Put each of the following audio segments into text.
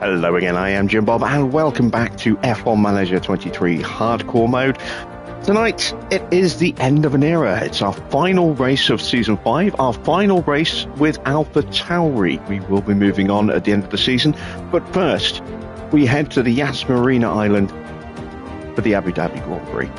Hello again, I am Jim Bob, and welcome back to F1 Manager 23 Hardcore Mode. Tonight, it is the end of an era. It's our final race of Season 5, our final race with Alpha Tauri. We will be moving on at the end of the season, but first, we head to the Yas Marina Island for the Abu Dhabi Grand Prix.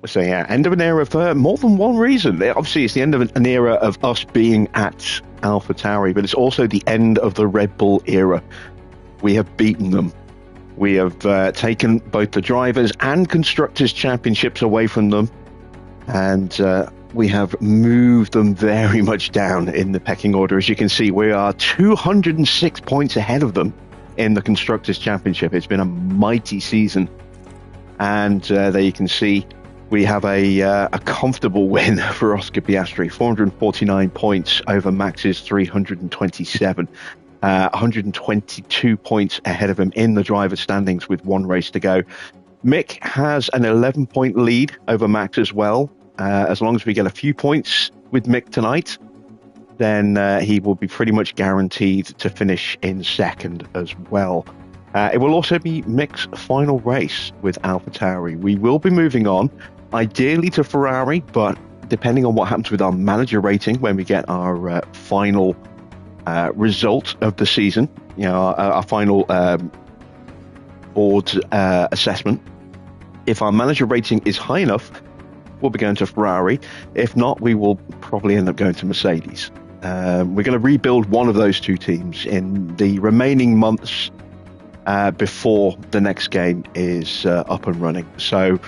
So yeah, end of an era for more than one reason. Obviously, it's the end of an era of us being at Alpha Tauri, but it's also the end of the Red Bull era. We have beaten them. We have taken both the drivers and constructors championships away from them, and we have moved them very much down in the pecking order. As you can see, we are 206 points ahead of them in the constructors championship. It's been a mighty season, and there you can see we have a comfortable win for Oscar Piastri, 449 points over Max's 327, 122 points ahead of him in the driver standings with one race to go. Mick has an 11-point lead over Max as well. As long as we get a few points with Mick tonight, then he will be pretty much guaranteed to finish in second as well. It will also be Mick's final race with Alpha Tauri. We will be moving on, ideally to Ferrari, but depending on what happens with our manager rating when we get our final result of the season, you know, our final board assessment, if our manager rating is high enough, we'll be going to Ferrari. If not, we will probably end up going to Mercedes. We're going to rebuild one of those two teams in the remaining months before the next game is up and running. So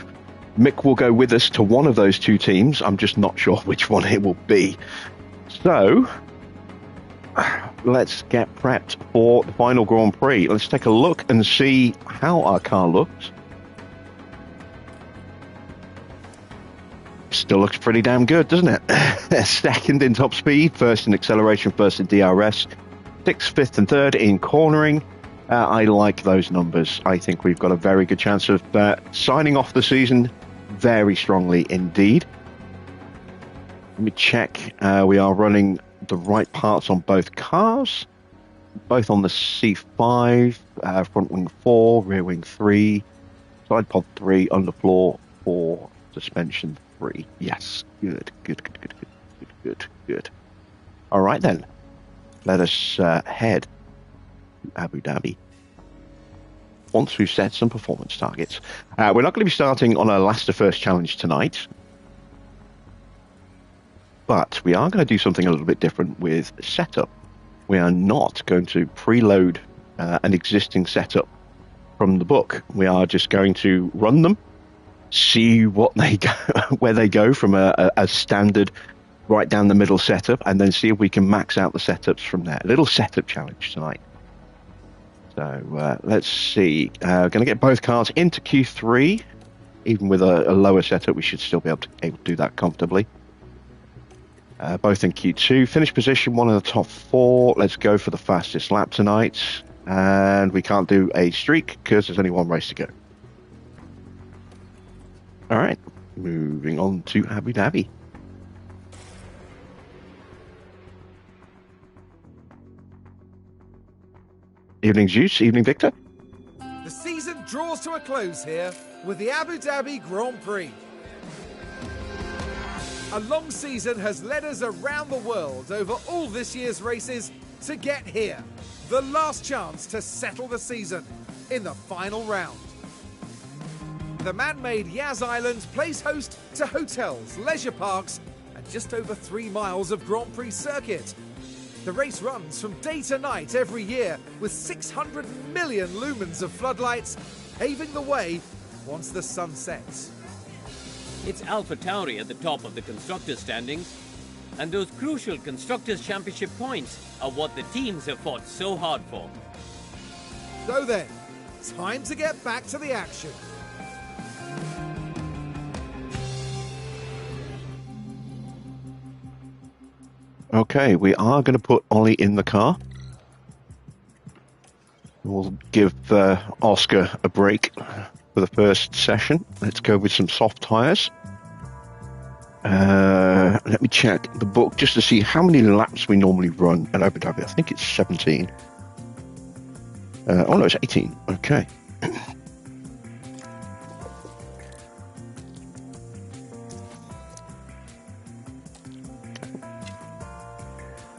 Mick will go with us to one of those two teams. I'm just not sure which one it will be. So let's get prepped for the final Grand Prix. Let's take a look and see how our car looks. Still looks pretty damn good, doesn't it? Second in top speed, first in acceleration, first in DRS, sixth, fifth and third in cornering. I like those numbers. I think we've got a very good chance of signing off the season very strongly indeed. Let me check. We are running the right parts on both cars, both on the C5, front wing 4, rear wing 3, side pod 3, underfloor 4, suspension 3. Yes, good. All right then, let us head to Abu Dhabi once we've set some performance targets. We're not going to be starting on a last to first challenge tonight, but we are going to do something a little bit different with setup. We are not going to preload an existing setup from the book. We are just going to run them, see what they go, where they go from a standard right down the middle setup, and then see if we can max out the setups from there. A little setup challenge tonight. So let's see. Going to get both cars into Q3. Even with a lower setup, we should still be able to do that comfortably. Both in Q2. Finish position, one of the top 4. Let's go for the fastest lap tonight. And we can't do a streak because there's only one race to go. All right, moving on to Abu Dhabi. Evening, Zeus. Evening, Victor. The season draws to a close here with the Abu Dhabi Grand Prix. A long season has led us around the world over all this year's races to get here. The last chance to settle the season in the final round. The man-made Yas Island plays host to hotels, leisure parks, and just over 3 miles of Grand Prix circuit. The race runs from day to night every year with 600 million lumens of floodlights paving the way once the sun sets. It's Alpha Tauri at the top of the Constructors' standings, and those crucial Constructors' Championship points are what the teams have fought so hard for. So then, time to get back to the action. Okay, we are going to put Ollie in the car. We'll give Oscar a break for the first session. Let's go with some soft tyres. Let me check the book just to see how many laps we normally run at Abu Dhabi. I think it's 17. Oh no, it's 18. Okay.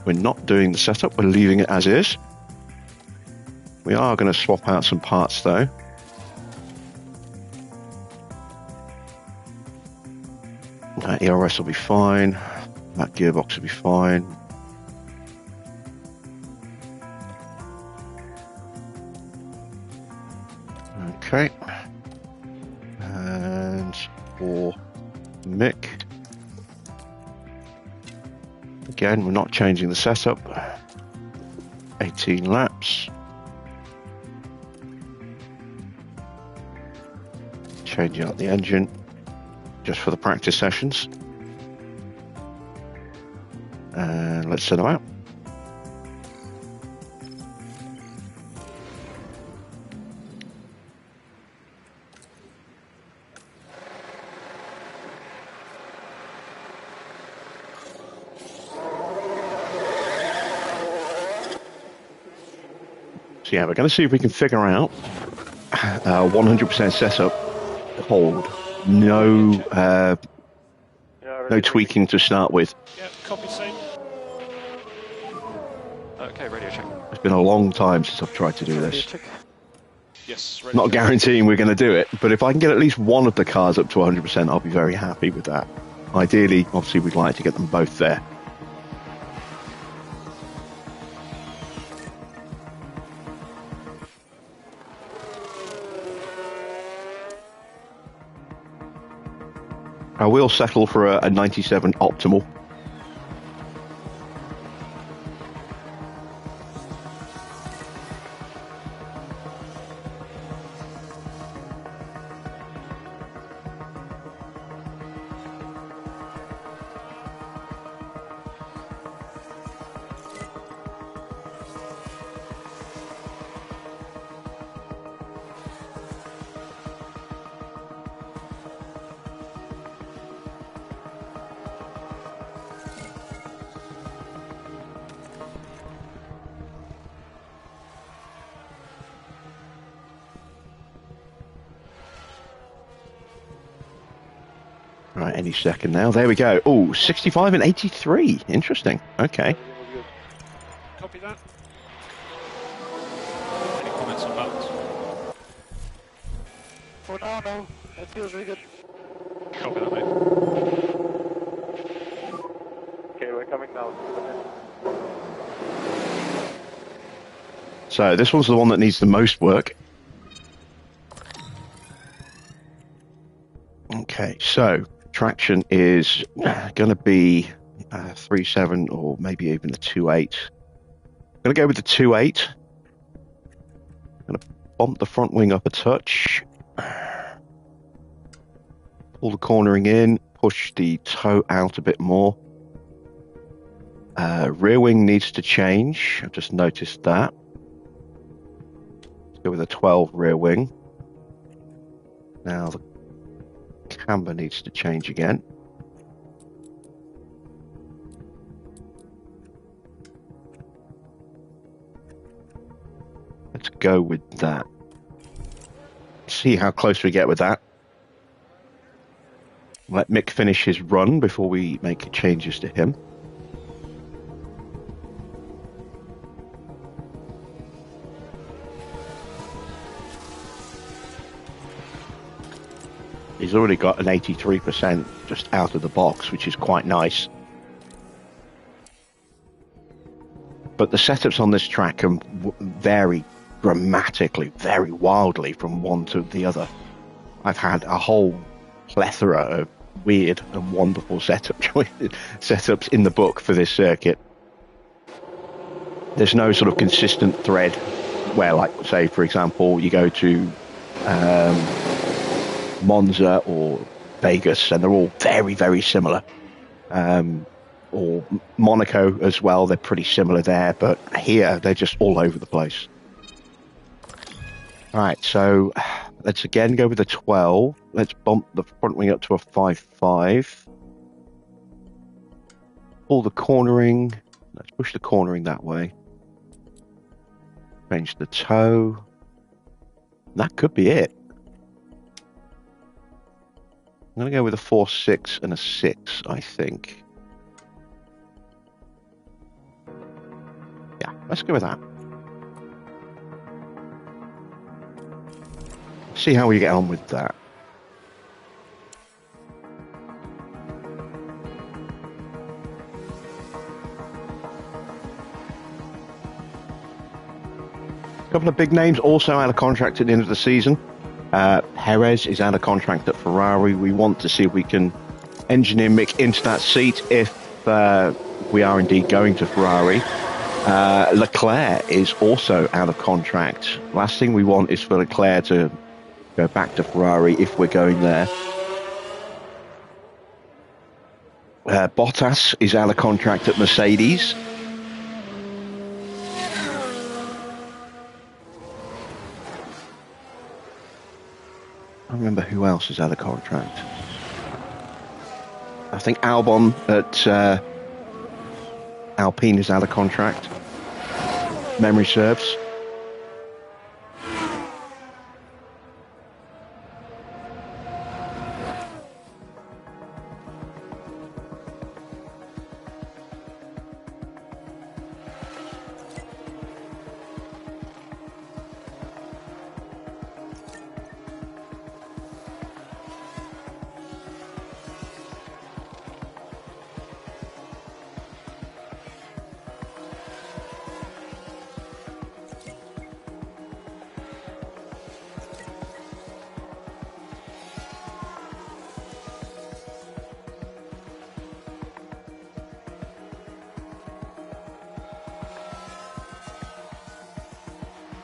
We're not doing the setup, we're leaving it as is. We are going to swap out some parts though. That ERS will be fine. That gearbox will be fine. Okay. And for Mick. Again, we're not changing the setup. 18 laps. Changing out the engine just for the practice sessions. And let's send them out. So yeah, we're going to see if we can figure out 100% setup hold. No tweaking to start with. Yeah, copy same. Okay, radio check. It's been a long time since I've tried to do this. Yes, radio Not guaranteeing we're going to do it, but if I can get at least one of the cars up to 100%, I'll be very happy with that. Ideally, obviously, we'd like to get them both there. I will settle for a 97 optimal. Right, any second now. There we go. Oh, 65 and 83. Interesting. Okay. Copy that. Any comments on balance? For now, no. That feels really good. Copy that, mate. Okay, we're coming now. So this one's the one that needs the most work. Okay, so traction is going to be 3.7 or maybe even a 2.8. I'm going to go with the 2.8. I'm going to bump the front wing up a touch. Pull the cornering in, push the toe out a bit more. Rear wing needs to change. I've just noticed that. Let's go with a 12 rear wing. Now the camber needs to change again. Let's go with that. See how close we get with that. Let Mick finish his run before we make changes to him. He's already got an 83% just out of the box, which is quite nice. But the setups on this track can vary dramatically, very wildly from one to the other. I've had a whole plethora of weird and wonderful setups in the book for this circuit. There's no sort of consistent thread where, like, say, for example, you go to Monza or Vegas and they're all very, very similar. Or Monaco as well, they're pretty similar there, but here they're just all over the place. All right, so Let's again go with a 12. Let's bump the front wing up to a 5.5. Pull the cornering. Let's push the cornering that way. Change the toe. That could be it. I'm going to go with a 4.6 and a 6, I think. Yeah, let's go with that. See how we get on with that. A couple of big names also out of contract at the end of the season. Perez is out of contract at Ferrari. We want to see if we can engineer Mick into that seat if we are indeed going to Ferrari. Leclerc is also out of contract. Last thing we want is for Leclerc to go back to Ferrari if we're going there. Bottas is out of contract at Mercedes. I don't remember who else is out of contract. I think Albon at Alpine is out of contract. Memory serves.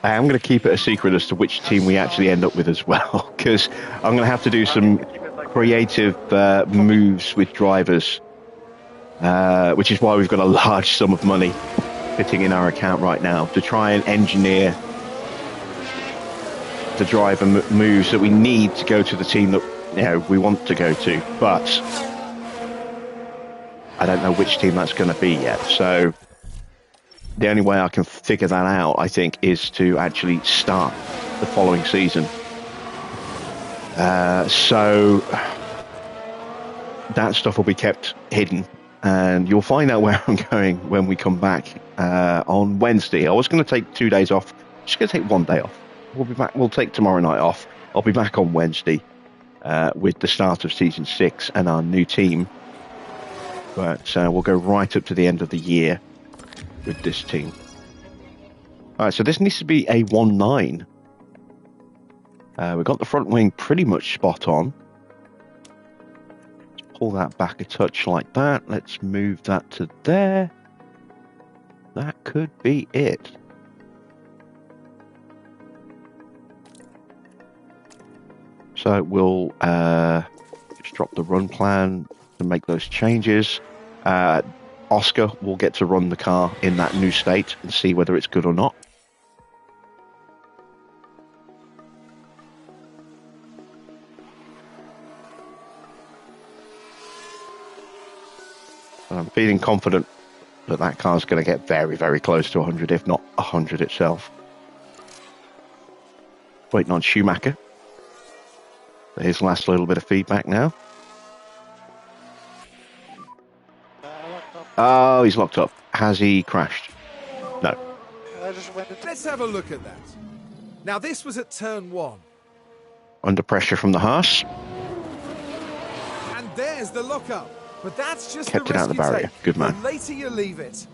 I am going to keep it a secret as to which team we actually end up with as well, because I'm going to have to do some creative moves with drivers, which is why we've got a large sum of money sitting in our account right now to try and engineer the driver moves that we need to go to the team that we want to go to, but I don't know which team that's going to be yet. So the only way I can figure that out, I think, is to actually start the following season. So that stuff will be kept hidden, and you'll find out where I'm going when we come back on Wednesday. I was going to take 2 days off. I'm just going to take 1 day off. We'll be back. We'll take tomorrow night off. I'll be back on Wednesday with the start of season 6 and our new team. But we'll go right up to the end of the year with this team. All right, so this needs to be a 1.9. We've got the front wing pretty much spot on. Let's pull that back a touch like that. Let's move that to there. That could be it. So we'll just drop the run plan to make those changes. Oscar will get to run the car in that new state and see whether it's good or not. I'm feeling confident that that car's going to get very, very close to 100, if not 100 itself. Waiting on Schumacher. His last little bit of feedback now. Oh, he's locked up. Has he crashed? No. Let's have a look at that. Now, this was at turn 1. Under pressure from the Haas. And there's the lockup. But that's just Kept the it out of the risk you barrier. take. Good man. The later you leave it.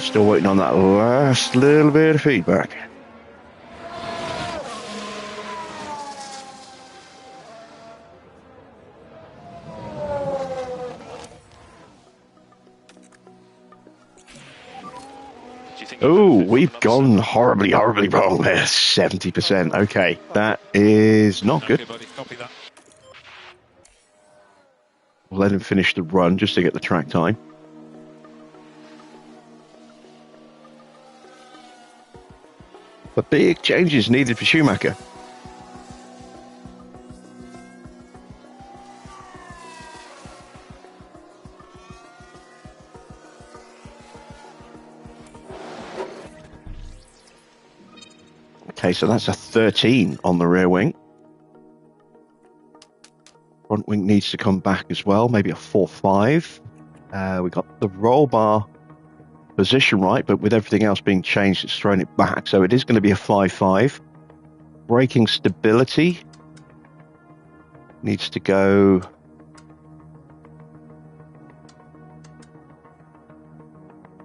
Still waiting on that last little bit of feedback. Oh, we've gone horribly, horribly wrong there. 70%. Okay, that is not good. Okay, buddy, copy that. We'll let him finish the run just to get the track time. But big changes needed for Schumacher. Okay, so that's a 13 on the rear wing. Front wing needs to come back as well, maybe a 4.5. We got the roll bar position right, but with everything else being changed, it's thrown it back. So it is going to be a 5.5. Braking stability needs to go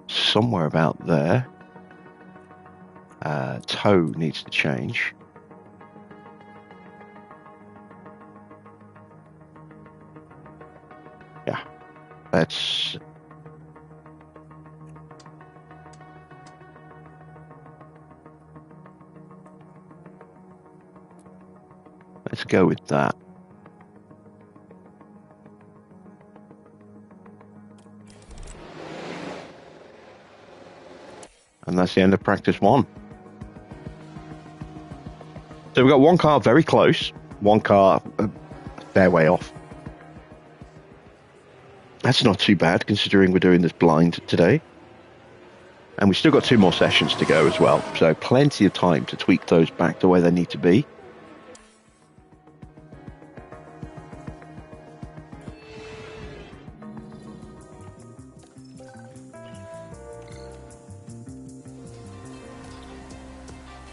somewhere about there. Toe needs to change. Yeah, let's go with that. And that's the end of practice 1. So we've got one car very close, one car a fair way off. That's not too bad considering we're doing this blind today. And we've still got 2 more sessions to go as well. So plenty of time to tweak those back to where they need to be.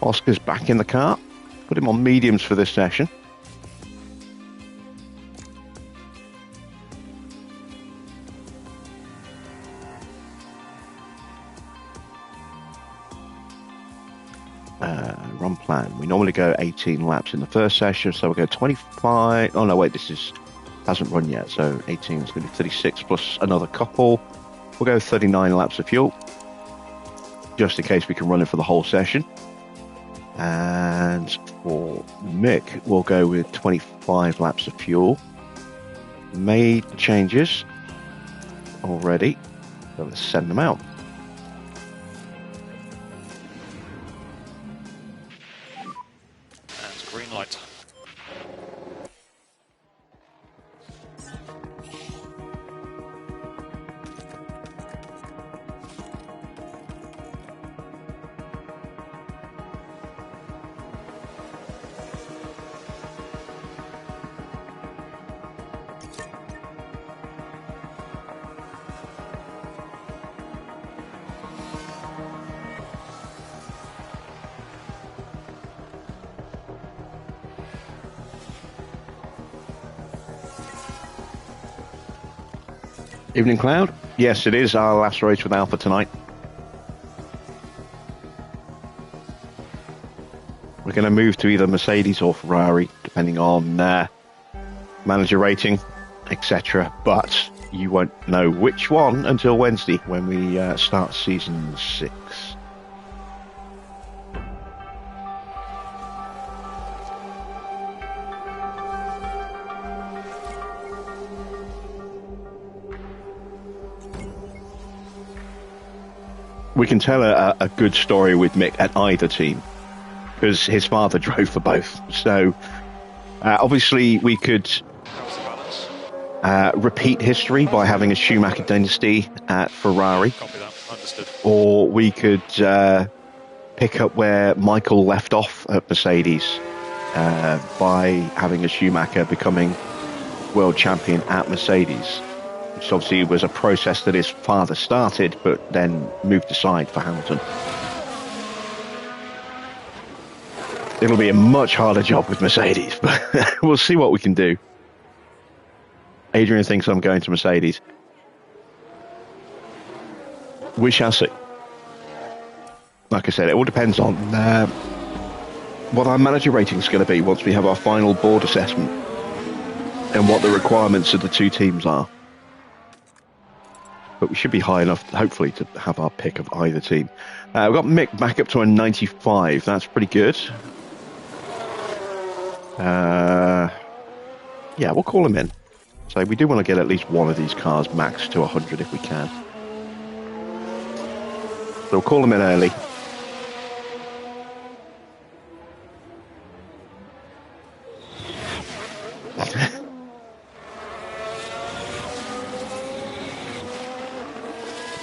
Oscar's back in the car. Put him on mediums for this session. Run plan. We normally go 18 laps in the first session, so we'll go 25. Oh no, wait, hasn't run yet, so 18 is going to be 36 plus another couple. We'll go 39 laps of fuel, just in case we can run it for the whole session. And for Mick, we'll go with 25 laps of fuel. Made the changes already, so let's send them out. And green light. Evening Cloud? Yes, it is our last race with Alpha tonight. We're going to move to either Mercedes or Ferrari, depending on manager rating, etc. But you won't know which one until Wednesday when we start season 6. We can tell a good story with Mick at either team because his father drove for both. So obviously we could repeat history by having a Schumacher dynasty at Ferrari. Copy that. Understood. Or we could pick up where Michael left off at Mercedes by having a Schumacher becoming world champion at Mercedes. Which obviously was a process that his father started, but then moved aside for Hamilton. It'll be a much harder job with Mercedes, but we'll see what we can do. Adrian thinks I'm going to Mercedes. We shall see. Like I said, it all depends on what our manager rating is going to be once we have our final board assessment and what the requirements of the 2 teams are. but we should be high enough, hopefully, to have our pick of either team. We've got Mick back up to a 95. That's pretty good. Yeah, we'll call him in. So we do want to get at least one of these cars max to 100 if we can. So we'll call him in early.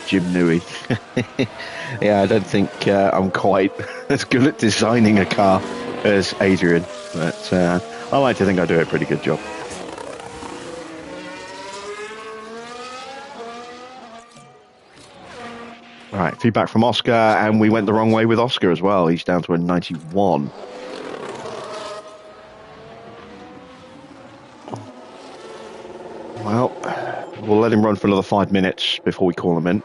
Jim Newey. Yeah, I don't think I'm quite as good at designing a car as Adrian, but I like to think I do a pretty good job. All right, feedback from Oscar, and we went the wrong way with Oscar as well. He's down to a 91. Well, we'll let him run for another 5 minutes before we call him in.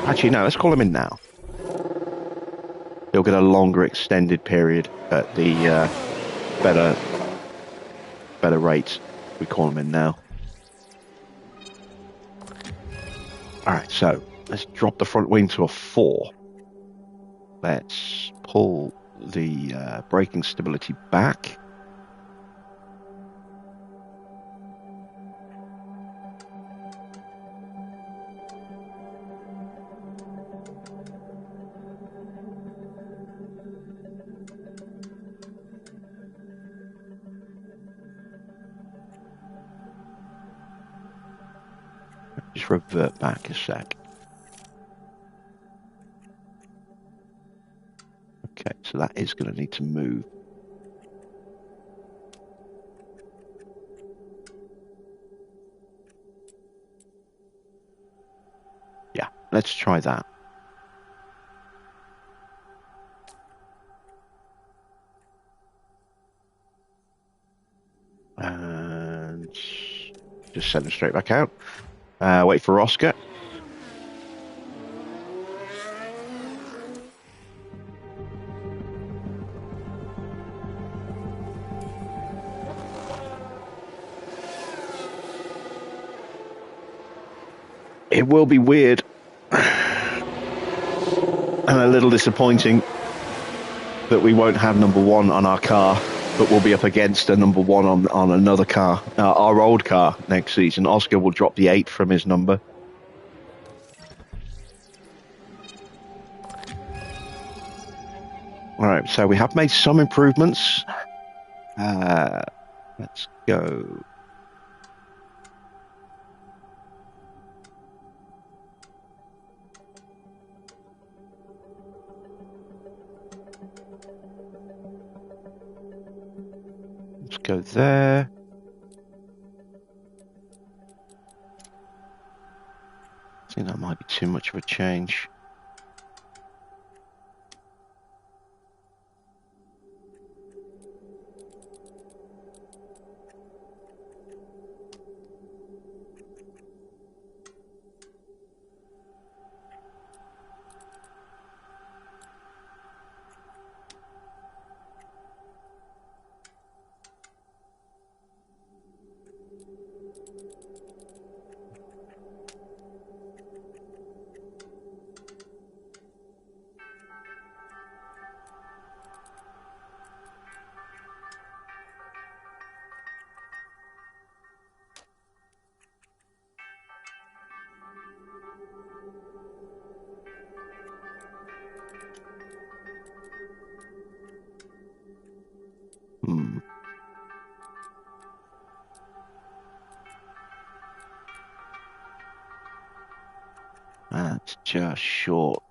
Actually, no, let's call him in now. He'll get a longer extended period at the better rates. We call him in now. All right, so let's drop the front wing to a 4. Let's pull the braking stability back. Just revert back a sec. Okay, so that is going to need to move. Yeah, let's try that. And just send it straight back out. Wait for Oscar. It will be weird and a little disappointing that we won't have number 1 on our car, but we'll be up against a number 1 on another car, our old car next season. Oscar will drop the 8 from his number. All right, so we have made some improvements. Let's go. Let's go there. I think that might be too much of a change. That's just short.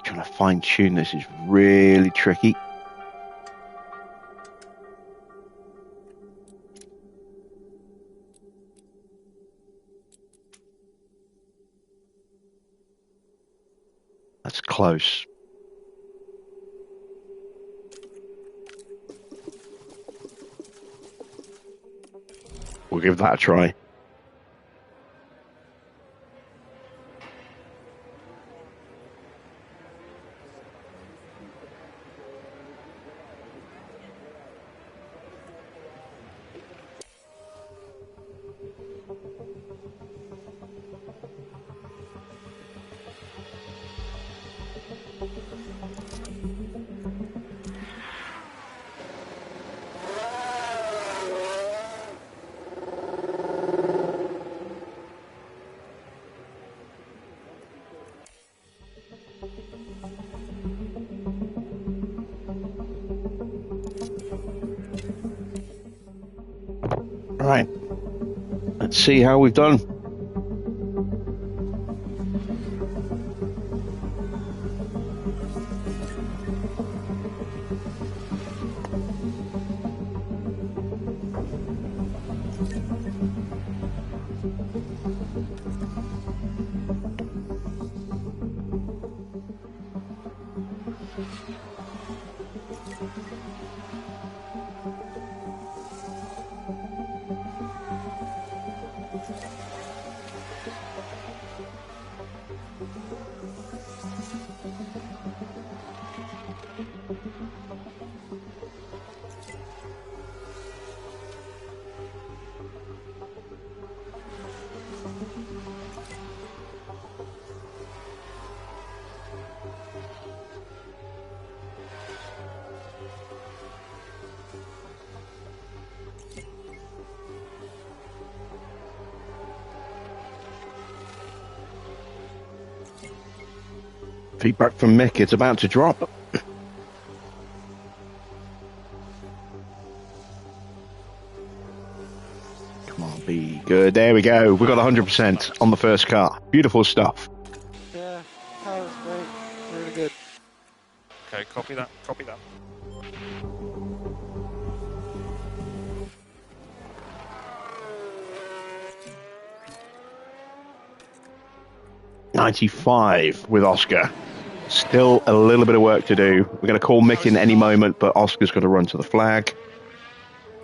Trying to fine tune this is really tricky. That's close. We'll give that a try. Right. Let's see how we've done. Feedback from Mick, it's about to drop. Come on, be good. There we go. We got 100% on the first car. Beautiful stuff. Yeah, that was great. Really good. Okay, copy that. Copy that. .95 with Oscar. Still a little bit of work to do. We're going to call Mick in any moment, but Oscar's got to run to the flag.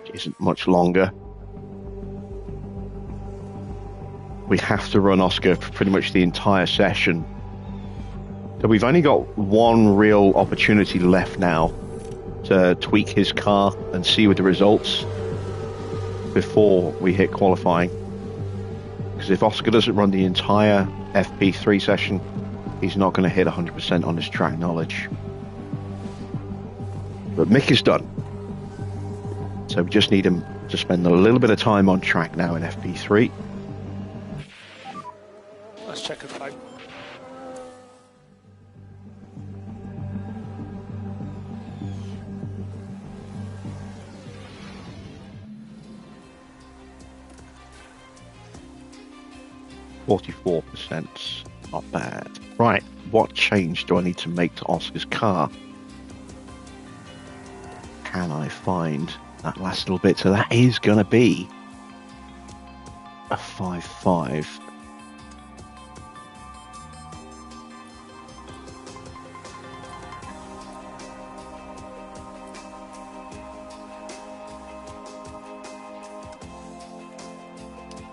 Which isn't much longer. We have to run Oscar for pretty much the entire session. So we've only got one real opportunity left now to tweak his car and see with the results before we hit qualifying. Because if Oscar doesn't run the entire FP3 session, he's not going to hit 100% on his track knowledge. But Mick is done. So we just need him to spend a little bit of time on track now in FP3. Let's check a flag. .44%, not bad. Right, what change do I need to make to Oscar's car? Can I find that last little bit? So that is going to be a 5.5.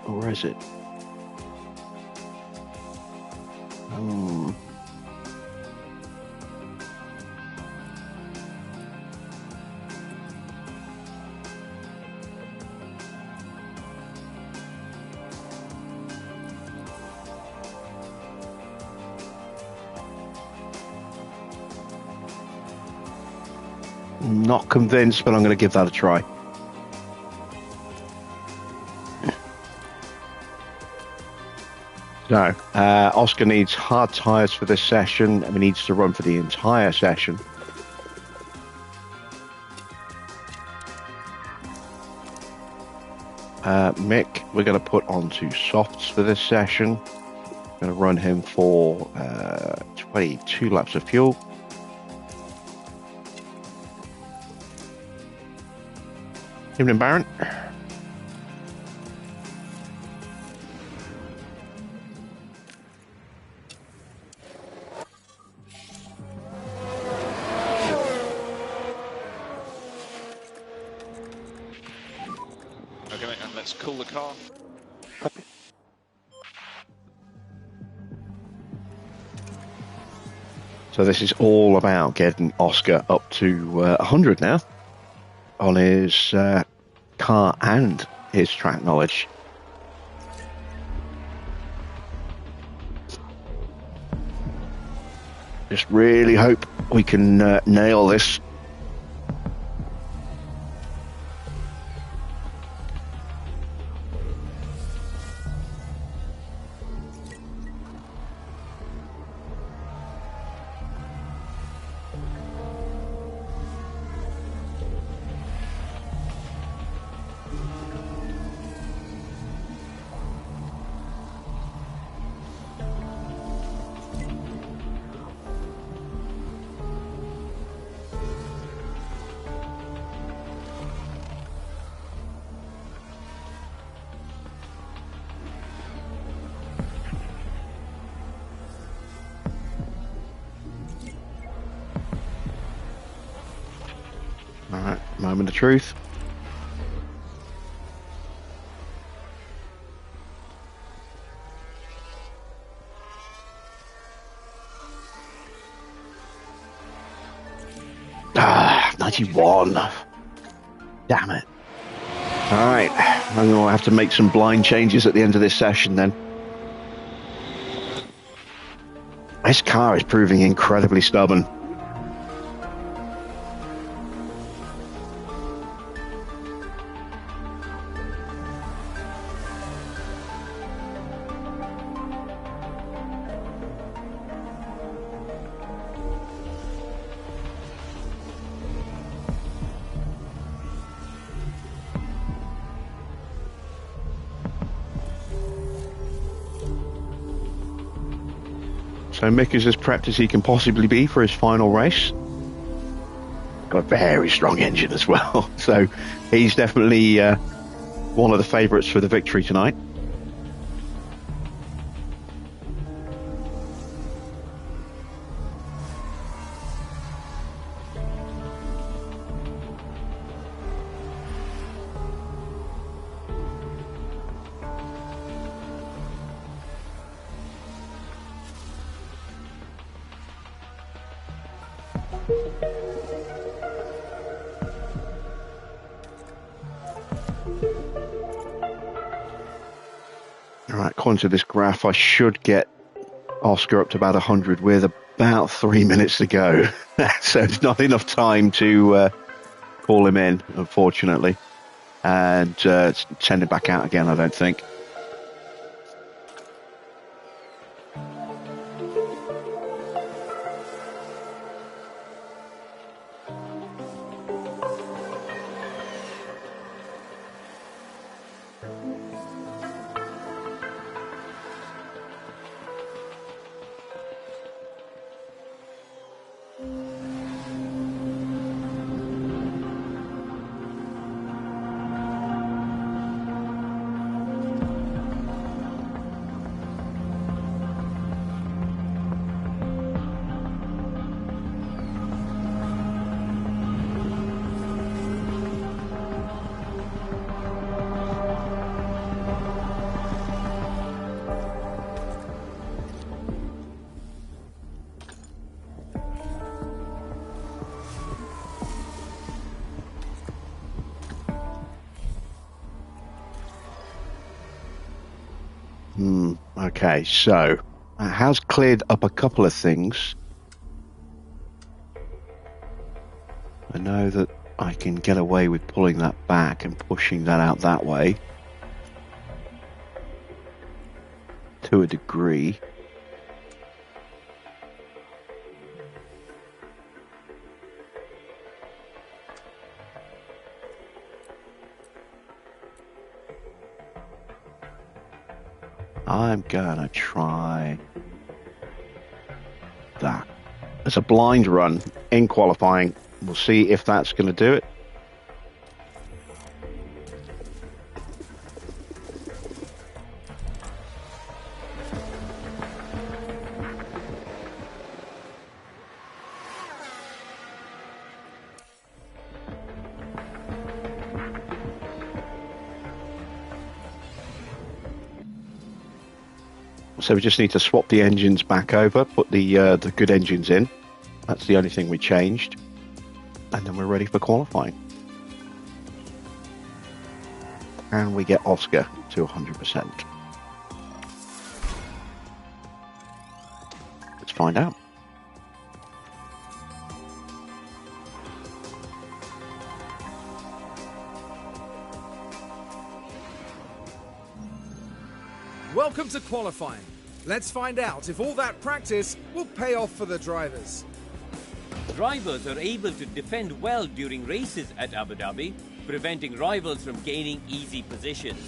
Or is it? Not convinced, but I'm going to give that a try. No, Oscar needs hard tyres for this session, and he needs to run for the entire session. Mick, we're going to put onto softs for this session. Going to run him for 22 laps of fuel. Evening, Baron. Okay, mate, and let's cool the car. So this is all about getting Oscar up to 100 now on his car and his track knowledge. Just really hope we can nail this. All right, moment of truth. Ah, 91. Damn it. All right, I'm going to have to make some blind changes at the end of this session then. This car is proving incredibly stubborn. So Mick is as prepped as he can possibly be for his final race. Got a very strong engine as well. So he's definitely one of the favourites for the victory tonight. Alright, according to this graph, I should get Oscar up to about 100 with about 3 minutes to go. So it's not enough time to call him in, unfortunately, and send him back out again, I don't think. Okay, so it has cleared up a couple of things. I know that I can get away with pulling that back and pushing that out that way to a degree. I'm gonna try that. It's a blind run in qualifying. We'll see if that's going to do it. So we just need to swap the engines back over, put the good engines in. That's the only thing we changed. And then we're ready for qualifying. And we get Oscar to 100%. Let's find out. Welcome to qualifying. Let's find out if all that practice will pay off for the drivers. Drivers are able to defend well during races at Abu Dhabi, preventing rivals from gaining easy positions.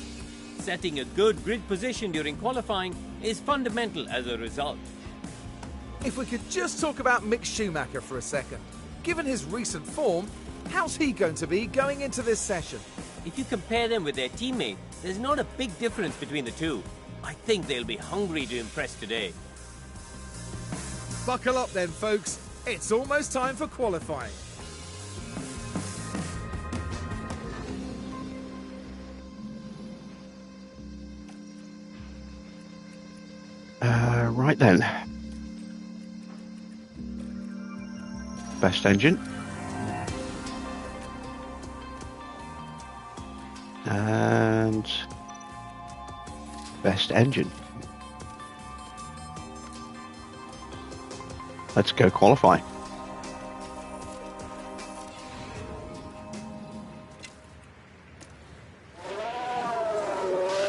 Setting a good grid position during qualifying is fundamental as a result. If we could just talk about Mick Schumacher for a second. Given his recent form, how's he going to be going into this session? If you compare them with their teammate, there's not a big difference between the two. I think they'll be hungry to impress today. Buckle up then, folks. It's almost time for qualifying. Right then. Best engine. And best engine. Let's go qualify.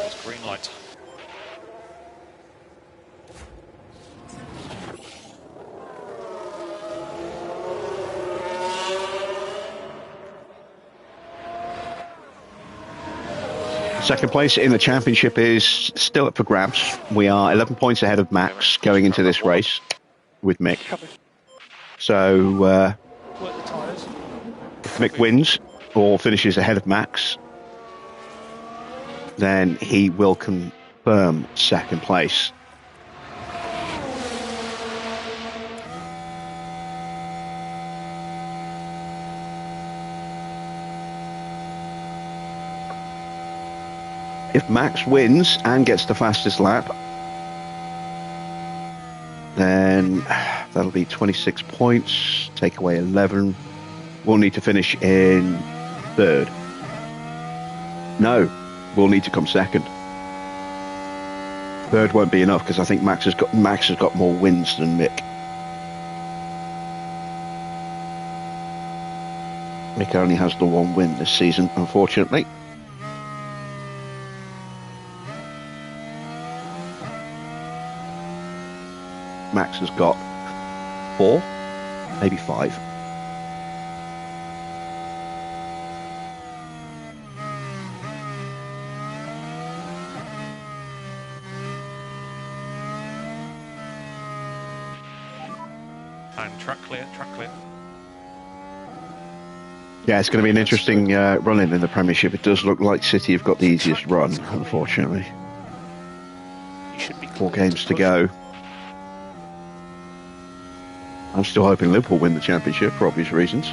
It's green light. Second place in the championship is still up for grabs. We are 11 points ahead of Max going into this race with Mick. So Work the tyres. if Mick wins or finishes ahead of Max, then he will confirm second place. If Max wins and gets the fastest lap, then that'll be 26 points, take away 11. We'll need to finish in third. No, we'll need to come second. Third won't be enough because I think Max has got more wins than Mick. Mick only has the one win this season, unfortunately. Max has got 4, maybe 5. And track clear, track clear. Yeah, it's going to be an interesting run-in in the Premiership. It does look like City have got the easiest run, unfortunately. You should be 4 games to go. I'm still hoping Liverpool win the championship for obvious reasons.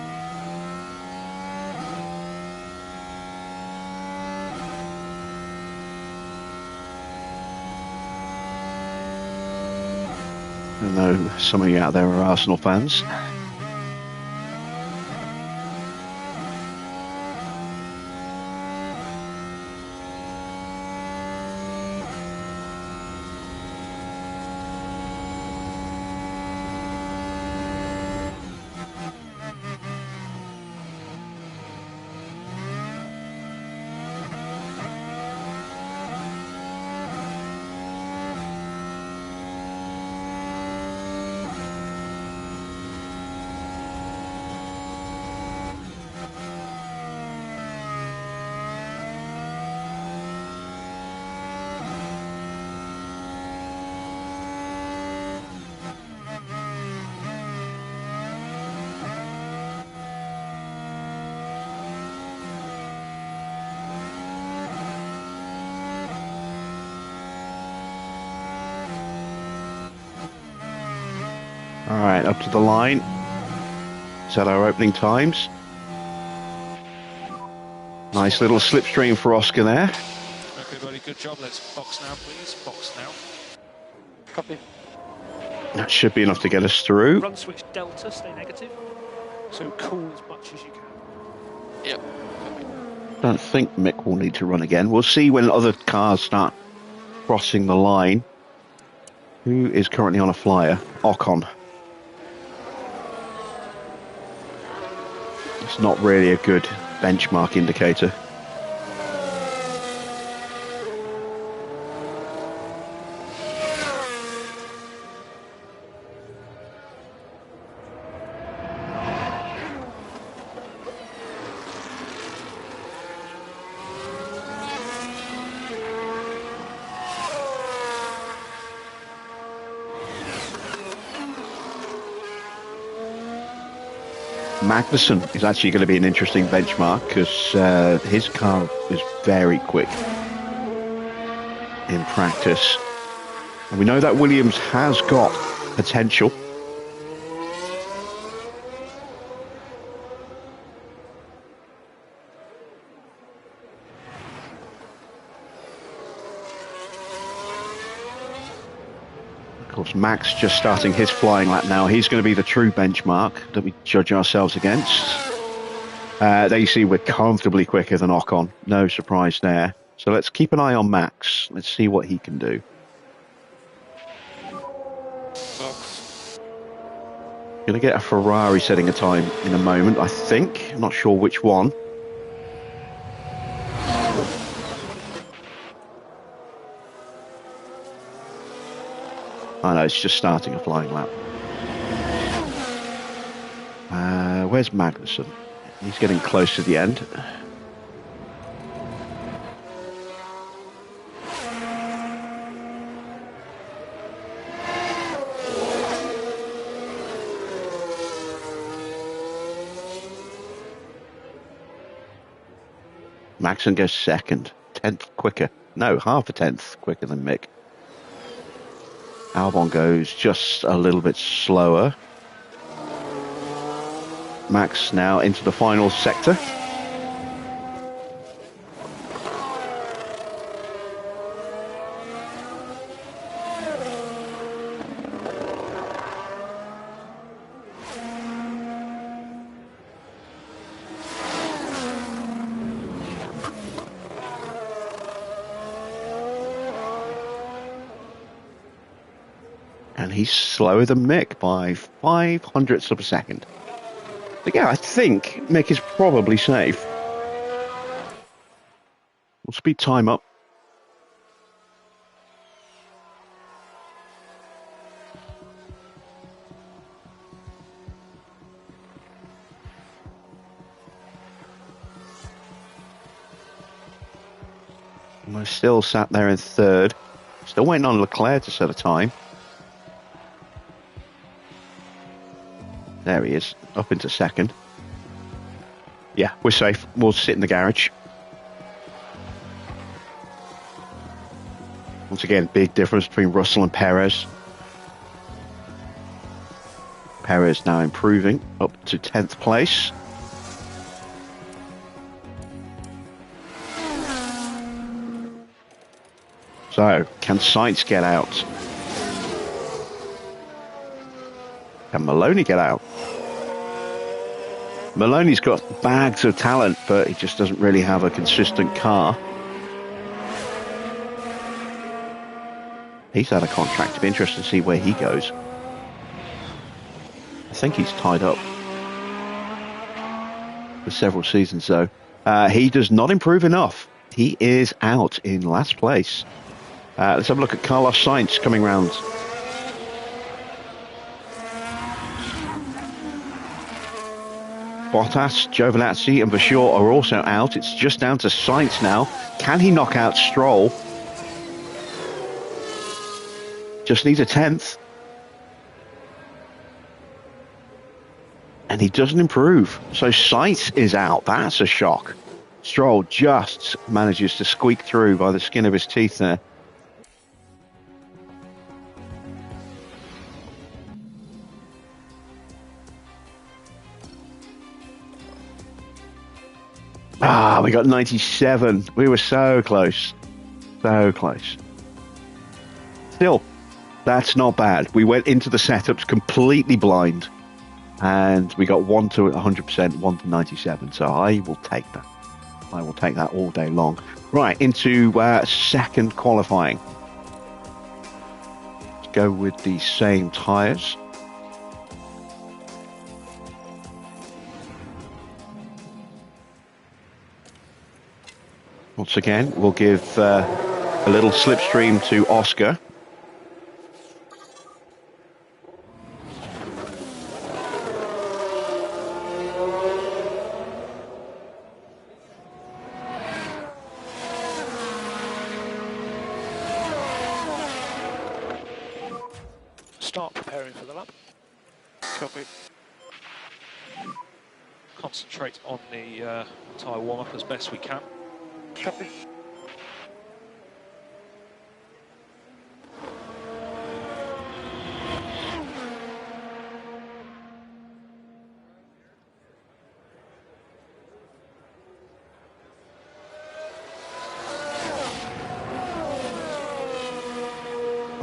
I know some of you out there are Arsenal fans. All right, up to the line. Is that our opening times? Nice little slipstream for Oscar there. Okay, buddy, good job. Let's box now, please. Box now. Copy. That should be enough to get us through. Run switch delta, stay negative. So cool as much as you can. Yep. Don't think Mick will need to run again. We'll see when other cars start crossing the line. Who is currently on a flyer? Ocon. It's not really a good benchmark indicator. Magnussen is actually going to be an interesting benchmark because his car is very quick in practice. And we know that Williams has got potential. course, Max just starting his flying lap now. He's going to be the true benchmark that we judge ourselves against. There you see we're comfortably quicker than Ocon. No surprise there. So let's keep an eye on Max. Let's see what he can do. Going to get a Ferrari setting a time in a moment, I think. I'm not sure which one. I know, it's just starting a flying lap. Where's Magnussen? He's getting close to the end. Maxon goes second, 10th quicker. No, half a 10th quicker than Mick. Albon goes just a little bit slower. Max now into the final sector. And he's slower than Mick by 0.05 of a second. But yeah, I think Mick is probably safe. We'll speed time up. And we're still sat there in third. Still waiting on Leclerc to set a time. There he is, up into second. Yeah, we're safe. We'll sit in the garage. Once again, big difference between Russell and Perez. Perez now improving up to 10th place. So, can Sainz get out? Can Maloney get out? Maloney's got bags of talent, but he just doesn't really have a consistent car. He's out of contract. It'll be interesting to see where he goes. I think he's tied up for several seasons, though. He does not improve enough. He is out in last place. Let's have a look at Carlos Sainz coming round. Bottas, Giovinazzi and Vasseur are also out. It's just down to Sainz now. Can he knock out Stroll? Just needs a 10th. And he doesn't improve. So Sainz is out. That's a shock. Stroll just manages to squeak through by the skin of his teeth there. We got 97. We were so close. So close. Still, that's not bad. We went into the setups completely blind. And we got 1 to 100%, 1 to 97. So I will take that. I will take that all day long. Right, into second qualifying. Let's go with the same tyres. Once again, we'll give a little slipstream to Oscar. Start preparing for the lap. Copy. Concentrate on the tyre warm-up as best we can. Copy.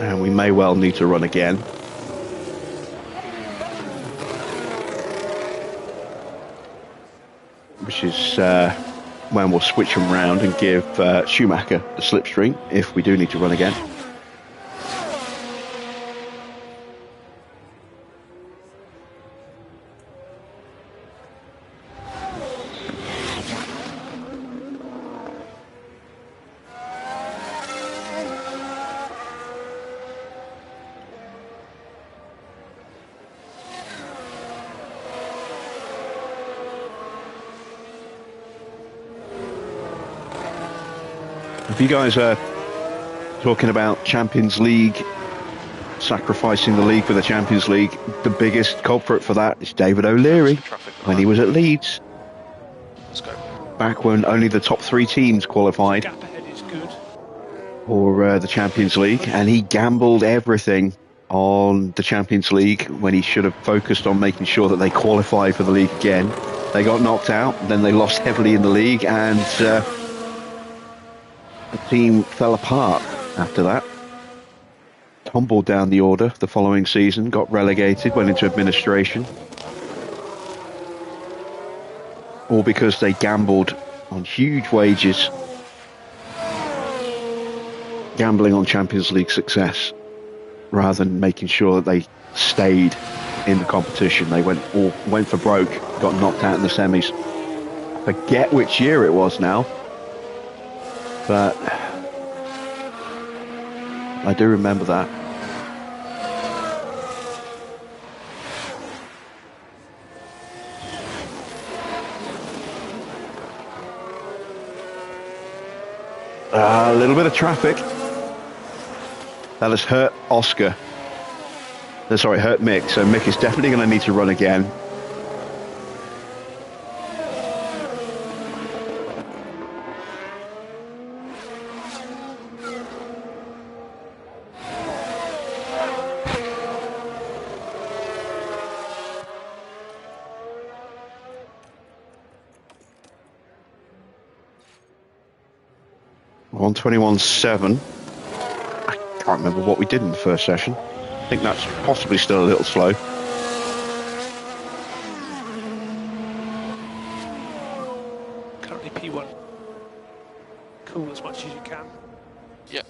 And we may well need to run again. Which is when we'll switch them round and give Schumacher the slipstream if we do need to run again. If you guys are talking about Champions League, sacrificing the league for the Champions League, the biggest culprit for that is David O'Leary when he was at Leeds. Let's go. Back when only the top 3 teams qualified Gap ahead is good. for the Champions League, and he gambled everything on the Champions League when he should have focused on making sure that they qualified for the league again. They got knocked out, then they lost heavily in the league, and the team fell apart after that. Tumbled down the order the following season, got relegated, went into administration. All because they gambled on huge wages, gambling on Champions League success, rather than making sure that they stayed in the competition. They went for broke, got knocked out in the semis. Forget which year it was now. But I do remember that. A little bit of traffic. That has hurt Oscar. Sorry, hurt Mick. So Mick is definitely going to need to run again. On 21.7. I can't remember what we did in the first session. I think that's possibly still a little slow. Currently P1. Cool as much as you can. Yep.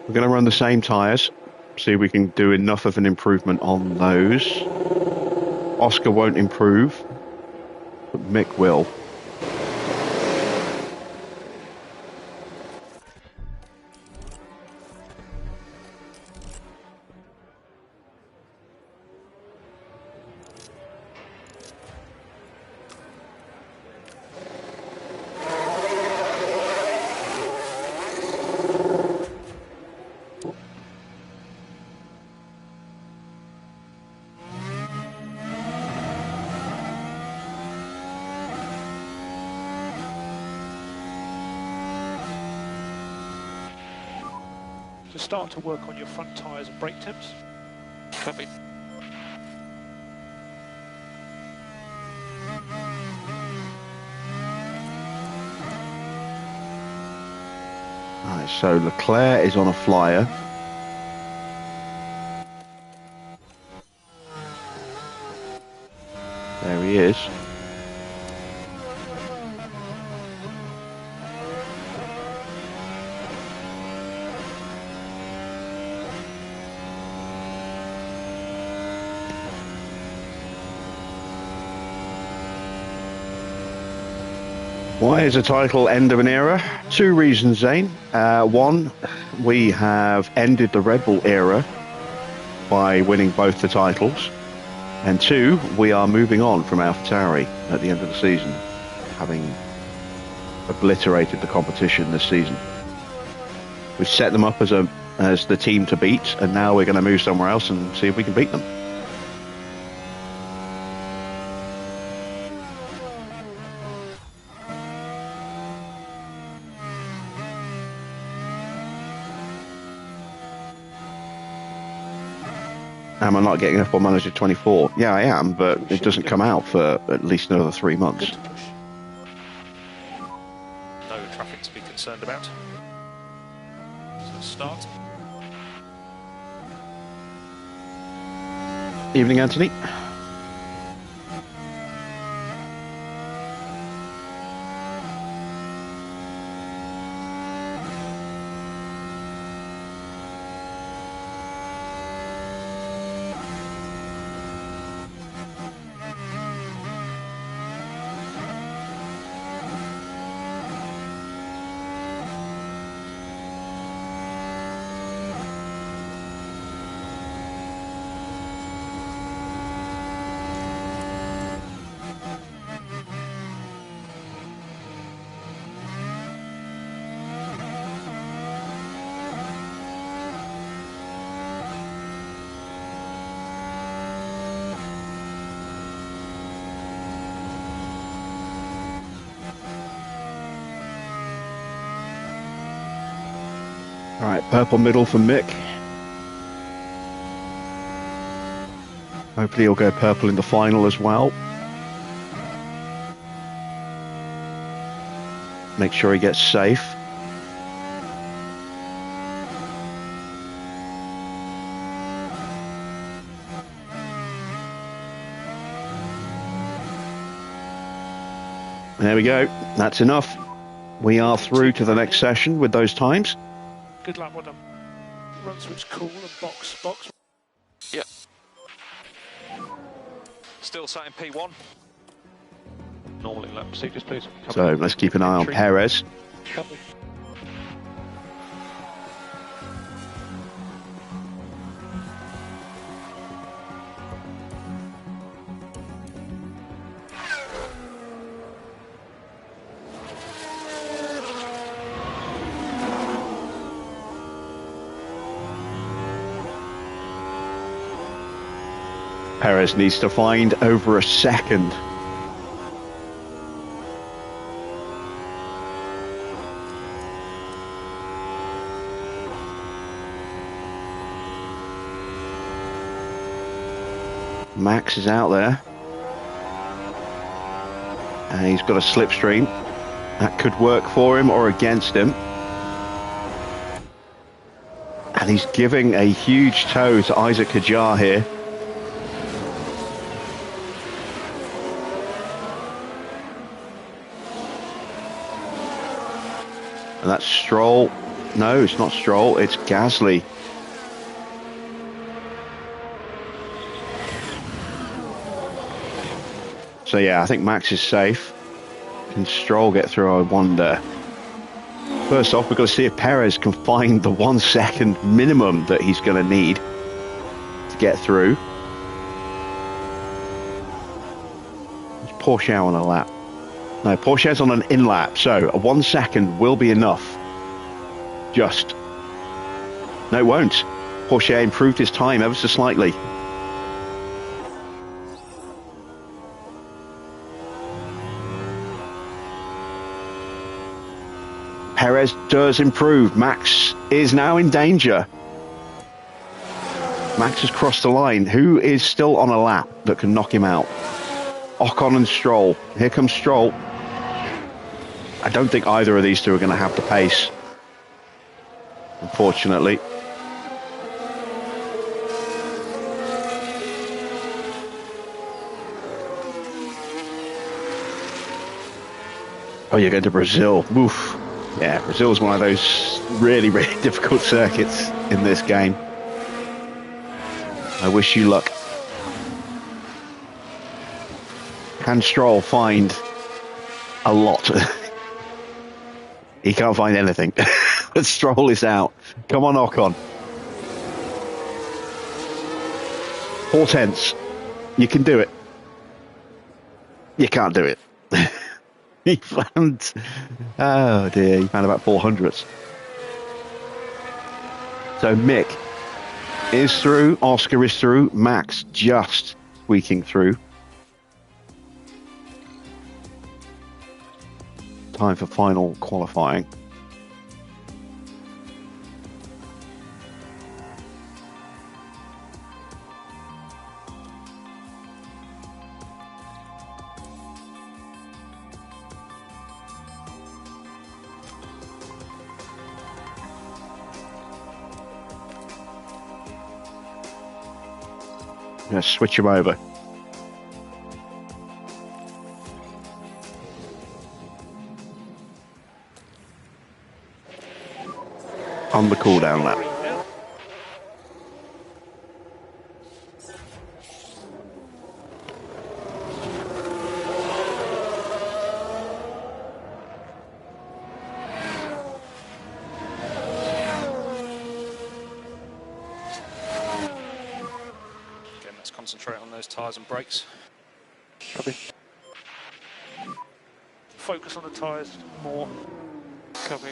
We're going to run the same tyres, see if we can do enough of an improvement on those. Oscar won't improve, but Mick will. So start to work on your front tyres and brake temps. Copy. Right, so Leclerc is on a flyer. There he is. Why is the title end of an era? 2 reasons, Zane. One, we have ended the Red Bull era by winning both the titles. And 2, we are moving on from AlphaTauri at the end of the season, having obliterated the competition this season. We've set them up as the team to beat, and now we're going to move somewhere else and see if we can beat them. Am I not getting F1 Manager 24? Yeah, I am, but it doesn't come out for at least another 3 months. Good to push. No traffic to be concerned about. So start. Evening, Anthony. All right, purple middle for Mick. Hopefully he'll go purple in the final as well. Make sure he gets safe. There we go. That's enough. We are through to the next session with those times. Good luck, well done. Run switch cool and box. Yep. Still sat in P1. Normal inlet procedures, please. So let's keep an eye on Perez. Cover. Perez needs to find over a second. Max is out there. And he's got a slipstream. That could work for him or against him. And he's giving a huge tow to Isaac Hajar here. And that's Stroll. No, it's not Stroll, it's Gasly. So yeah, I think Max is safe. Can Stroll get through, I wonder? First off, we've got to see if Perez can find the 1 second minimum that he's going to need to get through. Is Porsche on a lap? No, Porsche's on an in-lap, so a 1 second will be enough. Just. No, it won't. Porsche improved his time ever so slightly. Perez does improve. Max is now in danger. Max has crossed the line. Who is still on a lap that can knock him out? Ocon and Stroll. Here comes Stroll. I don't think either of these two are going to have the pace, unfortunately. Oh, you're going to Brazil. Oof. Yeah, Brazil's one of those really, really difficult circuits in this game. I wish you luck. Can Stroll find a lot? He can't find anything. Stroll is out. Come on, Ocon. 4 tenths. You can do it. You can't do it. He found... Oh dear, he found about 400ths. So Mick is through. Oscar is through. Max just squeaking through. Time for final qualifying. Let's switch them over. On the cooldown lap. Again, let's concentrate on those tyres and brakes. Copy. Focus on the tyres more. Copy.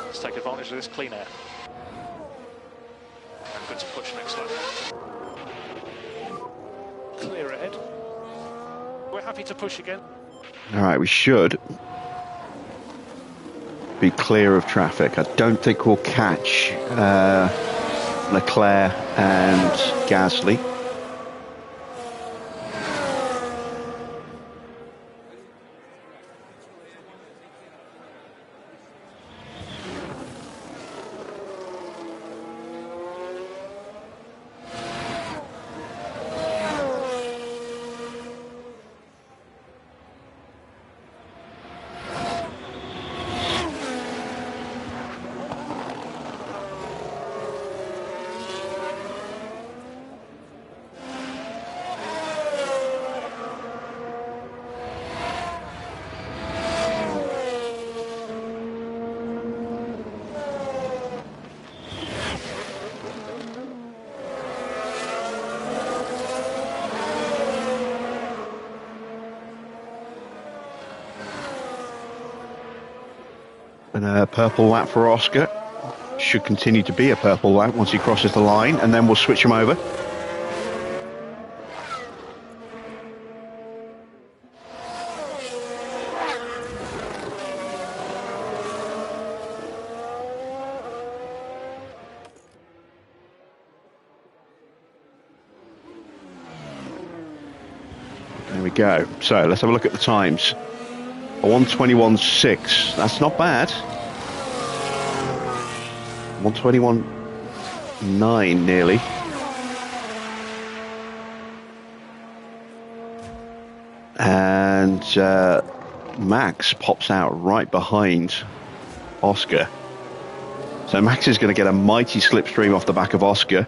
Let's take advantage of this clean air. And good to push next lap. Clear ahead. We're happy to push again. All right, we should be clear of traffic. I don't think we'll catch Leclerc and Gasly. And a purple lap for Oscar. Should continue to be a purple lap once he crosses the line, and then we'll switch him over. There we go. So let's have a look at the times. 1:21.6. That's not bad. 1:21.9 nearly. And Max pops out right behind Oscar. So Max is going to get a mighty slipstream off the back of Oscar,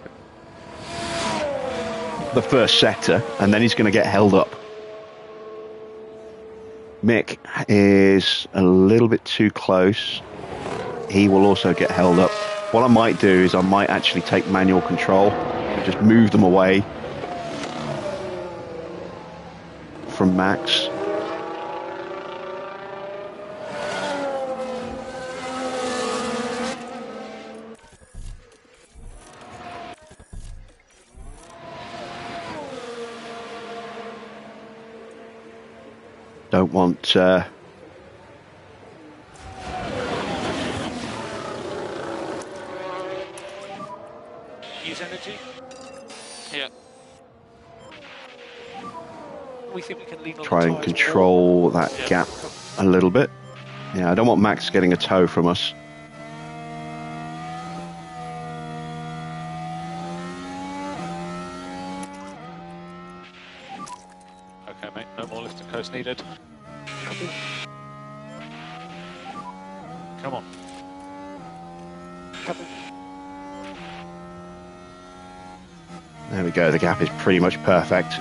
the first sector, and then he's going to get held up. Mick is a little bit too close. He will also get held up. What I might do is I might actually take manual control and just move them away from Max. Don't want Use energy. Yeah. We think we can lean on try the and tyres control that Yeah. gap a little bit. Yeah, I don't want Max getting a tow from us. Okay, mate. No more lift and coast needed. Come on. Copy. There we go. The gap is pretty much perfect.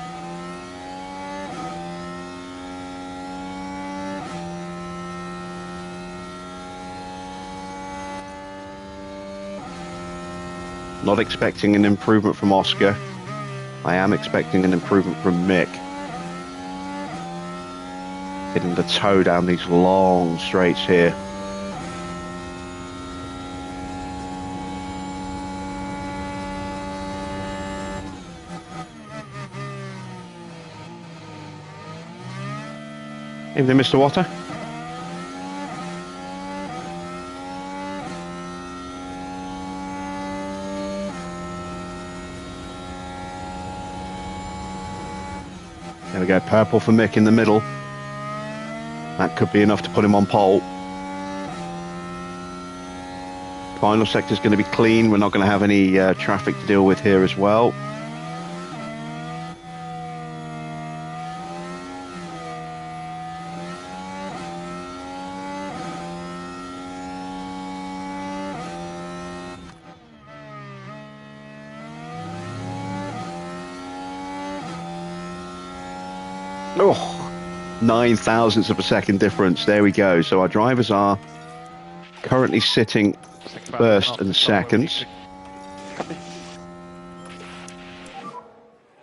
Not expecting an improvement from Oscar. I am expecting an improvement from Mick. Hitting the toe down these long straights here. Evening, Mr. Water. There we go, purple for Mick in the middle. That could be enough to put him on pole. Final sector is going to be clean. We're not going to have any traffic to deal with here as well. Oh, 9 thousandths of a second difference. There we go. So our drivers are currently sitting first and second.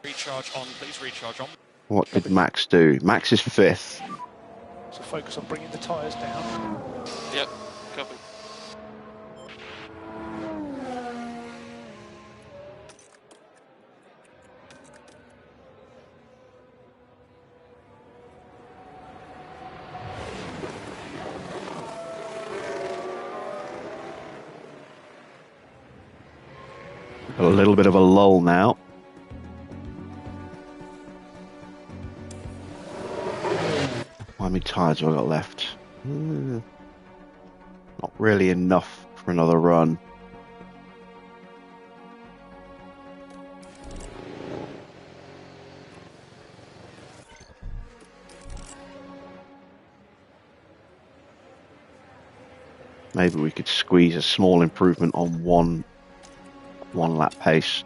Recharge on, please recharge on. What did Max do? Max is fifth. So focus on bringing the tyres down. Yep, copy. A little bit of a lull now. How many tyres have I got left? Not really enough for another run. Maybe we could squeeze a small improvement on one lap pace.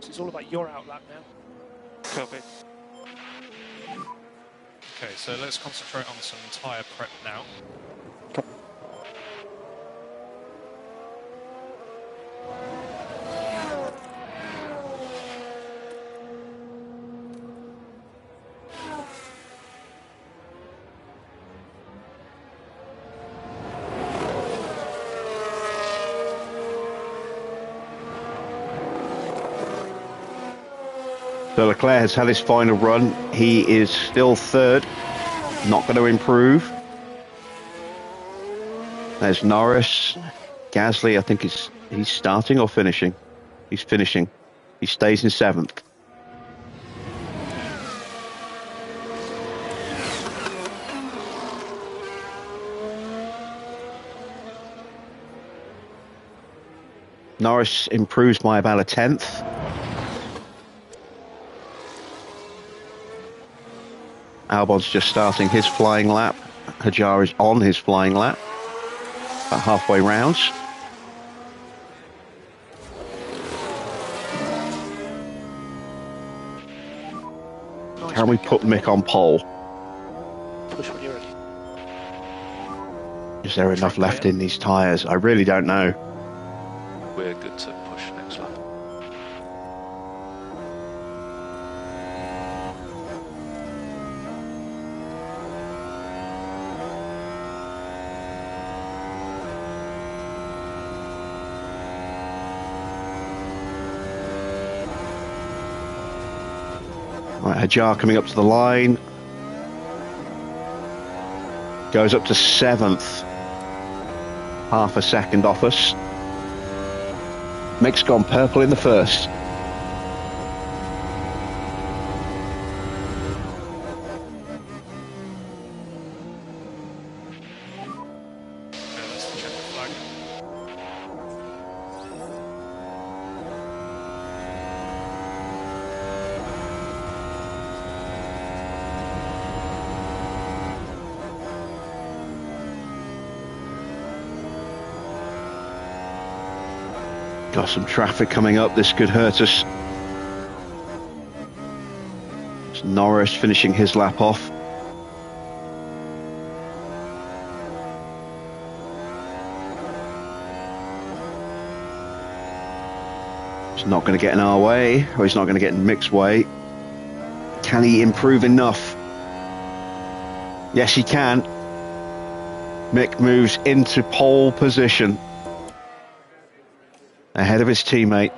It's all about your outlap now. Copy. Okay, so let's concentrate on some tyre prep now. So Leclerc has had his final run. He is still third, not going to improve. There's Norris. Gasly, I think he's starting or finishing? He's finishing. He stays in seventh. Norris improves by about a tenth. Albon's just starting his flying lap. Hajar is on his flying lap. About halfway round. Nice. Can we put Mick on pole? Push when you're ready. Is there enough left in these tyres? I really don't know. We're good to push next lap. Right, Hajar coming up to the line. Goes up to 7th. Half a second off us. Mick's gone purple in the first. Got some traffic coming up. This could hurt us. It's Norris finishing his lap off. He's not going to get in our way, or he's not going to get in Mick's way. Can he improve enough? Yes, he can. Mick moves into pole position, ahead of his teammate.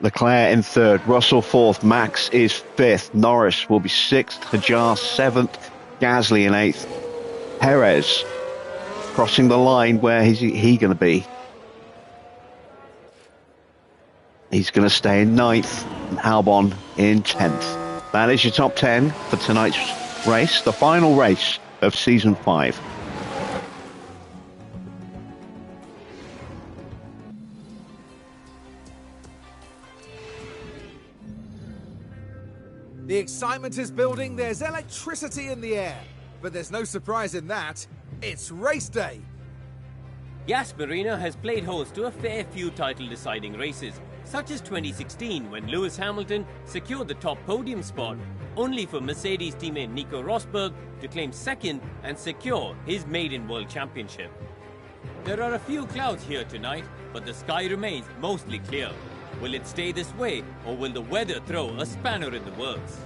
Leclerc in 3rd, Russell 4th, Max is 5th, Norris will be 6th, Hajar 7th, Gasly in 8th. Perez crossing the line. Where is he going to be? He's going to stay in 9th, and Albon in 10th. That is your top 10 for tonight's race, the final race of Season 5. The excitement is building, there's electricity in the air. But there's no surprise in that, it's race day. Yas Marina has played host to a fair few title-deciding races, such as 2016 when Lewis Hamilton secured the top podium spot, only for Mercedes teammate Nico Rosberg to claim 2nd and secure his maiden World Championship. There are a few clouds here tonight, but the sky remains mostly clear. Will it stay this way, or will the weather throw a spanner in the works?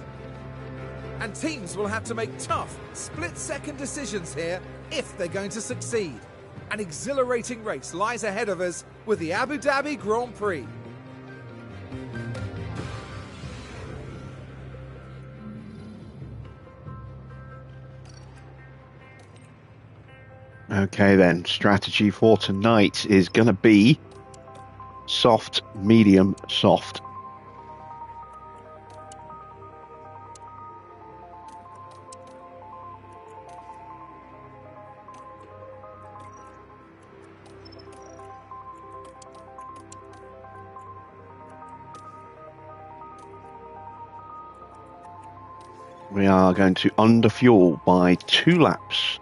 And teams will have to make tough, split-second decisions here if they're going to succeed. An exhilarating race lies ahead of us with the Abu Dhabi Grand Prix. Okay then, strategy for tonight is going to be soft, medium, soft. We are going to underfuel by 2 laps.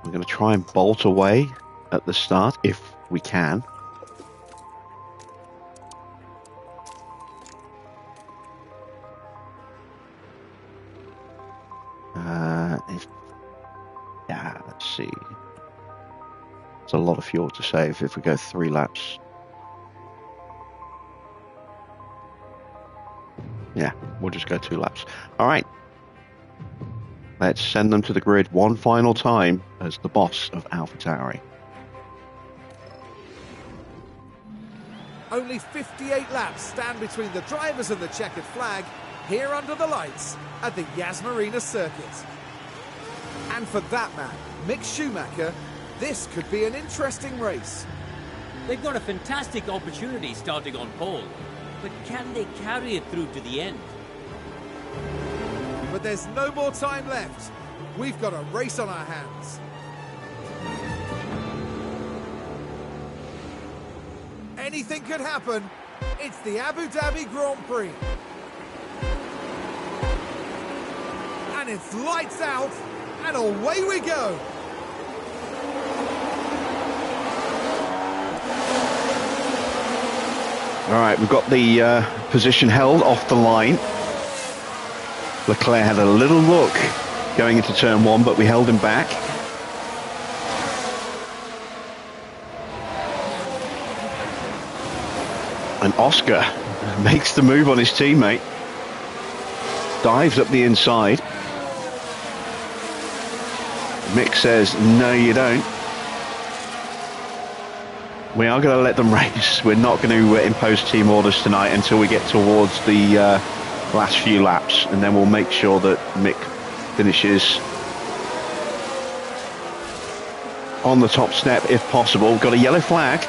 We're going to try and bolt away at the start if we can. Let's see. It's a lot of fuel to save if we go 3 laps. Yeah, we'll just go 2 laps. All right. Let's send them to the grid one final time as the boss of AlphaTauri. Only 58 laps stand between the drivers and the checkered flag here under the lights at the Yas Marina circuit. And for that man, Mick Schumacher, this could be an interesting race. They've got a fantastic opportunity starting on pole, but can they carry it through to the end? But there's no more time left. We've got a race on our hands. Anything could happen. It's the Abu Dhabi Grand Prix. And it's lights out, and away we go. All right, we've got the position held off the line. Leclerc had a little look going into turn 1, but we held him back. And Oscar makes the move on his teammate. Dives up the inside. Mick says, no, you don't. We are going to let them race. We're not going to impose team orders tonight until we get towards the last few laps, and then we'll make sure that Mick finishes on the top step if possible. Got a yellow flag.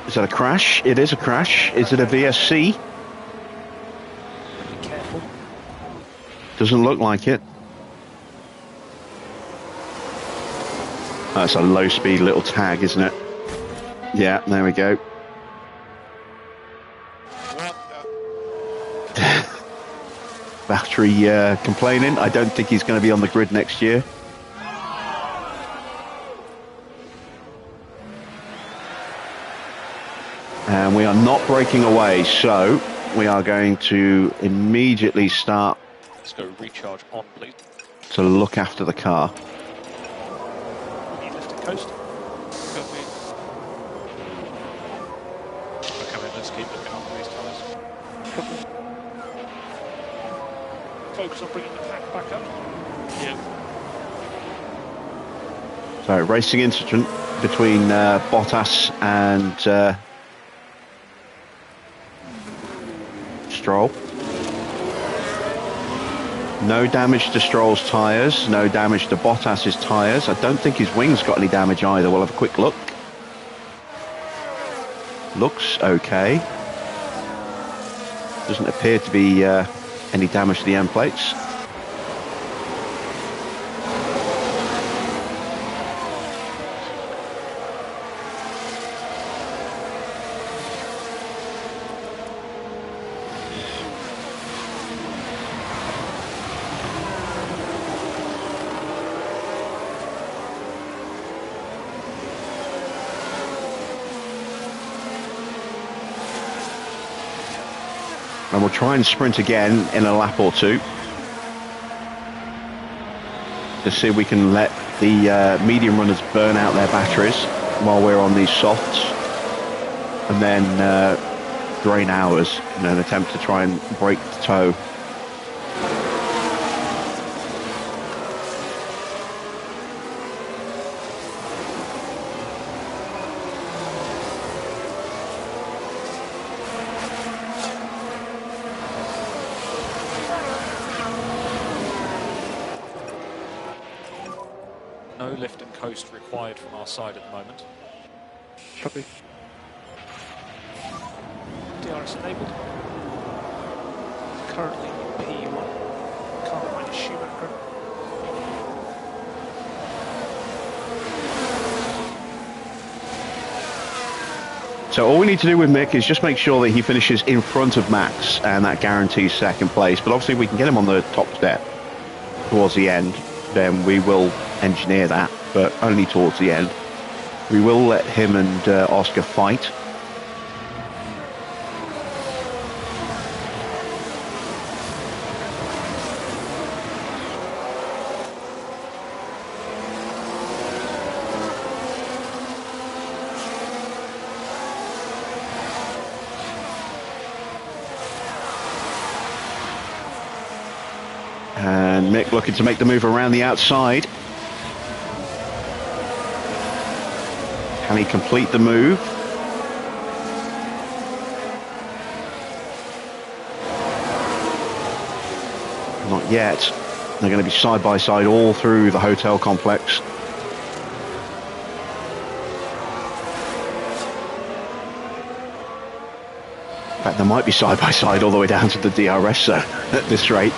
Is that a crash? It is a crash. Is it a VSC? Be careful. Doesn't look like it. That's a low speed little tag, isn't it? Yeah, there we go. Battery complaining. I don't think he's going to be on the grid next year. And we are not breaking away, so we are going to immediately start. Let's go recharge on, please. To look after the car. Need lift and coast. Copy. Okay, mate, let's keep looking after these tyres. Focus on bringing the pack back up. Yeah. So racing incident between Bottas and Stroll. No damage to Stroll's tyres, no damage to Bottas's tyres. I don't think his wings got any damage either. We'll have a quick look. Looks okay. Doesn't appear to be any damage to the end plates. And we'll try and sprint again in a lap or two to see if we can let the medium runners burn out their batteries while we're on these softs, and then drain ours in an attempt to try and break the tow. No lift and coast required from our side at the moment. Copy. DRS enabled. Currently P1. Car minus Schumacher. So all we need to do with Mick is just make sure that he finishes in front of Max, and that guarantees second place. But obviously, if we can get him on the top step towards the end, then we will engineer that, but only towards the end. We will let him and Oscar fight. And Mick looking to make the move around the outside. Can he complete the move? Not yet. They're going to be side by side all through the hotel complex. In fact, they might be side by side all the way down to the DRS zone at this rate.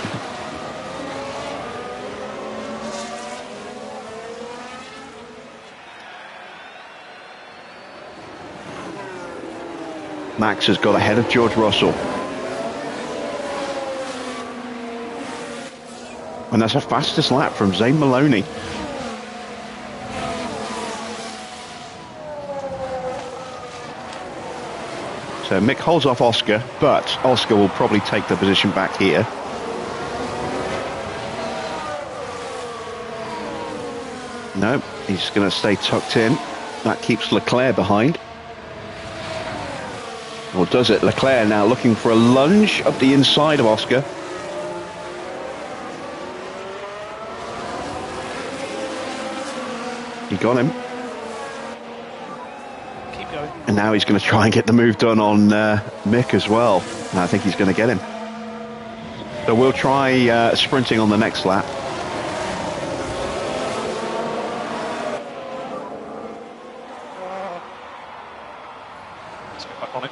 Max has got ahead of George Russell. And that's a fastest lap from Zane Maloney. So Mick holds off Oscar, but Oscar will probably take the position back here. No, he's going to stay tucked in. That keeps Leclerc behind. Or does it? Leclerc now looking for a lunge up the inside of Oscar. He got him. Keep going. And now he's going to try and get the move done on Mick as well. And I think he's going to get him. So we'll try sprinting on the next lap. Let's get back on it.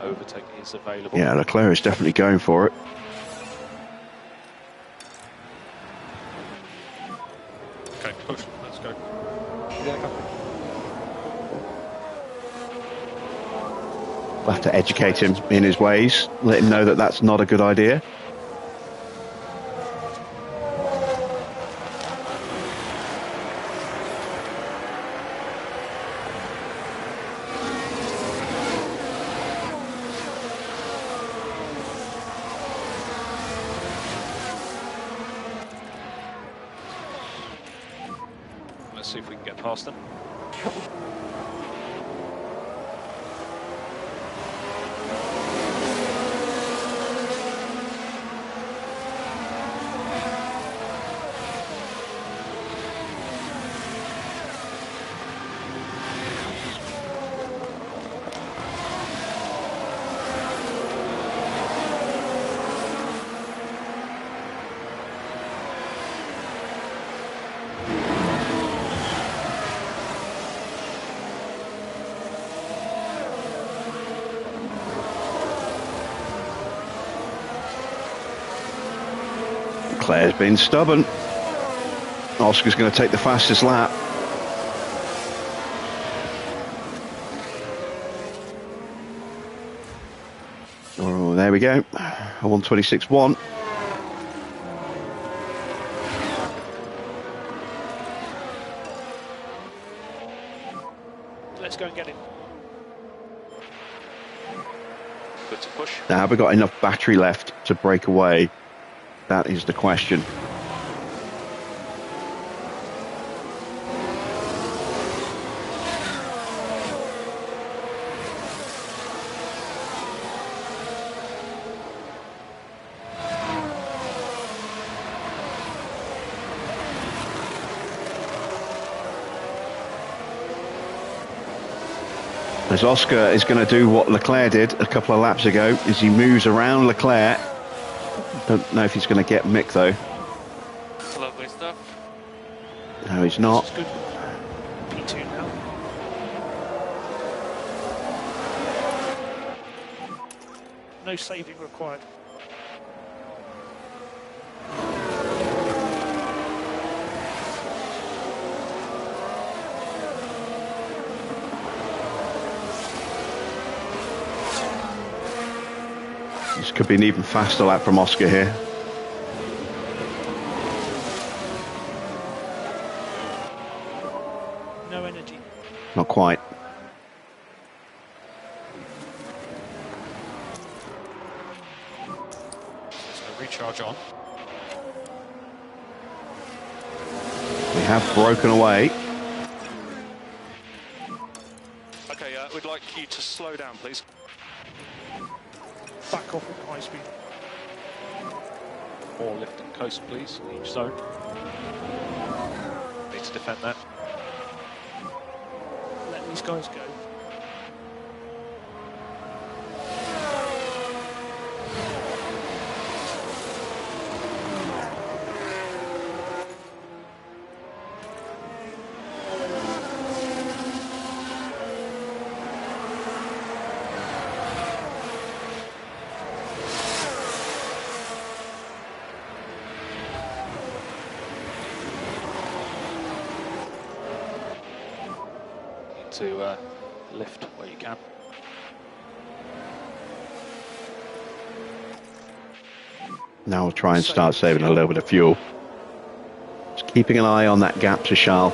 Overtake is available. Yeah, Leclerc is definitely going for it. Okay, push. Let's go. We'll have to educate him in his ways, let him know that that's not a good idea. Let's see if we can get past them. Leclerc's been stubborn. Oscar's going to take the fastest lap. Oh, there we go. A 1:26.1. Let's go and get him. Good to push. Now, have we got enough battery left to break away? That is the question. As Oscar is going to do what Leclerc did a couple of laps ago, is he moves around Leclerc. Don't know if he's going to get Mick though. Lovely stuff. No, he's not. This is good. P2 now. No saving required. This could be an even faster lap from Oscar here. No energy. Not quite. Let's go recharge on. We have broken away. Okay, we'd like you to slow down, please. Back off at high speed. More lift and coast, please, in each zone. Need to defend that. Let these guys go. To lift where you can. Now we'll try and start saving a little bit of fuel. Just keeping an eye on that gap to Charles.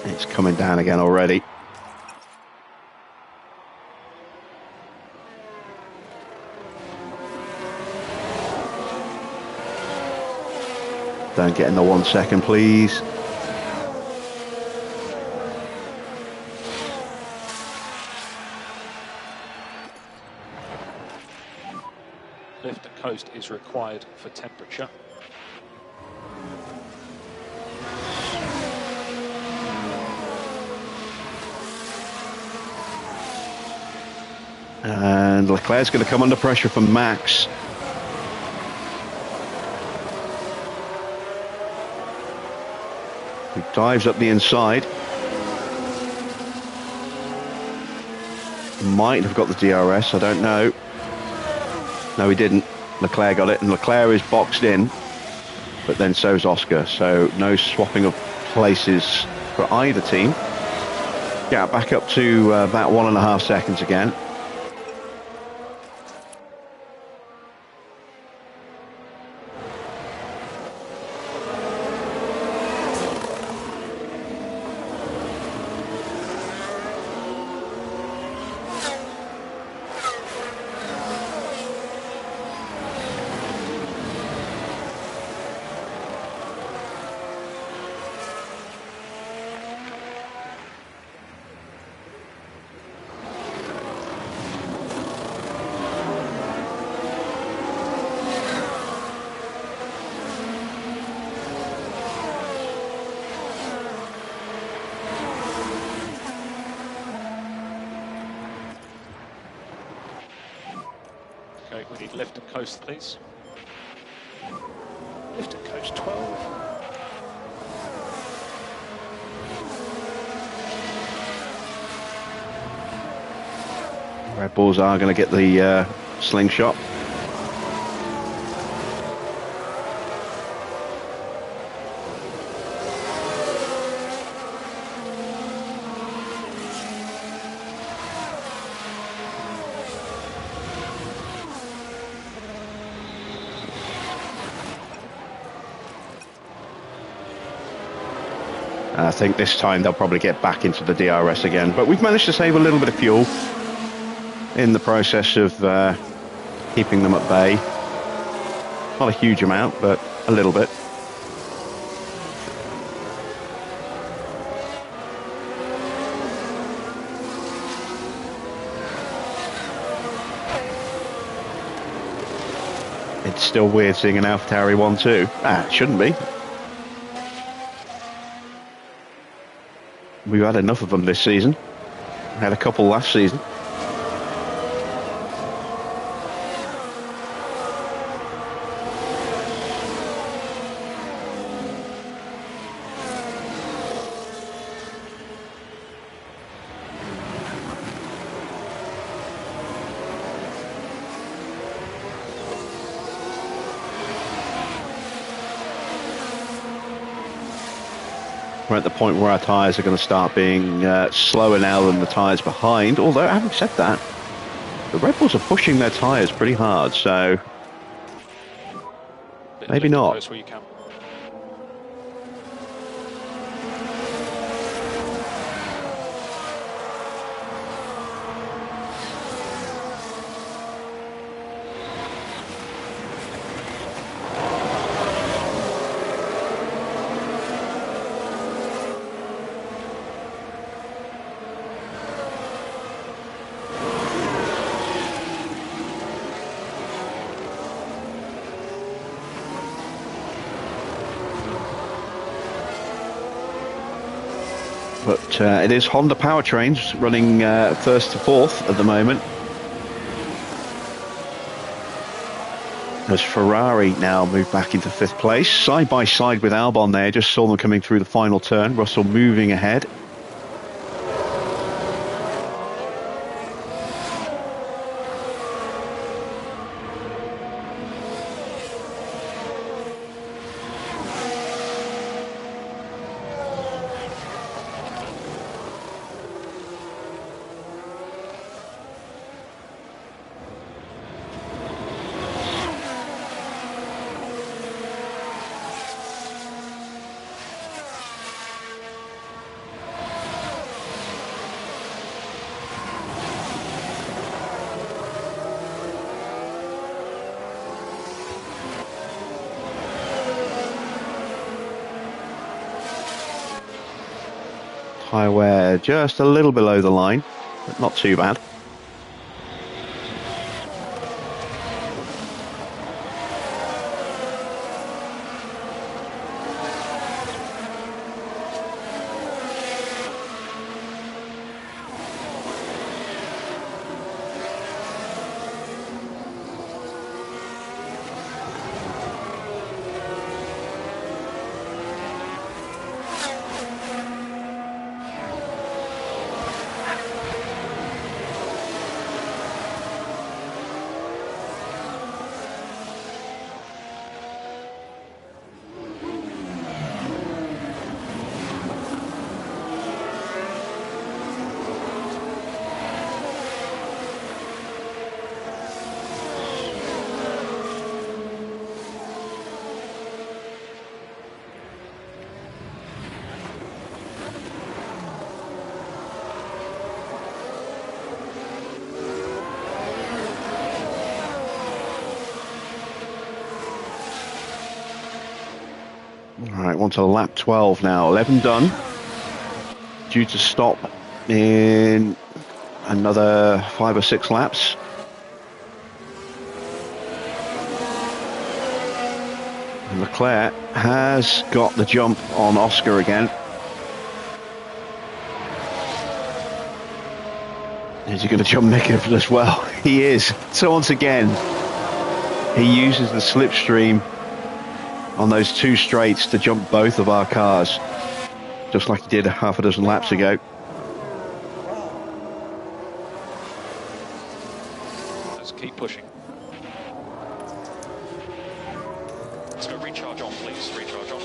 It's coming down again already. Don't get in the 1 second, please. Lift and coast is required for temperature. And Leclerc's going to come under pressure from Max. He dives up the inside. Might have got the DRS, I don't know. No, he didn't. Leclerc got it, and Leclerc is boxed in, but then so is Oscar, so no swapping of places for either team. Yeah, back up to about 1.5 seconds again. Okay, we need lift and coast, please. Lift and coast 12. Red Bulls are going to get the slingshot. I think this time they'll probably get back into the DRS again, but we've managed to save a little bit of fuel in the process of keeping them at bay. Not a huge amount, but a little bit. It's still weird seeing an Alpha Tauri 1-2. It shouldn't be. We've had enough of them this season. We had a couple last season. We're at the point where our tyres are going to start being slower now than the tyres behind. Although, having said that, the Red Bulls are pushing their tyres pretty hard, so maybe not. Where you can. But it is Honda powertrains running first to fourth at the moment. As Ferrari now move back into fifth place, side by side with Albon there. Just saw them coming through the final turn. Russell moving ahead. Tyre wear just a little below the line, but not too bad. Alright, on to lap 12 now. 11 done. Due to stop in another 5 or 6 laps. And Leclerc has got the jump on Oscar again. Is he going to jump Nick as well? He is. So once again, he uses the slipstream on those 2 straights to jump both of our cars, just like he did half a dozen laps ago. Let's keep pushing. Let's go recharge on, please. Recharge on.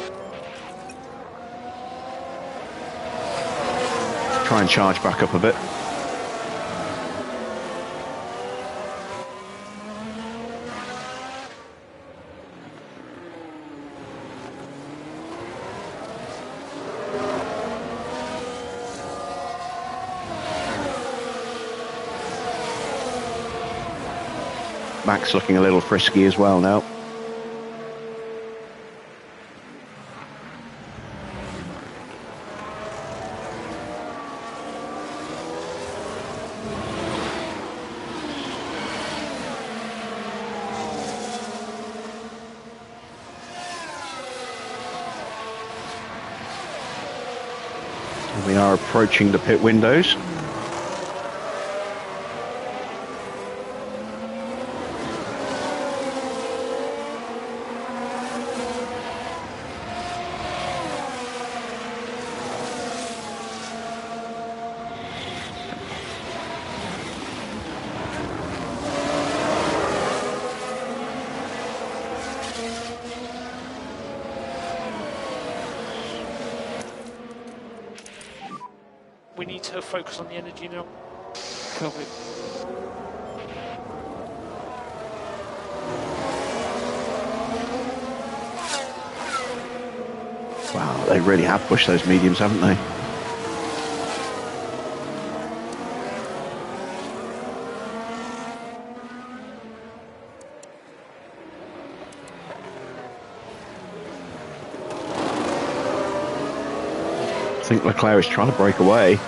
Try and charge back up a bit. Max looking a little frisky as well now. We are approaching the pit windows. We need to focus on the energy now. Copy. Wow, they really have pushed those mediums, haven't they? I think Leclerc is trying to break away.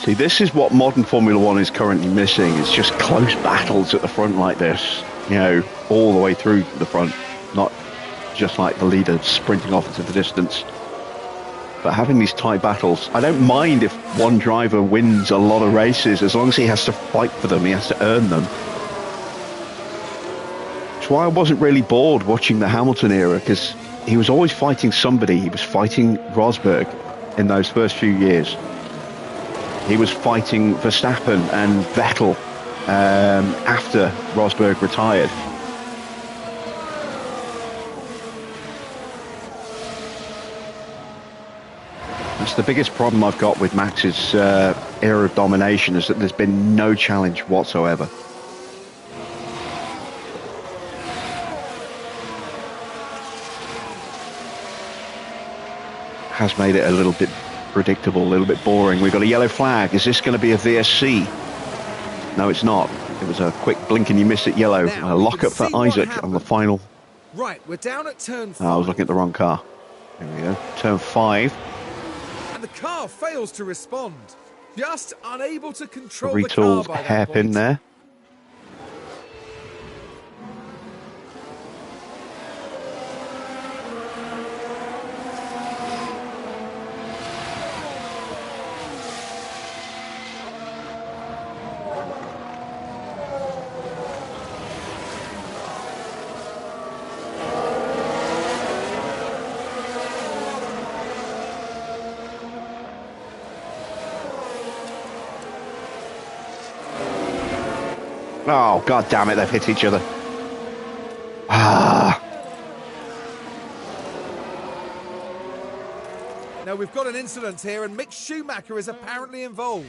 See, this is what modern Formula One is currently missing. It's just close battles at the front like this, you know, all the way through the front, not just like the leader sprinting off into the distance. But having these tight battles, I don't mind if one driver wins a lot of races, as long as he has to fight for them, he has to earn them. why I wasn't really bored watching the Hamilton era, because he was always fighting somebody. He was fighting Rosberg in those first few years. He was fighting Verstappen and Vettel after Rosberg retired. That's the biggest problem I've got with Max's era of domination, is that there's been no challenge whatsoever. Has made it a little bit predictable, a little bit boring. We've got a yellow flag. Is this going to be a VSC? No, it's not. It was a quick blink and you miss it yellow. A lock-up for Isaac on the final. Right, we're down at turn 5. I was looking at the wrong car. There we go. Turn 5. And the car fails to respond. Just unable to control the car Retooled by that hairpin point. there. Oh, god damn it, they've hit each other. Ah. Now we've got an incident here and Mick Schumacher is apparently involved.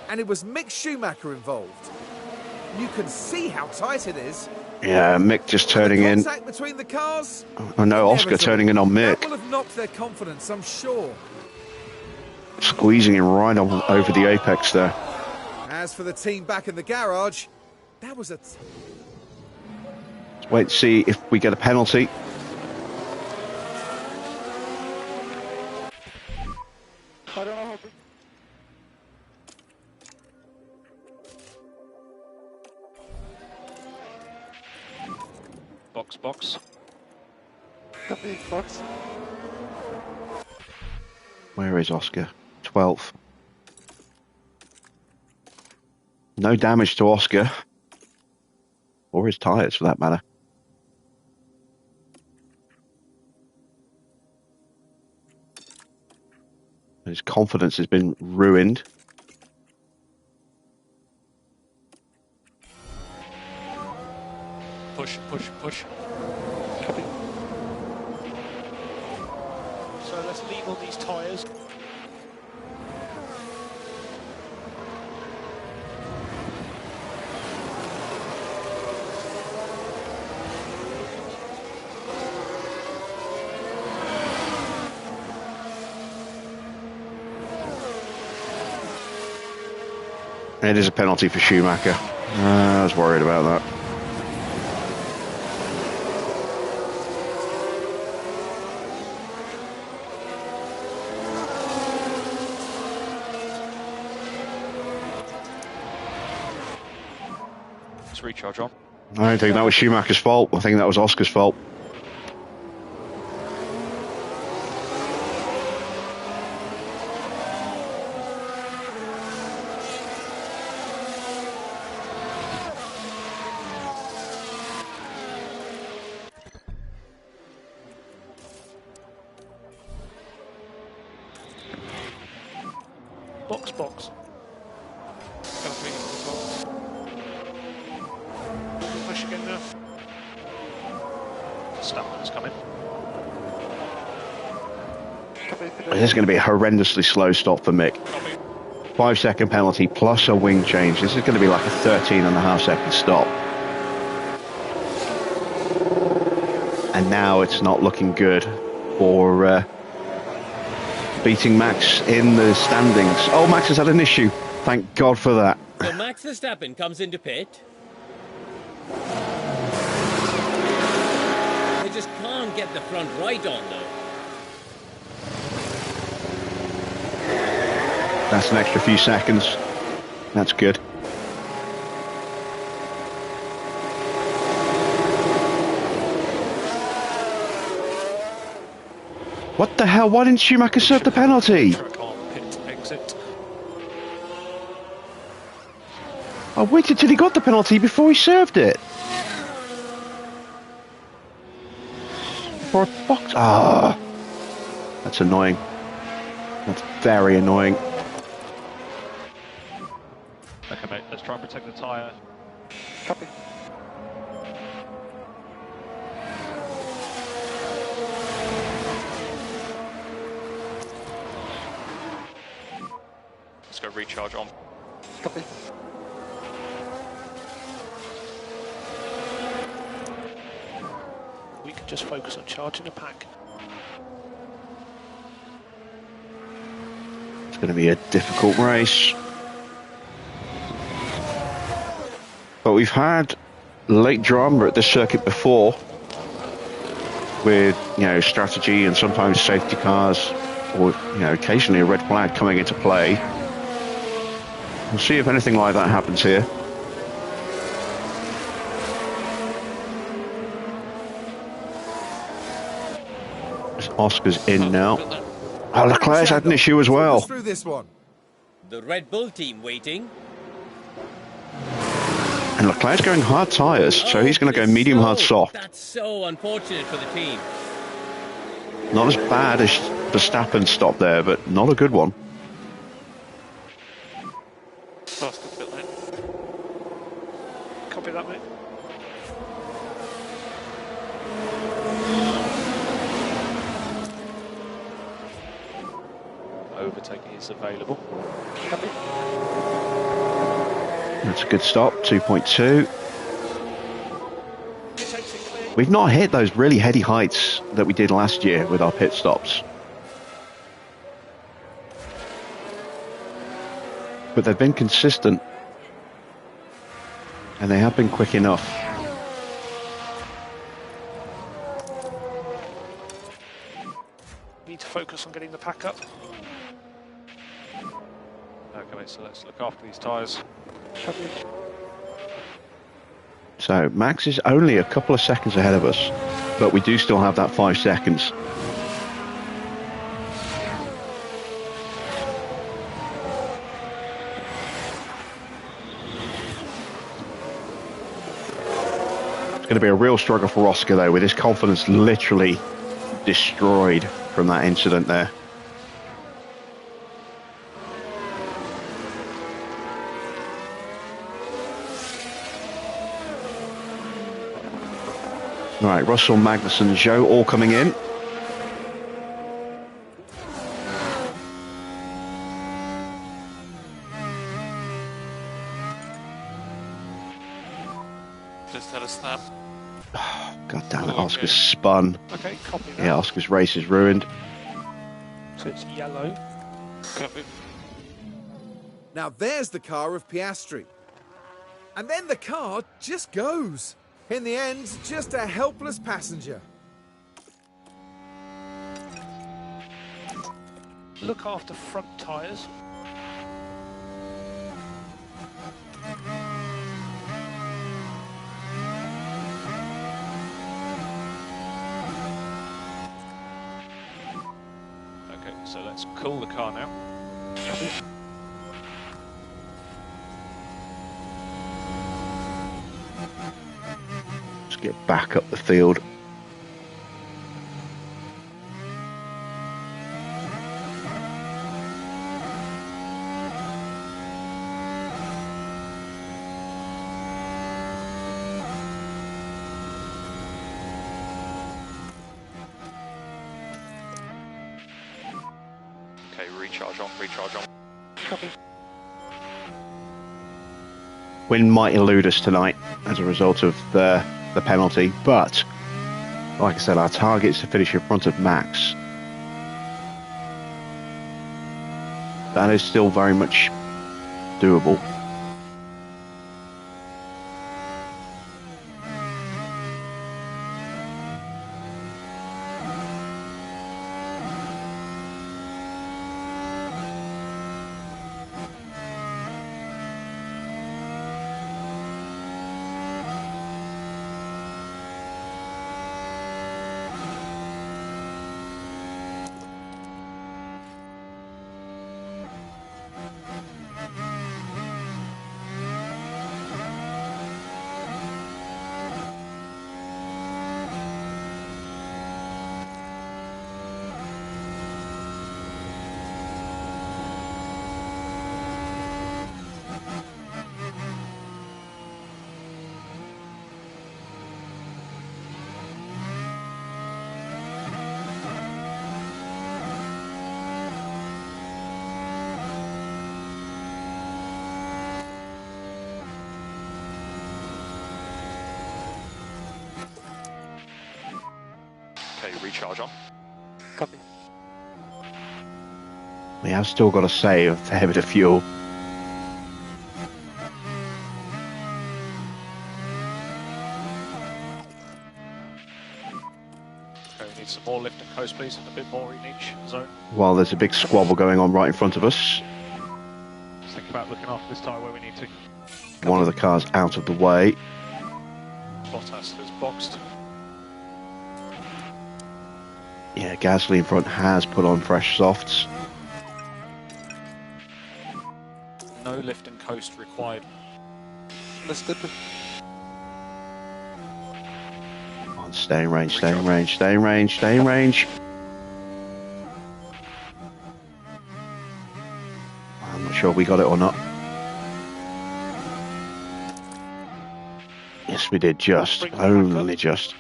And it was Mick Schumacher involved. You can see how tight it is. Yeah, Mick just turning in. Contact between the cars. Oh no, Oscar turning in on That Mick. will have knocked their confidence, I'm sure. Squeezing him right over the apex there. As for the team back in the garage, that was a... Let's wait and see if we get a penalty. I don't know how... Box. Copy, box. Where is Oscar? 12th. No damage to Oscar. Or his tyres, for that matter. His confidence has been ruined. Push. Copy. So let's lean on these tyres. It is a penalty for Schumacher. I was worried about that. Let's recharge on. I don't think that was Schumacher's fault. I think that was Oscar's fault. Box. Copy. Push again now. Stampman's coming. Copy. This is going to be a horrendously slow stop for Mick. Copy. 5-second penalty plus a wing change. This is going to be like a 13.5-second stop. And now it's not looking good for beating Max in the standings. Oh, Max has had an issue. Thank God for that. So Max Verstappen comes into pit. They just can't get the front right on though. That's an extra few seconds. That's good. What the hell? Why didn't Schumacher serve the penalty? Track on pit exit. I waited till he got the penalty before he served it. For a box. Ah, that's annoying. That's very annoying. Okay, mate, let's try and protect the tyre. Copy. Let's go recharge on. Copy. We can just focus on charging the pack. It's going to be a difficult race. But we've had late drama at this circuit before with, you know, strategy and sometimes safety cars or, you know, occasionally a red flag coming into play. We'll see if anything like that happens here. Oscar's in now. Oh, Leclerc's had an issue as well. Through this one. The Red Bull team waiting. And Leclerc's going hard tyres, so he's going to go medium hard soft. That's so unfortunate for the team. Not as bad as Verstappen's stop there, but not a good one. Last good bit lane. Copy that, mate. Overtaking is available. Copy. That's a good stop, 2.2. We've not hit those really heady heights that we did last year with our pit stops. But they've been consistent. And they have been quick enough. Need to focus on getting the pack up. Okay, mate, so let's look after these tyres. Copy. So Max is only a couple of seconds ahead of us, but we do still have that 5 seconds. It's going to be a real struggle for Oscar though, with his confidence literally destroyed from that incident there. Right, Russell, Magnussen, Zhou all coming in. Just had a snap. Oh, God damn it, Oscar's spun. Okay, copy that. Yeah, Oscar's race is ruined. So it's yellow. Copy. Now there's the car of Piastri. And then the car just goes. In the end, just a helpless passenger. Look after front tyres. Okay, so let's cool the car now. Let's get back up the field. Okay, recharge on, recharge on. Copy. Win might elude us tonight as a result of the penalty, but like I said, our target is to finish in front of Max. That is still very much doable. Okay, recharge on. Copy. We have still got to save a fair bit of fuel. Okay, we need some more lift and coast, please, and a bit more in each zone. While there's a big squabble going on right in front of us. Just think about looking after this tyre where we need to. One of the cars out of the way. Bottas has boxed. Yeah, Gasly in front has put on fresh softs. No lift and coast required. That's good. Come on, stay in range, stay in range, stay in range, stay in range. I'm not sure if we got it or not. Yes, we did, just. Only just.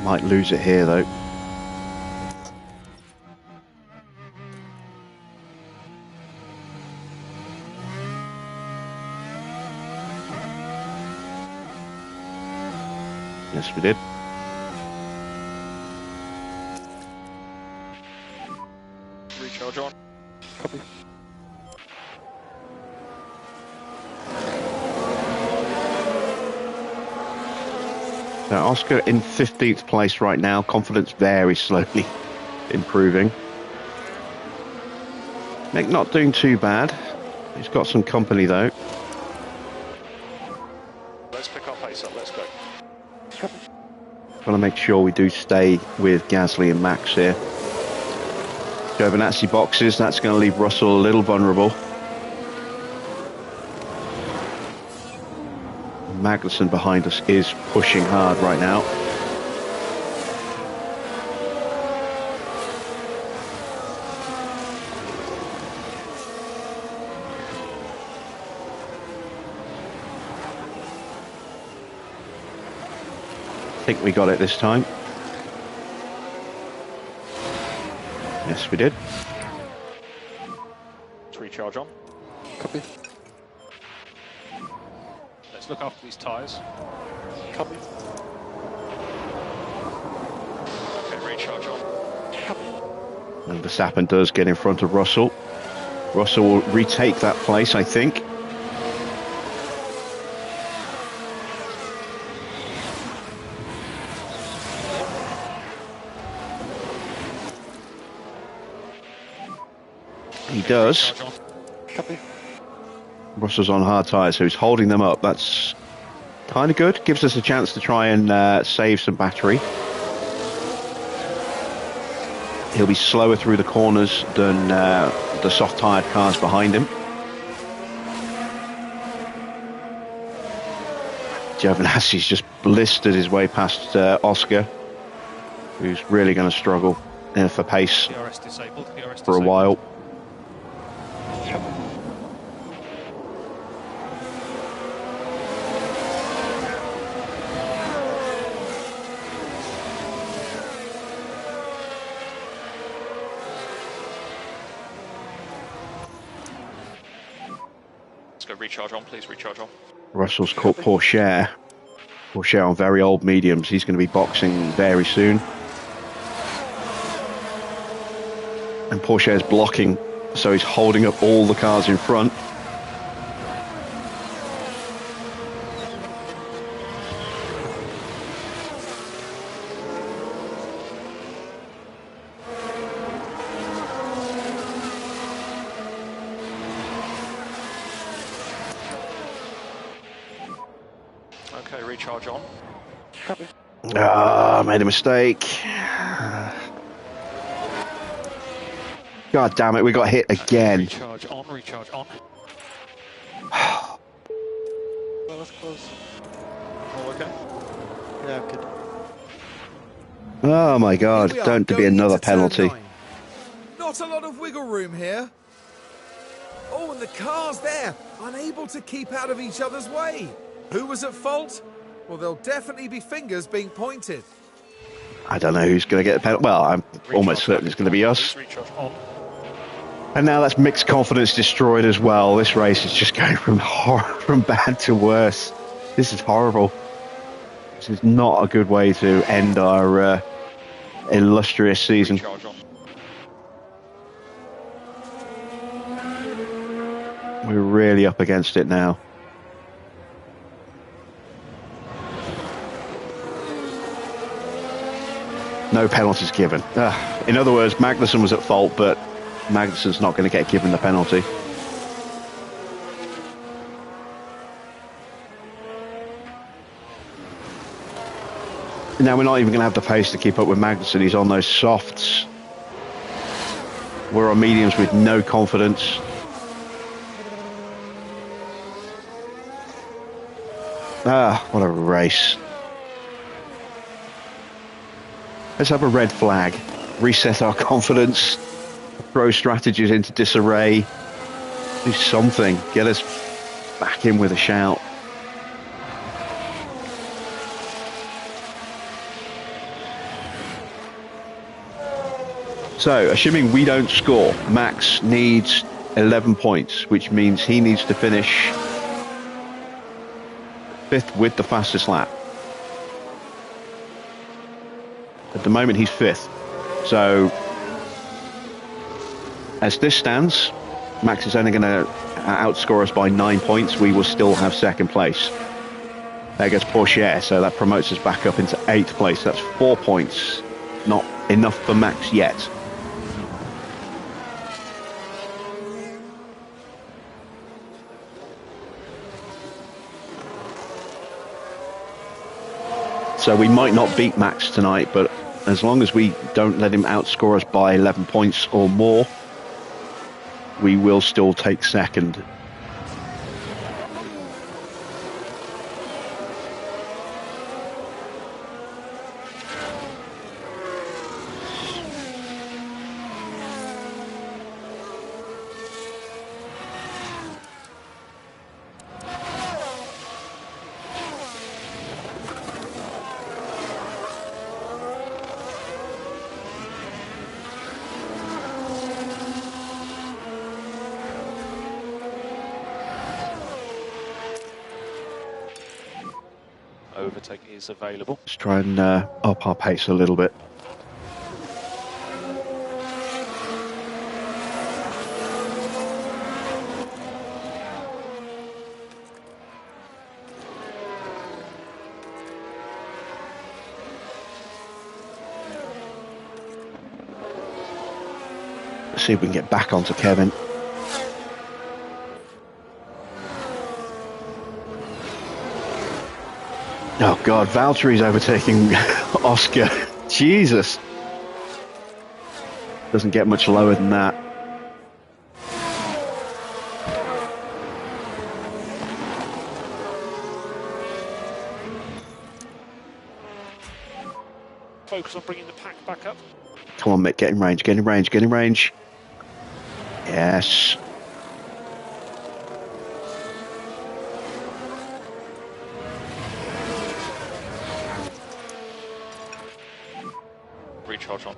Might lose it here, though. Yes, we did. Recharge on. Copy. So Oscar in 15th place right now. Confidence very slowly improving. Mick not doing too bad. He's got some company though. Let's pick our pace up, let's go. Got to make sure we do stay with Gasly and Max here. Giovinazzi boxes, that's going to leave Russell a little vulnerable. Magnussen behind us is pushing hard right now. I think we got it this time. Yes, we did. Let's recharge on. Copy. Let's look after these tyres. Copy. Okay, recharge on. And Verstappen does get in front of Russell. Russell will retake that place, I think. He does. Recharge on. Copy. Russell's on hard tyres, so he's holding them up. That's kind of good. Gives us a chance to try and save some battery. He'll be slower through the corners than the soft-tyred cars behind him. Giovinassi's just blistered his way past Oscar, who's really going to struggle for pace DRS disabled. DRS for a disabled. while. Let's go recharge on, please, recharge on. Russell's caught Pourchaire. Pourchaire on very old mediums. He's going to be boxing very soon. And Pourchaire's blocking, so he's holding up all the cars in front. Okay, recharge on. Copy. Ah, made a mistake. God damn it, we got hit again. Recharge on, recharge on. Well, that's close. All okay? Yeah, I'm good. Oh my god, Here we are, don't to be going another into turn penalty. 9. Not a lot of wiggle room here. Oh, and the cars there, unable to keep out of each other's way. Who was at fault? Well, there'll definitely be fingers being pointed. I don't know who's going to get the penalty. Well, I'm almost certain it's going to be us. Please recharge on. And now that's Mick's confidence destroyed as well. This race is just going from bad to worse. This is horrible. This is not a good way to end our illustrious season. Charge on. We're really up against it now. No penalties given. In other words, Magnussen was at fault, but Magnussen's not going to get given the penalty. Now we're not even going to have the pace to keep up with Magnussen. He's on those softs. We're on mediums with no confidence. What a race. Let's have a red flag. Reset our confidence. Throw strategies into disarray. Do something. Get us back in with a shout. So, assuming we don't score, Max needs 11 points, which means he needs to finish 5th with the fastest lap. At the moment, he's 5th. So, as this stands, Max is only going to outscore us by 9 points. We will still have 2nd place. There goes Porsche, so that promotes us back up into 8th place. That's 4 points. Not enough for Max yet. So we might not beat Max tonight, but as long as we don't let him outscore us by 11 points or more, we will still take 2nd. Overtake is available. Let's try and up our pace a little bit. Let's see if we can get back onto Kevin. Oh God, Valtteri's overtaking Oscar. Jesus. Doesn't get much lower than that. Focus on bringing the pack back up. Come on, Mick, get in range, get in range, get in range. Yes. Recharge on.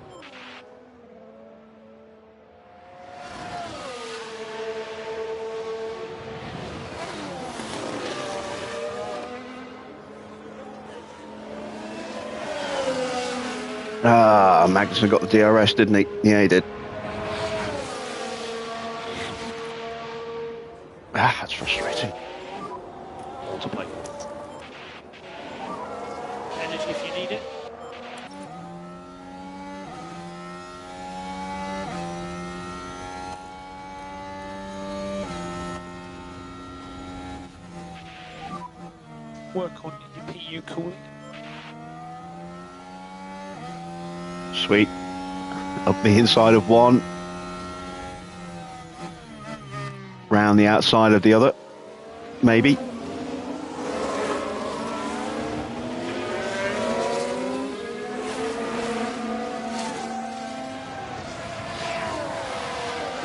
Magnussen got the DRS, didn't he? Yeah, he did. That's frustrating. To play. Energy if you need it. Work on your PU cooling. Sweet. Up the inside of one. Round the outside of the other. Maybe.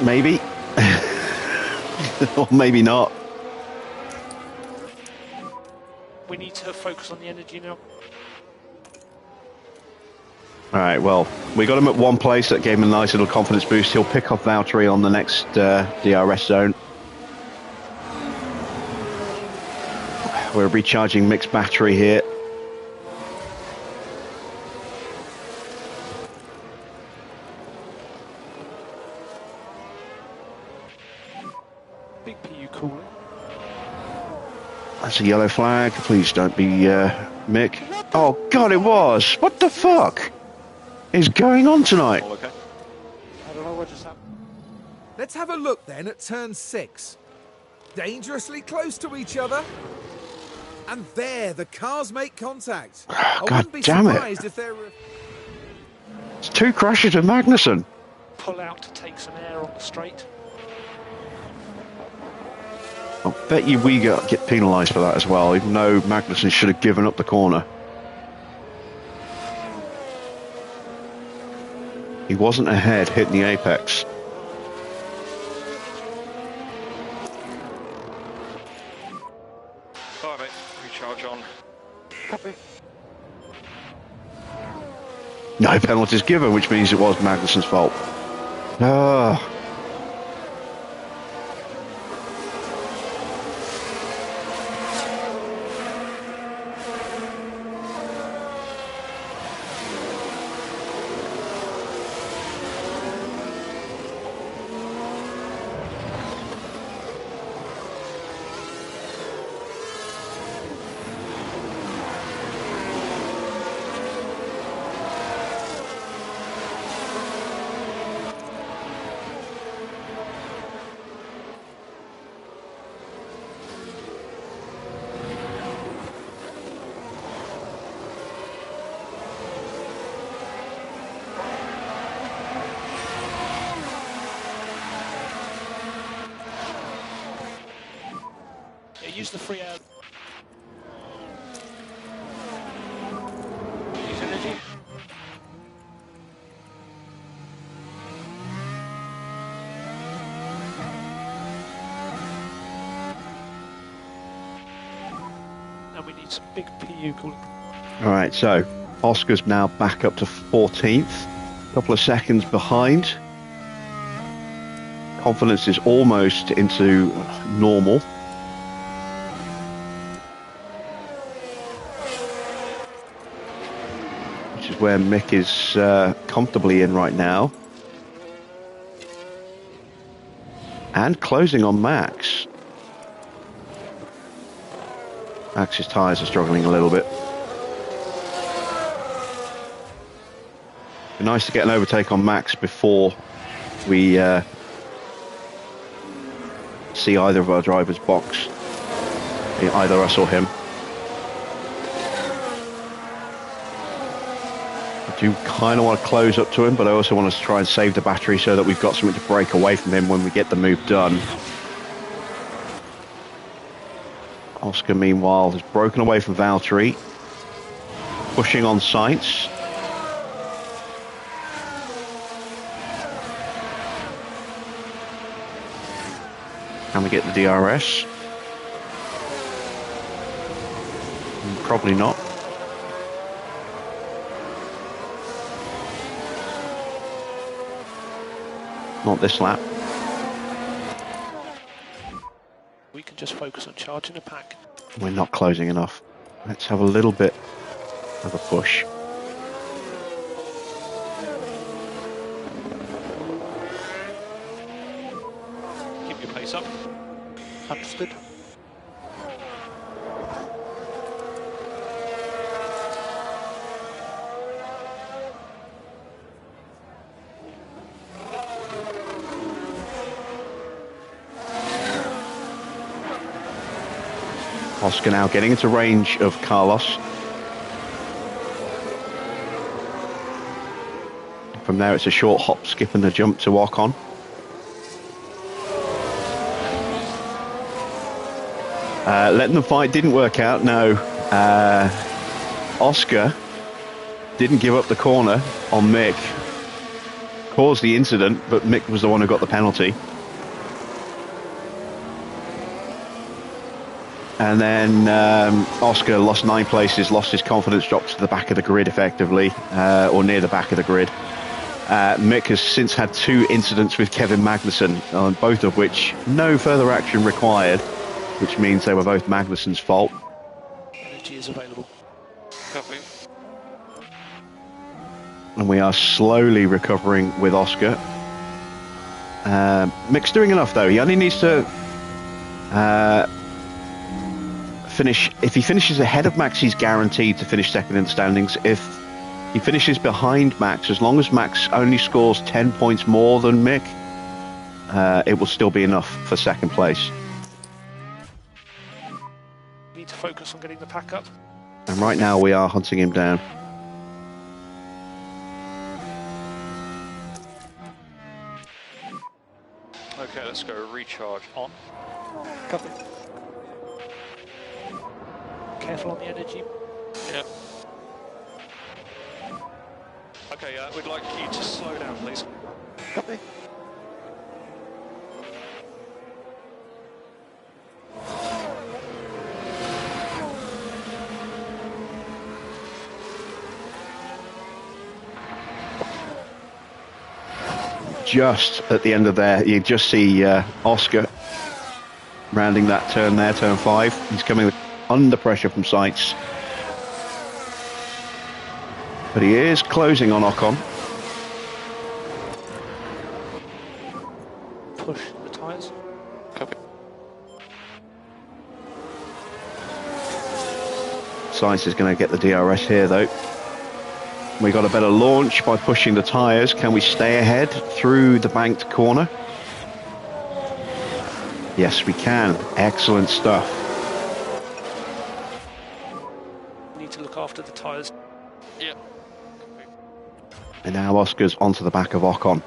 Maybe. Or maybe not. We need to focus on the energy now. Alright, well, we got him at one place. That gave him a nice little confidence boost. He'll pick off Valtteri on the next DRS zone. We're recharging Mick's battery here. That's a yellow flag. Please don't be Mick. Oh, God, it was. What the fuck is going on tonight? All okay? I don't know what just happened. Let's have a look then at turn 6. Dangerously close to each other. And there, the cars make contact. I God wouldn't be damn it. surprised if there were... It's 2 crashes with Magnussen. Pull out to take some air on the straight. I'll bet you we get penalised for that as well, even though Magnussen should have given up the corner. He wasn't ahead, hitting the apex. Alright, mate. Recharge on. Copy. No penalties given, which means it was Magnussen's fault. Ah. Yeah, use the free air. Use energy. And we need some big PU cooling. Alright, so Oscar's now back up to 14th. A couple of seconds behind. Confidence is almost into normal. Which is where Mick is comfortably in right now. And closing on Max. Max's tyres are struggling a little bit. Be nice to get an overtake on Max before we see either of our drivers box. Either us or him. I do kind of want to close up to him, but I also want to try and save the battery so that we've got something to break away from him when we get the move done. Oscar, meanwhile, has broken away from Valtteri, pushing on Sainz. Can we get the DRS? Probably not. Not this lap. We can just focus on charging a pack. We're not closing enough. Let's have a little bit of a push. Keep your pace up. Understood. Oscar now getting into range of Carlos. From there it's a short hop, skip and a jump to Ocon. Letting them fight didn't work out, no. Oscar didn't give up the corner on Mick. Caused the incident, but Mick was the one who got the penalty. And then Oscar lost 9 places, lost his confidence, dropped to the back of the grid effectively, or near the back of the grid. Mick has since had 2 incidents with Kevin Magnussen, both of which no further action required, which means they were both Magnussen's fault. Energy is available. Copy. And we are slowly recovering with Oscar. Mick's doing enough though, he only needs to finish. If he finishes ahead of Max, he's guaranteed to finish second in the standings. If he finishes behind Max, as long as Max only scores 10 points more than Mick, it will still be enough for second place. Need to focus on getting the pack up. And right now we are hunting him down. Okay, let's go recharge on. Copy. Careful on the energy. Yeah. Okay, we'd like you to slow down, please. Copy. Just at the end of there, you just see Oscar rounding that turn there, turn 5. He's coming under pressure from sights. But he is closing on Ocon. Push the tyres. Copy. Sights is going to get the DRS here though. We got a better launch by pushing the tyres. Can we stay ahead through the banked corner? Yes, we can. Excellent stuff. Need to look after the tyres. Yeah. And now Oscar's onto the back of Ocon.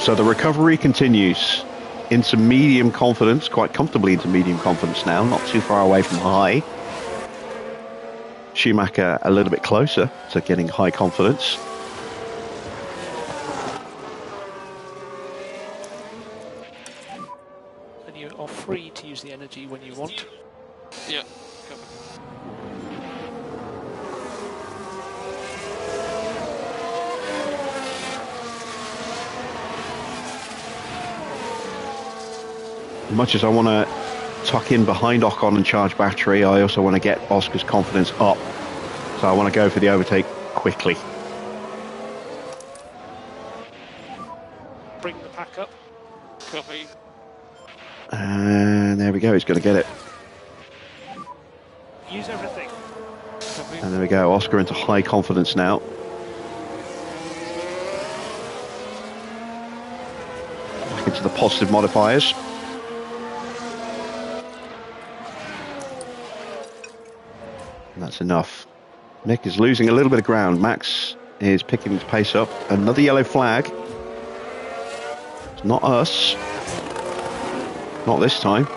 So the recovery continues into medium confidence, quite comfortably into medium confidence now, not too far away from high. Schumacher a little bit closer to getting high confidence. And you are free to use the energy when you want. Yeah. Copy. As much as I want to tuck in behind Ocon and charge battery, I also want to get Oscar's confidence up. So I want to go for the overtake quickly. Bring the pack up. Copy. And there we go, he's going to get it. Use everything. Copy. And there we go, Oscar into high confidence now. Back into the positive modifiers. And that's enough. Mick is losing a little bit of ground. Max is picking his pace up. Another yellow flag. It's not us. Not this time.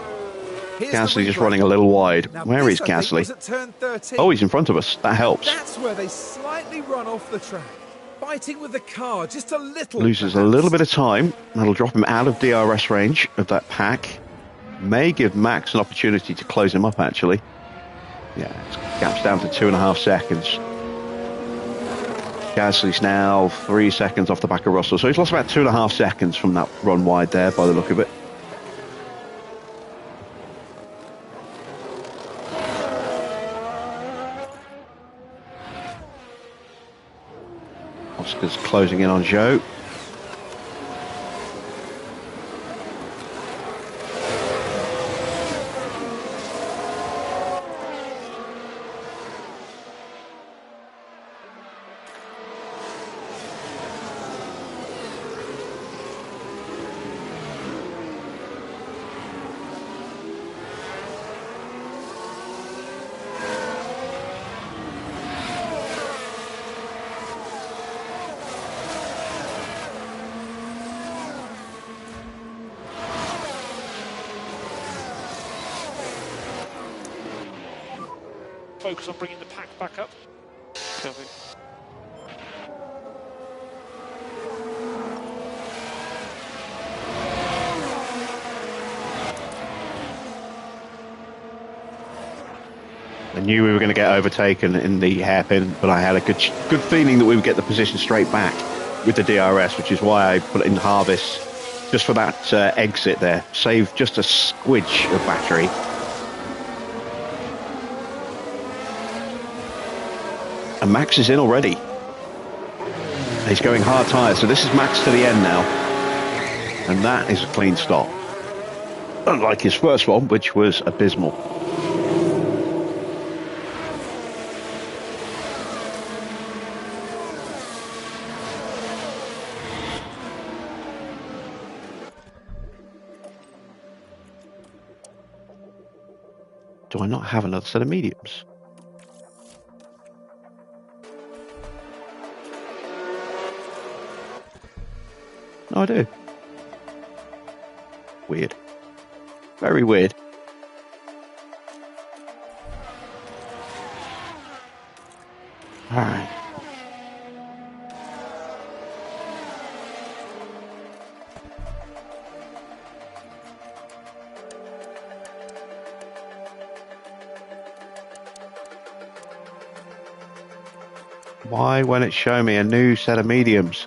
Here's Gasly the just replay. running a little wide. Now, Where this, is I think, Gasly? was at turn 13. Oh, he's in front of us. That helps. That's where they slightly run off the track. Fighting with the car just a little. Loses a perhaps. little bit of time. That'll drop him out of DRS range of that pack. May give Max an opportunity to close him up, actually. Yeah, gap's down to 2.5 seconds. Gasly's now 3 seconds off the back of Russell. So he's lost about 2.5 seconds from that run wide there, by the look of it. Oscar's closing in on Zhou. Focus on bringing the pack back up. Copy. I knew we were going to get overtaken in the hairpin, but I had a good feeling that we would get the position straight back with the DRS, which is why I put it in Harvest just for that exit there. Save just a squidge of battery. And Max is in already. He's going hard tyres, so this is Max to the end now. And that is a clean stop. Unlike his first one, which was abysmal. Do I not have another set of mediums? No, I do. Weird. Very weird. Alright. Why won't it show me a new set of mediums?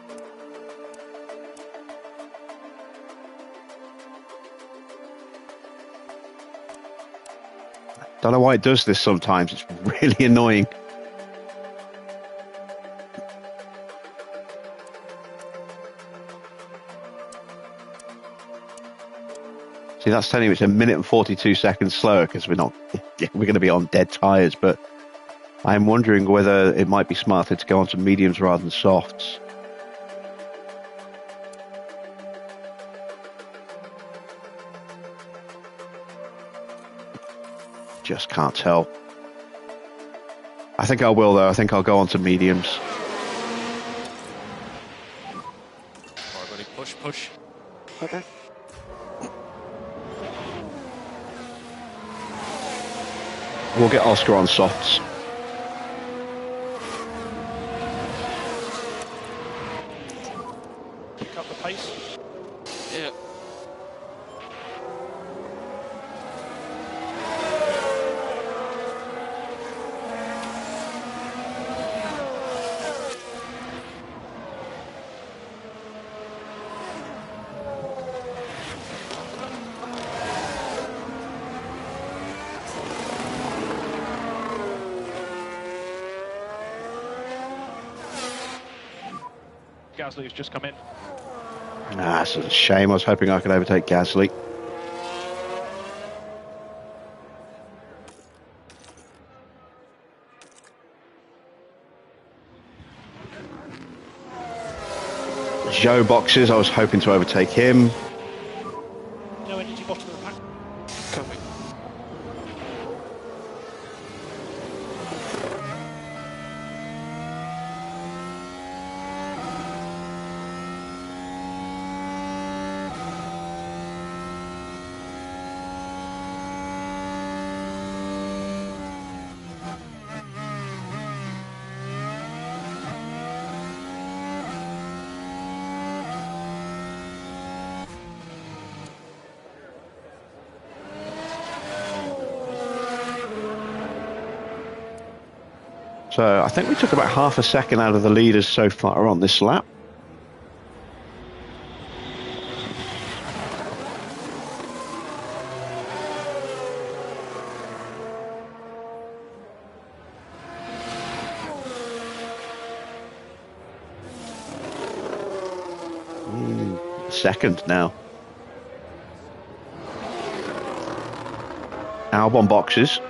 Don't know why it does this sometimes. It's really annoying. See, that's telling me it's a minute and 42 seconds slower because we're going to be on dead tires. But I'm wondering whether it might be smarter to go on to mediums rather than softs. Just can't tell. I think I will, though. I think I'll go on to mediums. Alright, buddy, push. Okay. We'll get Oscar on softs. Pick up the pace. Yeah. Gasly's just come in. It's a shame. I was hoping I could overtake Gasly. Zhou boxes. I was hoping to overtake him. No energy bottom of the pack. Coming. So I think we took about half a second out of the leaders so far on this lap. Second now. Albon boxes.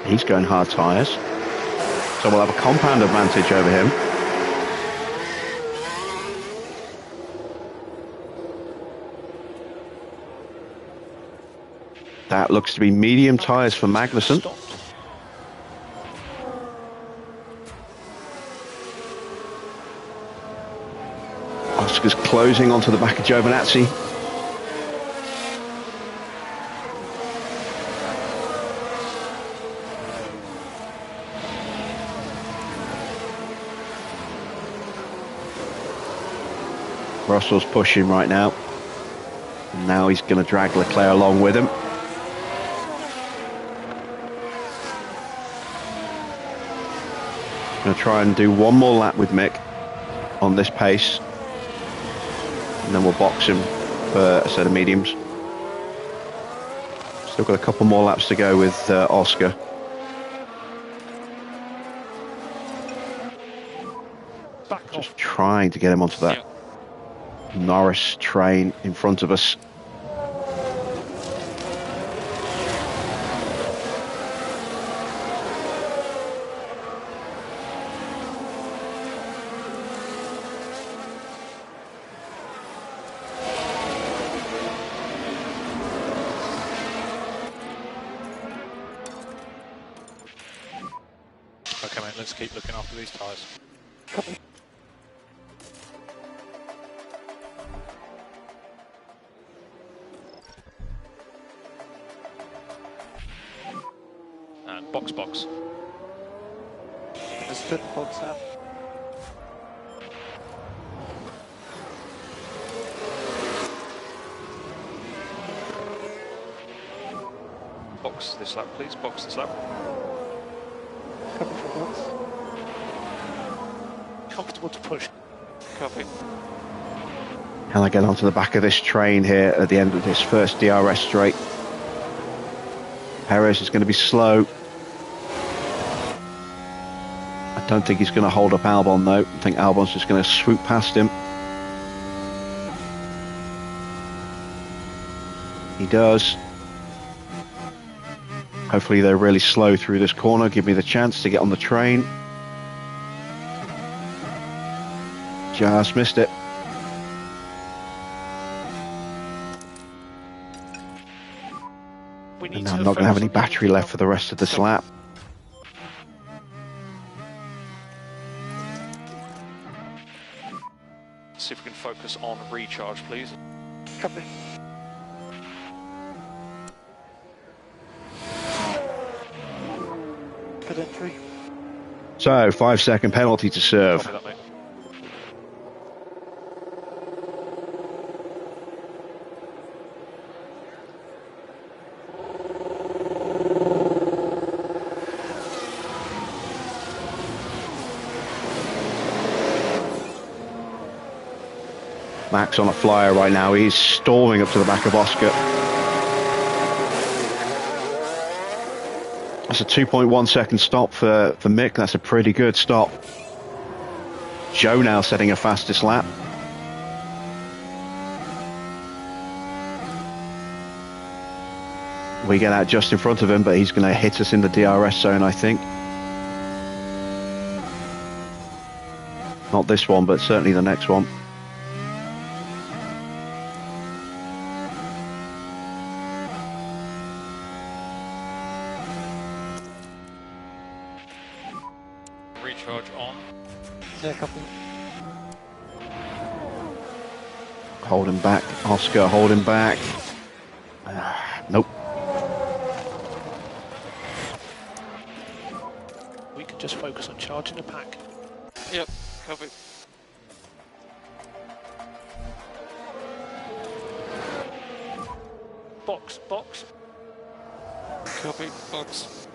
He's going hard tyres. So we'll have a compound advantage over him. That looks to be medium tyres for Magnussen. Oscar's closing onto the back of Giovinazzi. Russell's pushing right now. And now he's going to drag Leclerc along with him. Going to try and do one more lap with Mick on this pace. And then we'll box him for a set of mediums. Still got a couple more laps to go with Oscar. trying to get him onto that Norris train in front of us. Okay, mate, let's keep looking after these tyres. Copy. And box. Understood, box out. Box this lap, please. Box this lap. Copy for box. Comfortable to push. Copy. Can I get onto the back of this train here at the end of this first DRS straight? Perez is going to be slow. I don't think he's going to hold up Albon though. I think Albon's just going to swoop past him. He does. Hopefully they're really slow through this corner. Give me the chance to get on the train. Just missed it. And I'm not going to have any battery left for the rest of this lap. See if we can focus on recharge, please. Copy. Good entry. So, 5-second penalty to serve. Copy that, mate. Max on a flyer right now. He's storming up to the back of Oscar. That's a 2.1 second stop for Mick. That's a pretty good stop. Joe now setting a fastest lap. We get out just in front of him, but he's going to hit us in the DRS zone, I think. Not this one, but certainly the next one. Recharge on. Yeah, copy. Hold him back, Oscar, hold him back. Nope. We can just focus on charging the pack. Yep, copy. Box. Copy, box.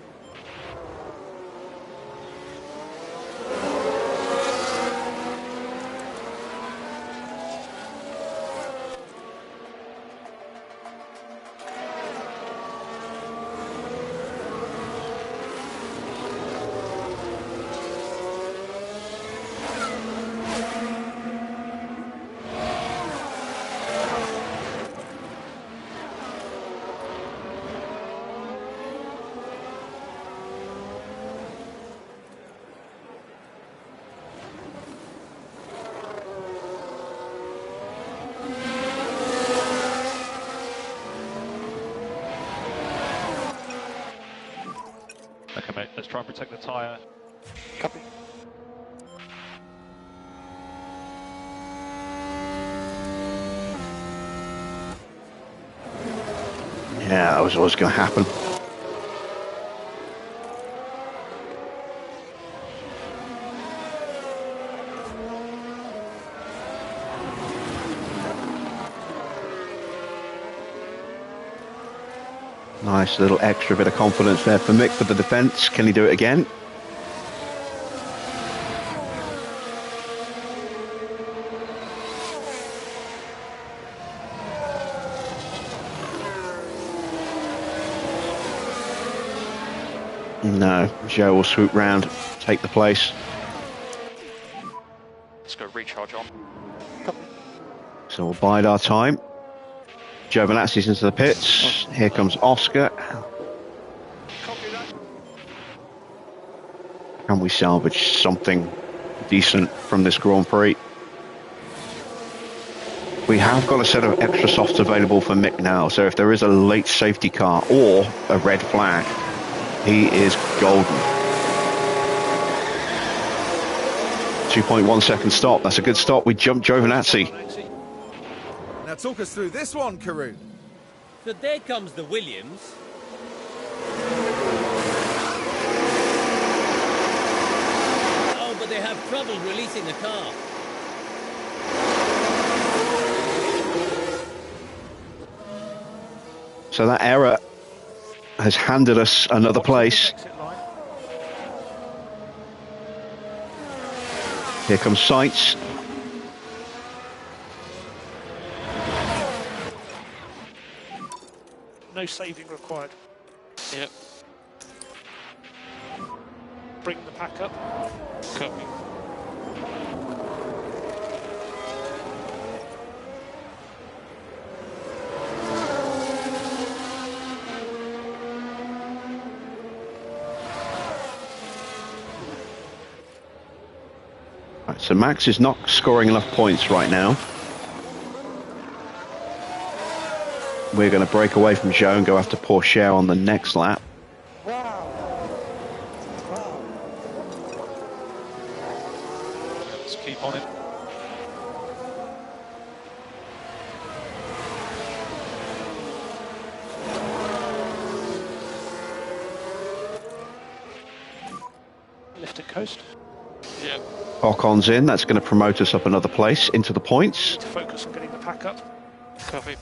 Okay, mate, let's try and protect the tyre. Copy. Yeah, that was always going to happen. Nice little extra bit of confidence there for Mick for the defence. Can he do it again? No, Joe will swoop round, take the place. Let's go recharge. charge on. So we'll bide our time. Giovinazzi's into the pits. Here comes Oscar. Copy that. Can we salvage something decent from this Grand Prix? We have got a set of extra softs available for Mick now, so if there is a late safety car or a red flag, he is golden. 2.1 second stop. That's a good stop. We jumped Giovinazzi. Now talk us through this one, Karun. So there comes the Williams. Oh, but they have trouble releasing the car. So that error has handed us another place. Exit line. Here comes Sights. No saving required. Yep. Bring the pack up. Copy. Right, so Max is not scoring enough points right now. We're going to break away from Joe and go after Porsche on the next lap. Let's keep on it. Lift and coast. Yep. Ocon's in. That's going to promote us up another place into the points. To focus on getting the pack up. Copy.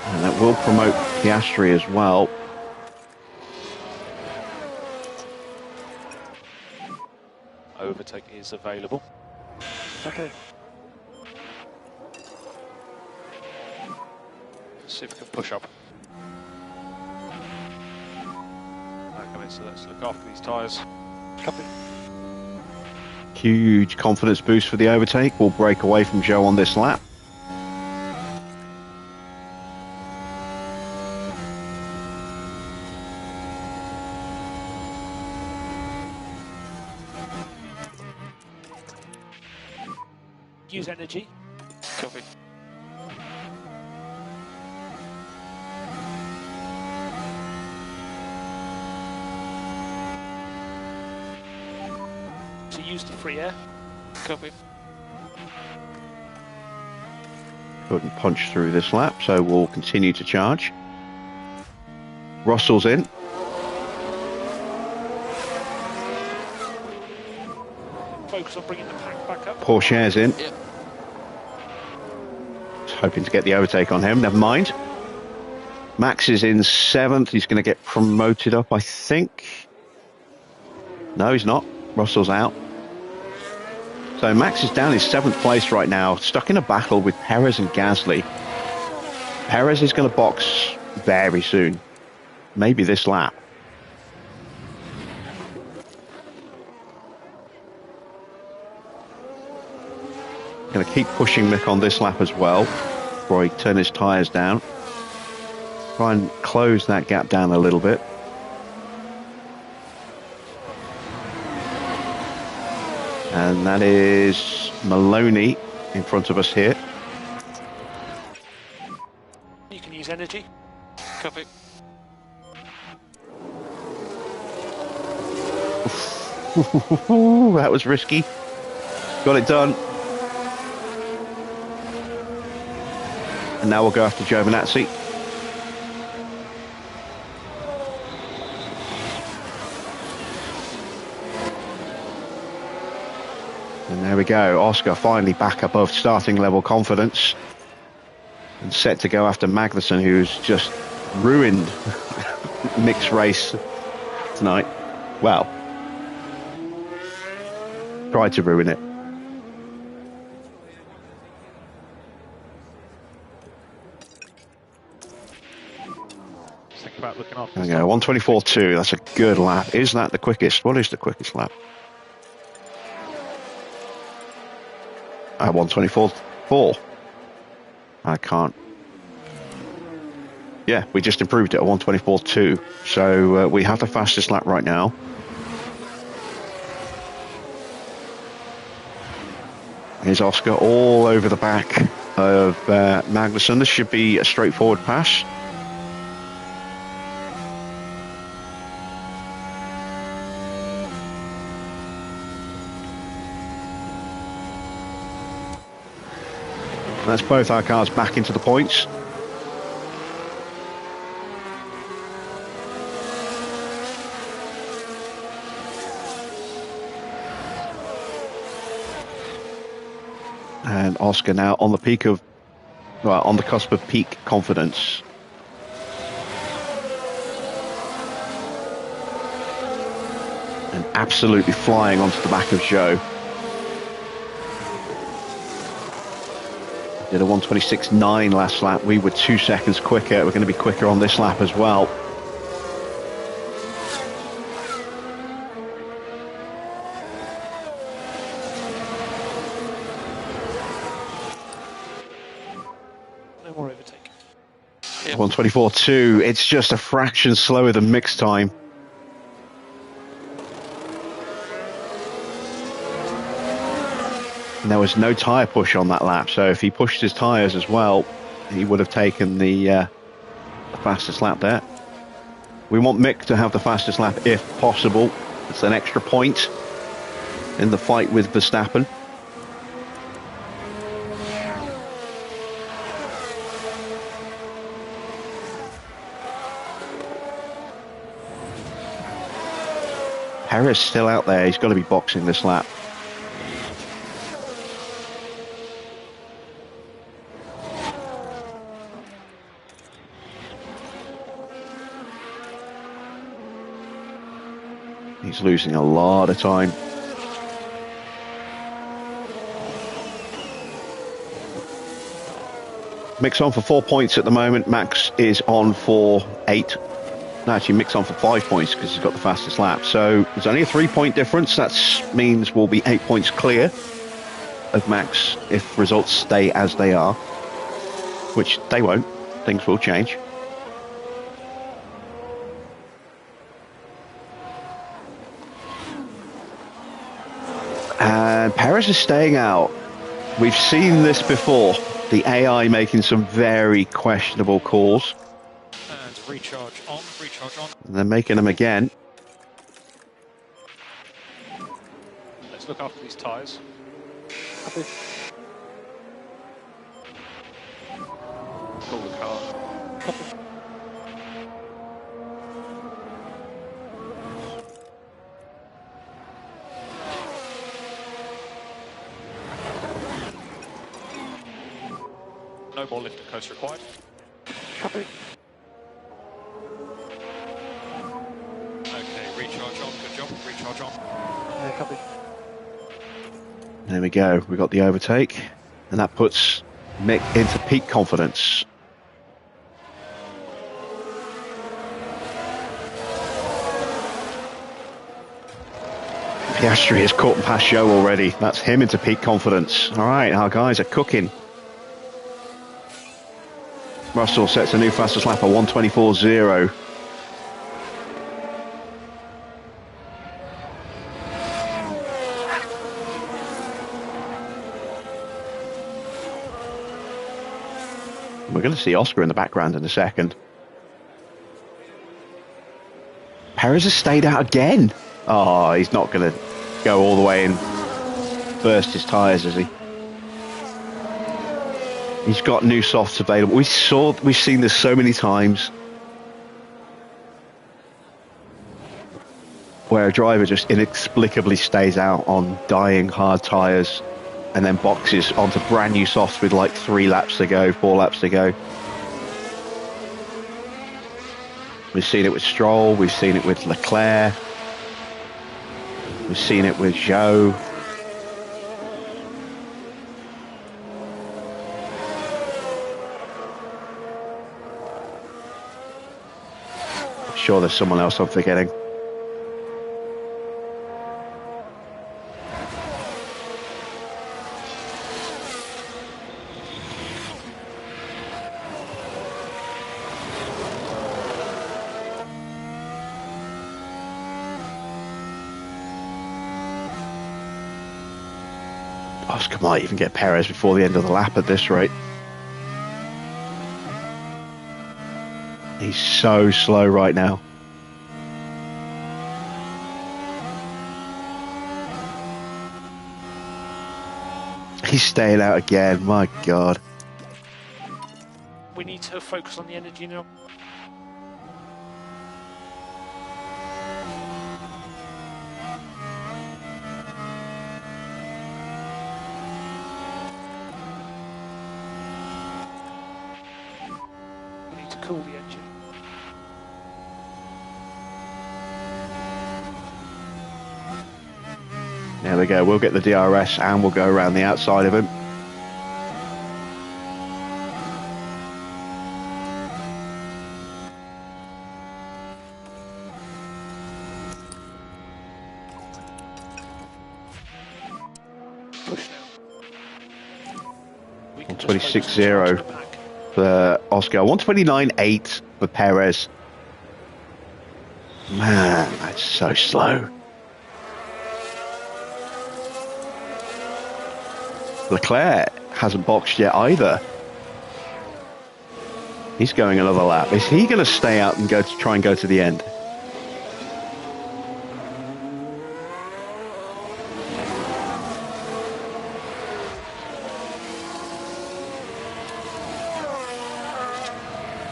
And that will promote Piastri as well. Overtake is available. Okay. See if we can push up. Okay, so let's look after these tyres. Copy. Huge confidence boost for the overtake. We'll break away from Joe on this lap. Use energy. Copy. To use the free air. Copy. Couldn't punch through this lap, so we'll continue to charge. Russell's in. Focus on bringing the pack back up. Porsche's in. Yep. Hoping to get the overtake on him. Never mind. Max is in 7th. He's going to get promoted up, I think. No, he's not. Russell's out. So Max is down in 7th place right now, stuck in a battle with Perez and Gasly. Perez is going to box very soon. Maybe this lap. Going to keep pushing Mick on this lap as well before he turn his tyres down. Try and close that gap down a little bit. And that is Maloney in front of us here. You can use energy. Copy. That was risky. Got it done. And now we'll go after Giovinazzi. And there we go. Oscar finally back above starting level confidence. And set to go after Magnussen, who's just ruined Mick's race tonight. Well, tried to ruin it. Think about start looking after There we this go, time. 124.2. That's a good lap. Is that the quickest? What is the quickest lap? 124.4. I can't. Yeah, we just improved it at 124.2. So we have the fastest lap right now. Here's Oscar all over the back of Magnussen. This should be a straightforward pass. That's both our cars back into the points. And Oscar now on the peak of, well, on the cusp of peak confidence. And absolutely flying onto the back of Zhou. Did a 126.9 last lap. We were 2 seconds quicker. We're going to be quicker on this lap as well. No more overtake. 124.2. It's just a fraction slower than mixed time. And there was no tyre push on that lap, so if he pushed his tyres as well, he would have taken the fastest lap there. We want Mick to have the fastest lap if possible. It's an extra point in the fight with Verstappen. Perez still out there. He's got to be boxing this lap. He's losing a lot of time. Mick's on for 4 points at the moment. Max is on for 8. No, actually, Mick's on for 5 points because he's got the fastest lap. So there's only a 3-point difference. That means we'll be 8 points clear of Max if results stay as they are, which they won't. Things will change. And Perez is staying out. We've seen this before. The AI making some very questionable calls. And recharge on, recharge on. And they're making them again. Let's look after these tyres. Pull the car. No more lift and coast required. Copy. Okay, recharge on, good job, recharge on. Copy. There we go. We got the overtake. And that puts Mick into peak confidence. Piastri has caught and passed Zhou already. That's him into peak confidence. All right, our guys are cooking. Russell sets a new fastest lap of 124.0. We're going to see Oscar in the background in a second. Perez has stayed out again. Oh, he's not going to go all the way and burst his tyres, is he? He's got new softs available. We've seen this so many times where a driver just inexplicably stays out on dying hard tyres and then boxes onto brand new softs with like 3 laps to go, 4 laps to go. We've seen it with Stroll, we've seen it with Leclerc, we've seen it with Zhou. sure there's someone else I'm forgetting. Oscar might even get Perez before the end of the lap at this rate. He's so slow right now. He's staying out again, my God. We need to focus on the energy now. We need to cool the engine. There we go, we'll get the DRS and we'll go around the outside of him. Push now. 126.0 for Oscar, 129.8 for Perez. Man, that's so slow. Leclerc hasn't boxed yet either. He's going another lap. Is he going to stay out and try and go to the end?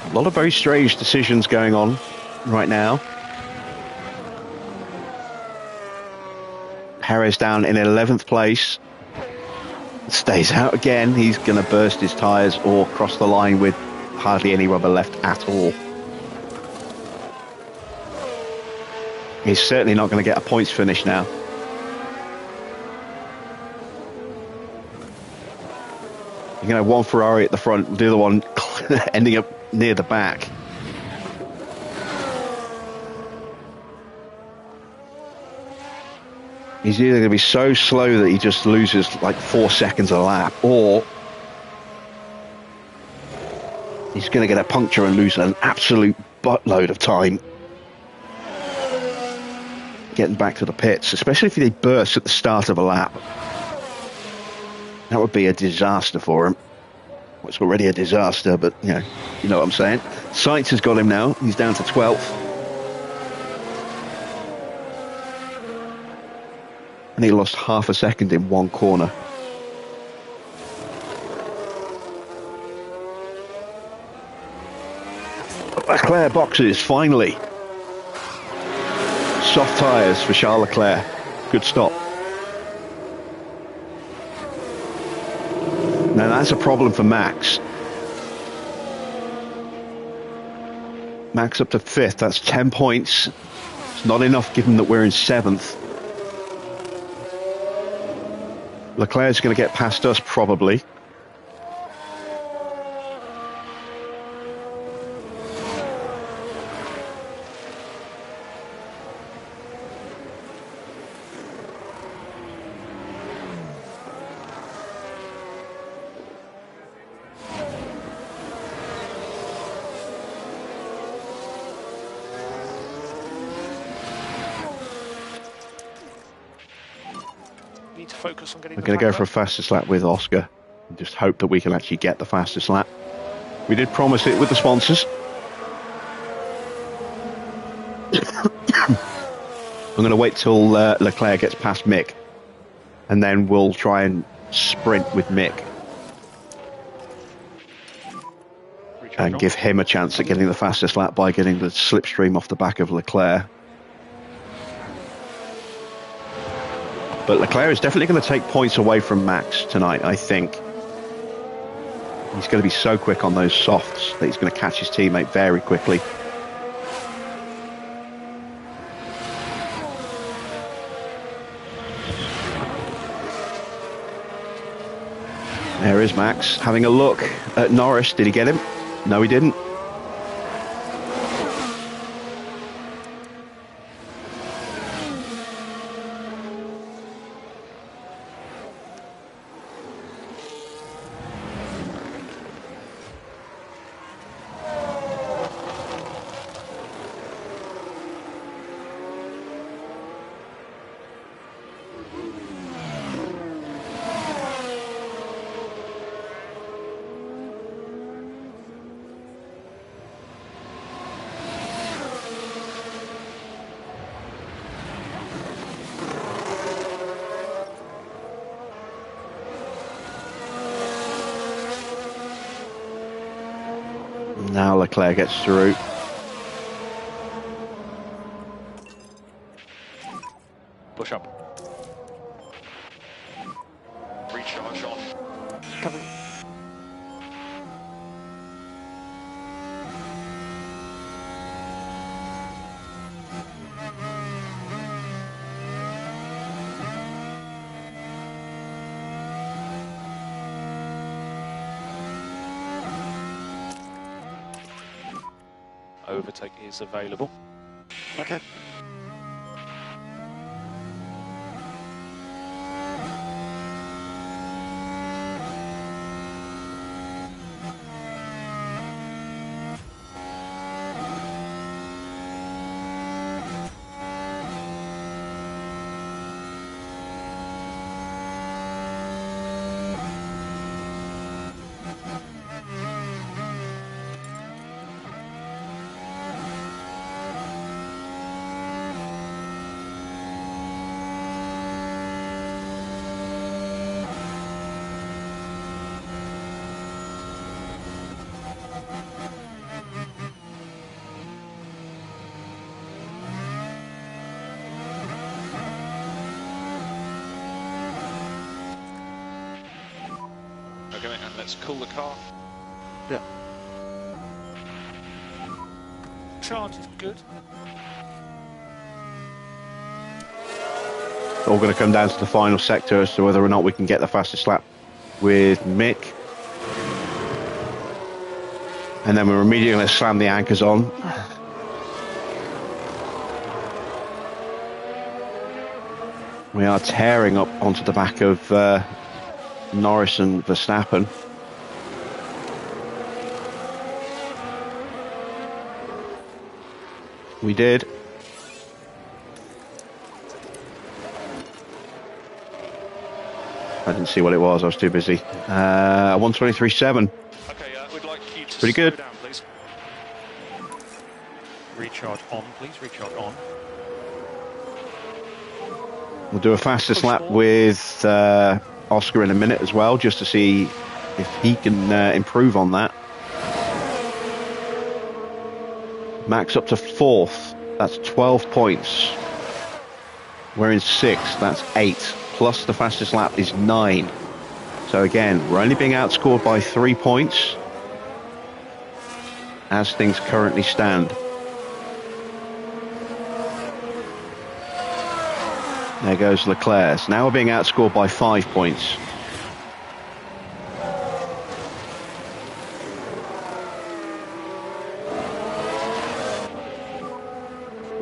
A lot of very strange decisions going on right now. Perez down in 11th place. Stays out again. He's going to burst his tyres or cross the line with hardly any rubber left at all. He's certainly not going to get a points finish now. You're going to have one Ferrari at the front, the other one ending up near the back. He's either going to be so slow that he just loses like 4 seconds a lap, or he's going to get a puncture and lose an absolute buttload of time getting back to the pits, especially if they burst at the start of a lap. That would be a disaster for him. Well, it's already a disaster, but you know what I'm saying. Sainz has got him now. He's down to 12th. And he lost half a second in one corner. Leclerc boxes, finally. Soft tyres for Charles Leclerc. Good stop. Now that's a problem for Max. Max up to 5th, that's 10 points. It's not enough given that we're in 7th. Leclerc's going to get past us, probably. Focus on getting We're going to go for a fastest lap with Oscar and just hope that we can actually get the fastest lap. We did promise it with the sponsors. I'm going to wait till Leclerc gets past Mick, and then we'll try and sprint with Mick and give him a chance at getting the fastest lap by getting the slipstream off the back of Leclerc. But Leclerc is definitely going to take points away from Max tonight, I think. He's going to be so quick on those softs that he's going to catch his teammate very quickly. There is Max having a look at Norris. Did he get him? No, he didn't. Leclerc gets through. Push up. Recharge on. Coming. Overtake is available. Okay. Okay, mate, and let's cool the car. Yeah. Charge is good. All going to come down to the final sector as to whether or not we can get the fastest lap with Mick. And then we're immediately going to slam the anchors on. We are tearing up onto the back of Norris and Verstappen. We did. I didn't see what it was, I was too busy. 1:23.7. Okay, we'd like you to Pretty good. slow down, please. Recharge on, please. Recharge on. We'll do a fastest lap with Oscar in a minute as well, just to see if he can improve on that. Max up to 4th, that's 12 points. We're in 6th, that's 8. Plus the fastest lap is 9. So again, we're only being outscored by 3 points as things currently stand. There goes Leclerc. So now we're being outscored by 5 points.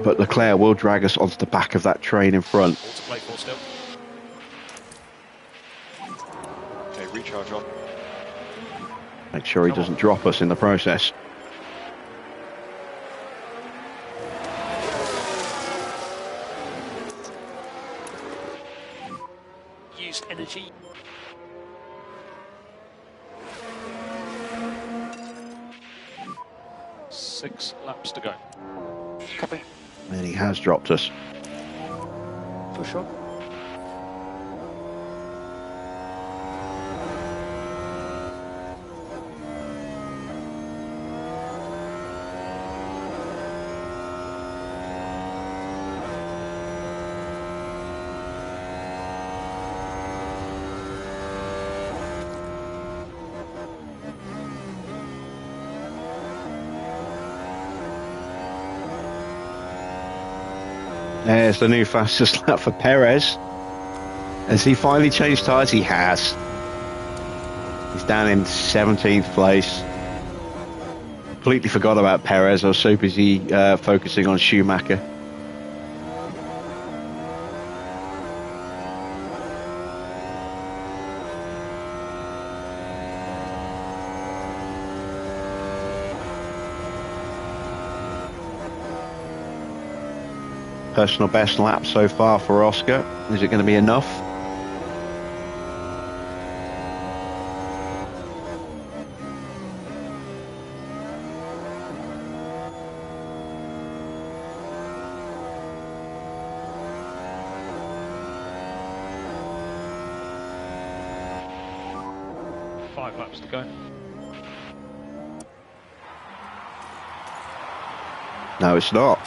But Leclerc will drag us onto the back of that train in front. All to play for still. Okay, recharge on. Make sure he doesn't drop us in the process. Use energy. Six laps to go. Copy. And he has dropped us. Push on. There's the new fastest lap for Perez. Has he finally changed tyres? He has. He's down in 17th place. Completely forgot about Perez. I was so busy focusing on Schumacher. Personal best lap so far for Oscar. Is it going to be enough? Five laps to go. No, it's not.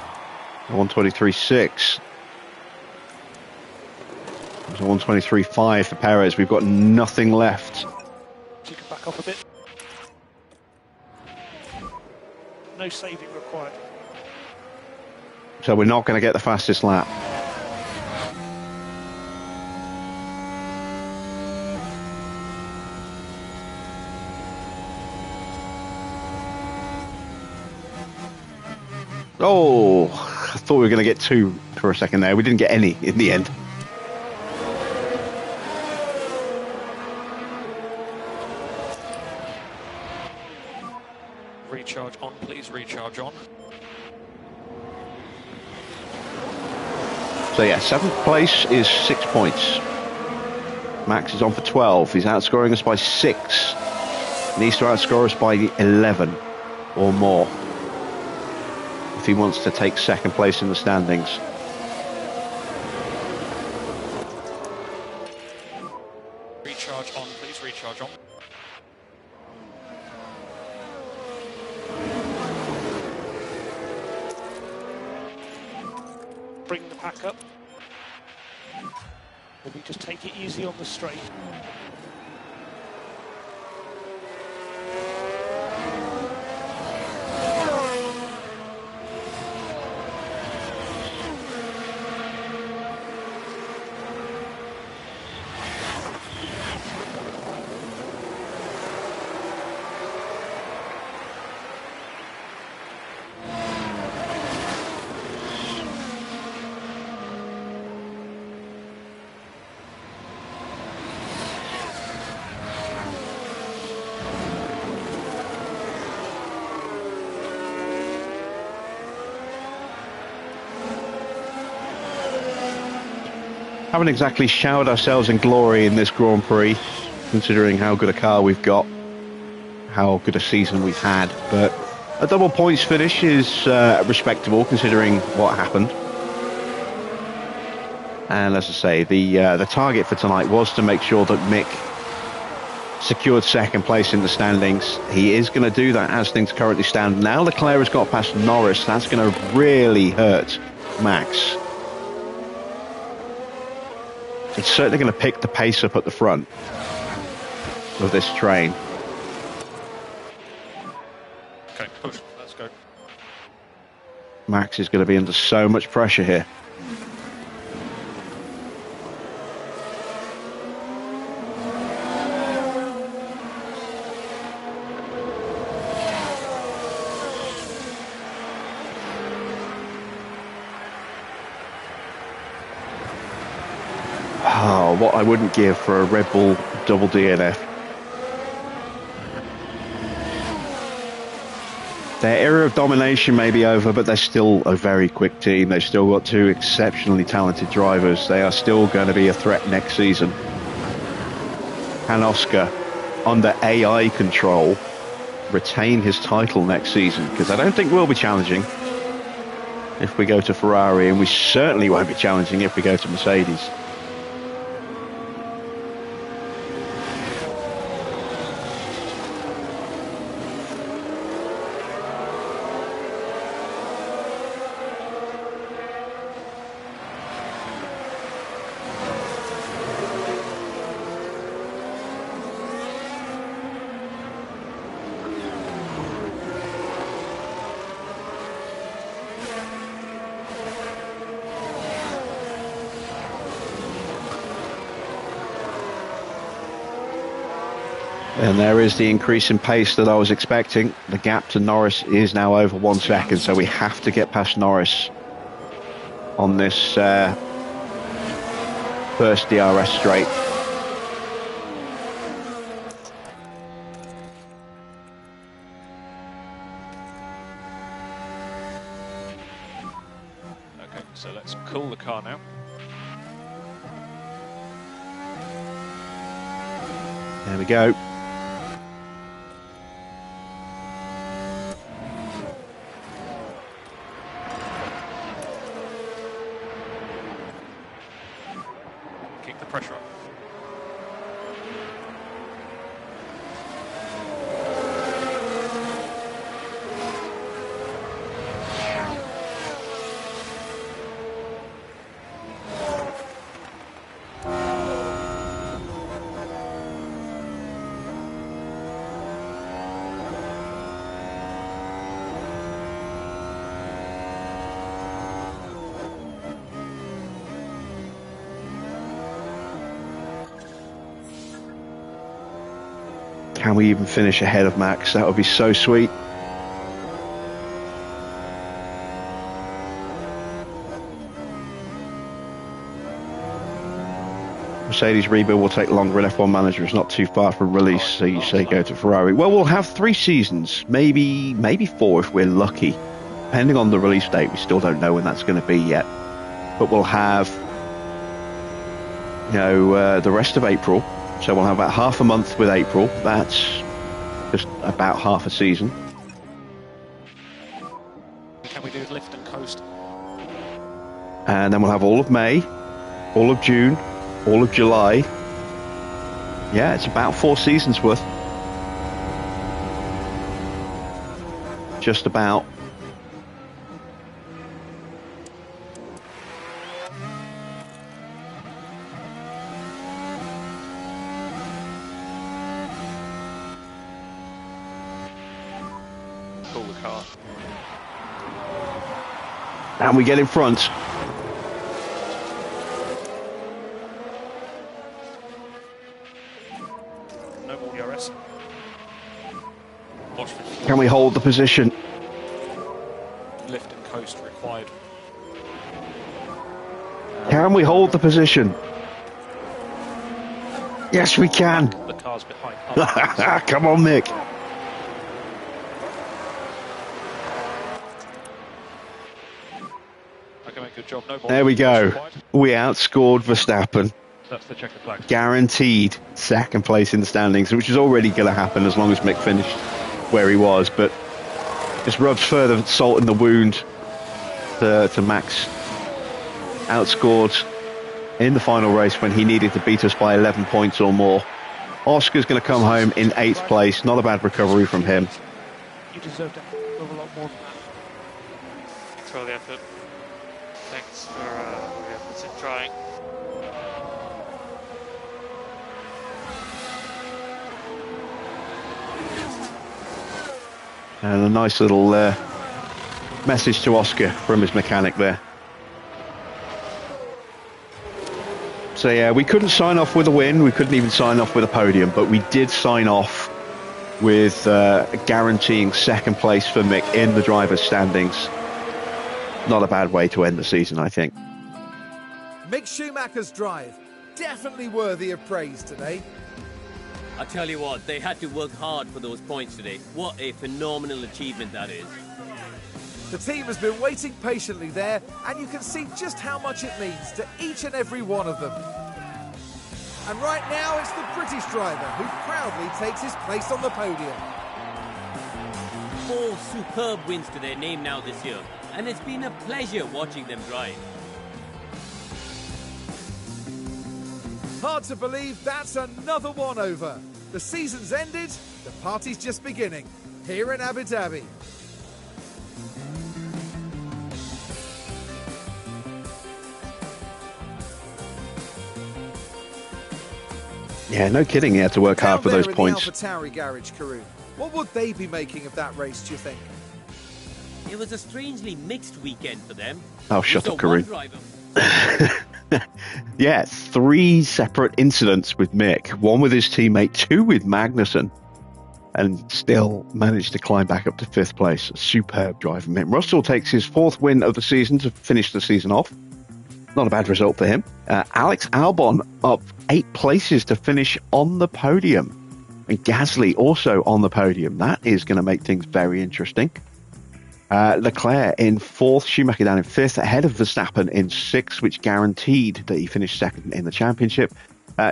123.6. It's a 123.5 for Perez. We've got nothing left. You can back off a bit. No saving required. So we're not going to get the fastest lap. Oh, I thought we were going to get 2 for a second there. We didn't get any in the end. Recharge on, please. Recharge on. So yeah, 7th place is 6 points. Max is on for 12. He's outscoring us by 6. He needs to outscore us by 11 or more if he wants to take 2nd place in the standings. Recharge on, please. Recharge on. Bring the pack up. Maybe just take it easy on the straight. Haven't exactly showered ourselves in glory in this Grand Prix, considering how good a car we've got, how good a season we've had, but a double points finish is respectable considering what happened. And as I say, the target for tonight was to make sure that Mick secured 2nd place in the standings. He is going to do that as things currently stand. Now Leclerc has got past Norris. That's going to really hurt Max. It's certainly going to pick the pace up at the front of this train. Okay, push. Let's go. Max is going to be under so much pressure here. Oh, what I wouldn't give for a Red Bull double DNF. Their era of domination may be over, but they're still a very quick team. They've still got 2 exceptionally talented drivers. They are still going to be a threat next season. Can Oscar, under AI control, retain his title next season? Because I don't think we'll be challenging if we go to Ferrari, and we certainly won't be challenging if we go to Mercedes. And there is the increase in pace that I was expecting. The gap to Norris is now over 1 second, so we have to get past Norris on this first DRS straight. Okay, so let's cool the car now. There we go. Keep the pressure up. Can we even finish ahead of Max? That would be so sweet. Mercedes rebuild will take longer, and F1 Manager is not too far from release, so you say go to Ferrari. Well, we'll have 3 seasons, maybe 4 if we're lucky. Depending on the release date, we still don't know when that's going to be yet. But we'll have, the rest of April. So we'll have about half a month with April. That's just about half a season. Can we do lift and coast? And then we'll have all of May, all of June, all of July. Yeah, it's about 4 seasons worth. Just about. Pull the car. And we get in front. No more DRS. Watch for Can we hold the position? lift and coast required. Can we hold the position? Yes, we can. The car's behind. Come on, Mick. Okay, mate, good job. No more There we go. required. We outscored Verstappen. That's the checkered flag. Guaranteed second place in the standings, which is already going to happen as long as Mick finished where he was. But just rubs further salt in the wound to Max. Outscored in the final race when he needed to beat us by 11 points or more. Oscar's going to come home in 8th place. Not a bad recovery from him. You deserve to have a lot more than that. Thanks for all the effort. Thanks for your efforts in trying. And a nice little message to Oscar from his mechanic there. So yeah, we couldn't sign off with a win. We couldn't even sign off with a podium, but we did sign off with guaranteeing second place for Mick in the driver's standings. Not a bad way to end the season, I think. Mick Schumacher's drive, definitely worthy of praise today. I tell you what, they had to work hard for those points today. What a phenomenal achievement that is. The team has been waiting patiently there, and you can see just how much it means to each and every one of them. And right now, it's the British driver who proudly takes his place on the podium. 4 superb wins to their name now this year, and it's been a pleasure watching them drive. Hard to believe that's another one over. The season's ended, the party's just beginning, here in Abu Dhabi. Yeah, no kidding. He had to work hard for those points. Down there in the Alpha Tauri garage, Karun, what would they be making of that race, do you think? It was a strangely mixed weekend for them. Oh, We shut saw up, Karun. one driver- Yeah, 3 separate incidents with Mick. 1 with his teammate, 2 with Magnussen. And still managed to climb back up to 5th place. A superb drive from him. Russell takes his 4th win of the season to finish the season off. Not a bad result for him. Alex Albon up 8 places to finish on the podium. And Gasly also on the podium. That is going to make things very interesting. Leclerc in 4th, Schumacher down in 5th, ahead of Verstappen in 6th, which guaranteed that he finished 2nd in the championship.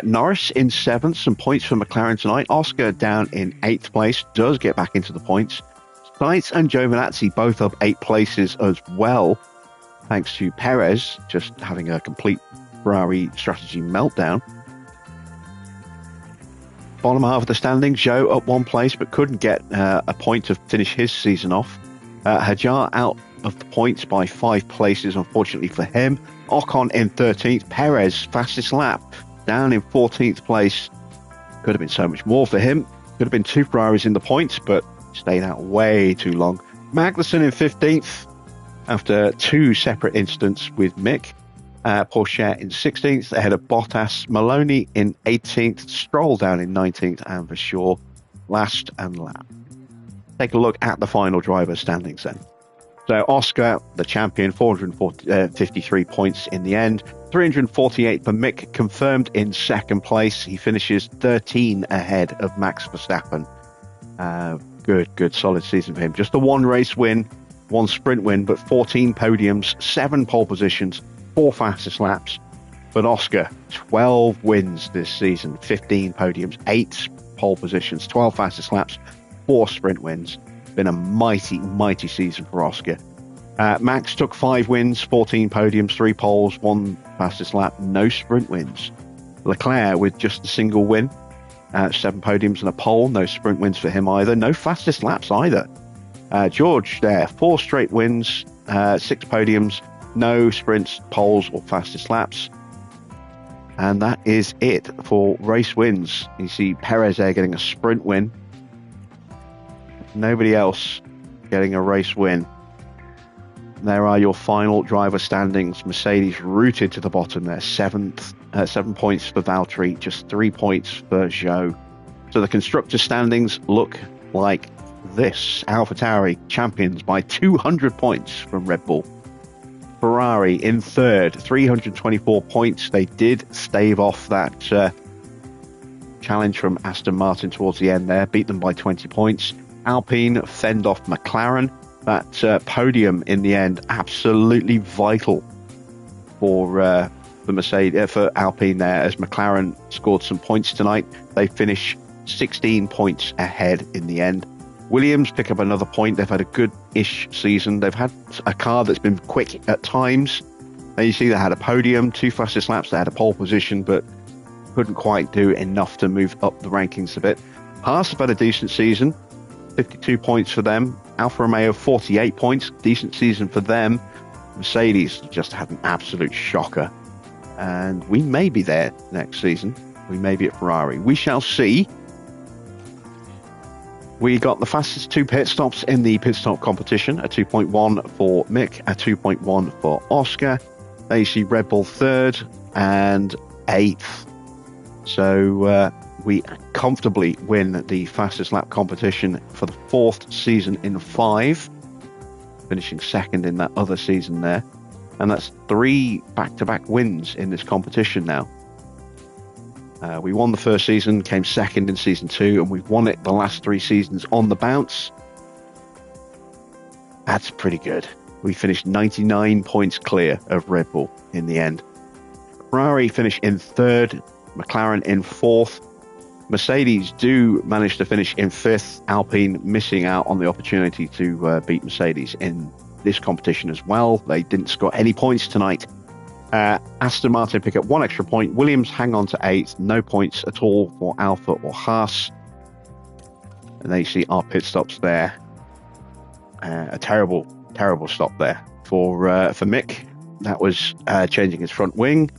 Norris in 7th, some points for McLaren tonight. Oscar down in 8th place, does get back into the points. Sainz and Giovinazzi both up 8 places as well, thanks to Perez just having a complete Ferrari strategy meltdown. Bottom half of the standings, Zhou up 1 place, but couldn't get a point to finish his season off. Hajar out of the points by 5 places, unfortunately for him. Ocon in 13th. Perez, fastest lap, down in 14th place. Could have been so much more for him. Could have been 2 Ferraris in the points, but stayed out way too long. Magnussen in 15th after 2 separate incidents with Mick. Porsche in 16th, ahead of Bottas. Maloney in 18th. Stroll down in 19th, and for sure last and lap. Take a look at the final driver standings then. So Oscar, the champion, 453 points in the end. 348 for Mick, confirmed in second place. He finishes 13 ahead of Max Verstappen. Good, solid season for him. Just a one race win, one sprint win, but 14 podiums, 7 pole positions, 4 fastest laps. But Oscar, 12 wins this season, 15 podiums, 8 pole positions, 12 fastest laps, 4 sprint wins. Been a mighty season for Oscar. Max took 5 wins, 14 podiums, 3 poles, 1 fastest lap, no sprint wins. Leclerc with just a single win, 7 podiums and a pole, no sprint wins for him either, no fastest laps either. George there, 4 straight wins, 6 podiums, no sprints, poles or fastest laps. And that is it for race wins. You see Perez there getting a sprint win. Nobody else getting a race win. There are your final driver standings. Mercedes rooted to the bottom there. 7 points for Valtteri, just 3 points for Zhou. So the constructor standings look like this. AlphaTauri champions by 200 points from Red Bull. Ferrari in third, 324 points. They did stave off that challenge from Aston Martin towards the end there, beat them by 20 points. Alpine fend off McLaren. That podium in the end, absolutely vital for the Mercedes, for Alpine there, as McLaren scored some points tonight. They finish 16 points ahead in the end. Williams pick up another point. They've had a good-ish season. They've had a car that's been quick at times. And you see they had a podium, 2 fastest laps. They had a pole position, but couldn't quite do enough to move up the rankings a bit. Haas have had a decent season, 52 points for them. Alfa Romeo, 48 points, decent season for them. Mercedes just had an absolute shocker. And we may be there next season. We may be at Ferrari. We shall see. We got the fastest 2 pit stops in the pit stop competition, a 2.1 for Mick, a 2.1 for Oscar. There you see Red Bull 3rd and 8th. So we comfortably win the fastest lap competition for the 4th season in 5, finishing 2nd in that other season there. And that's 3 back-to-back wins in this competition now. We won the first season, came 2nd in season 2, and we've won it the last 3 seasons on the bounce. That's pretty good. We finished 99 points clear of Red Bull in the end. Ferrari finish in 3rd, McLaren in 4th. Mercedes do manage to finish in 5th, Alpine missing out on the opportunity to beat Mercedes in this competition as well. They didn't score any points tonight. Aston Martin pick up 1 extra point. Williams hang on to 8th. No points at all for Alfa or Haas. And there you see our pit stops there. A terrible stop there for Mick. That was changing his front wing.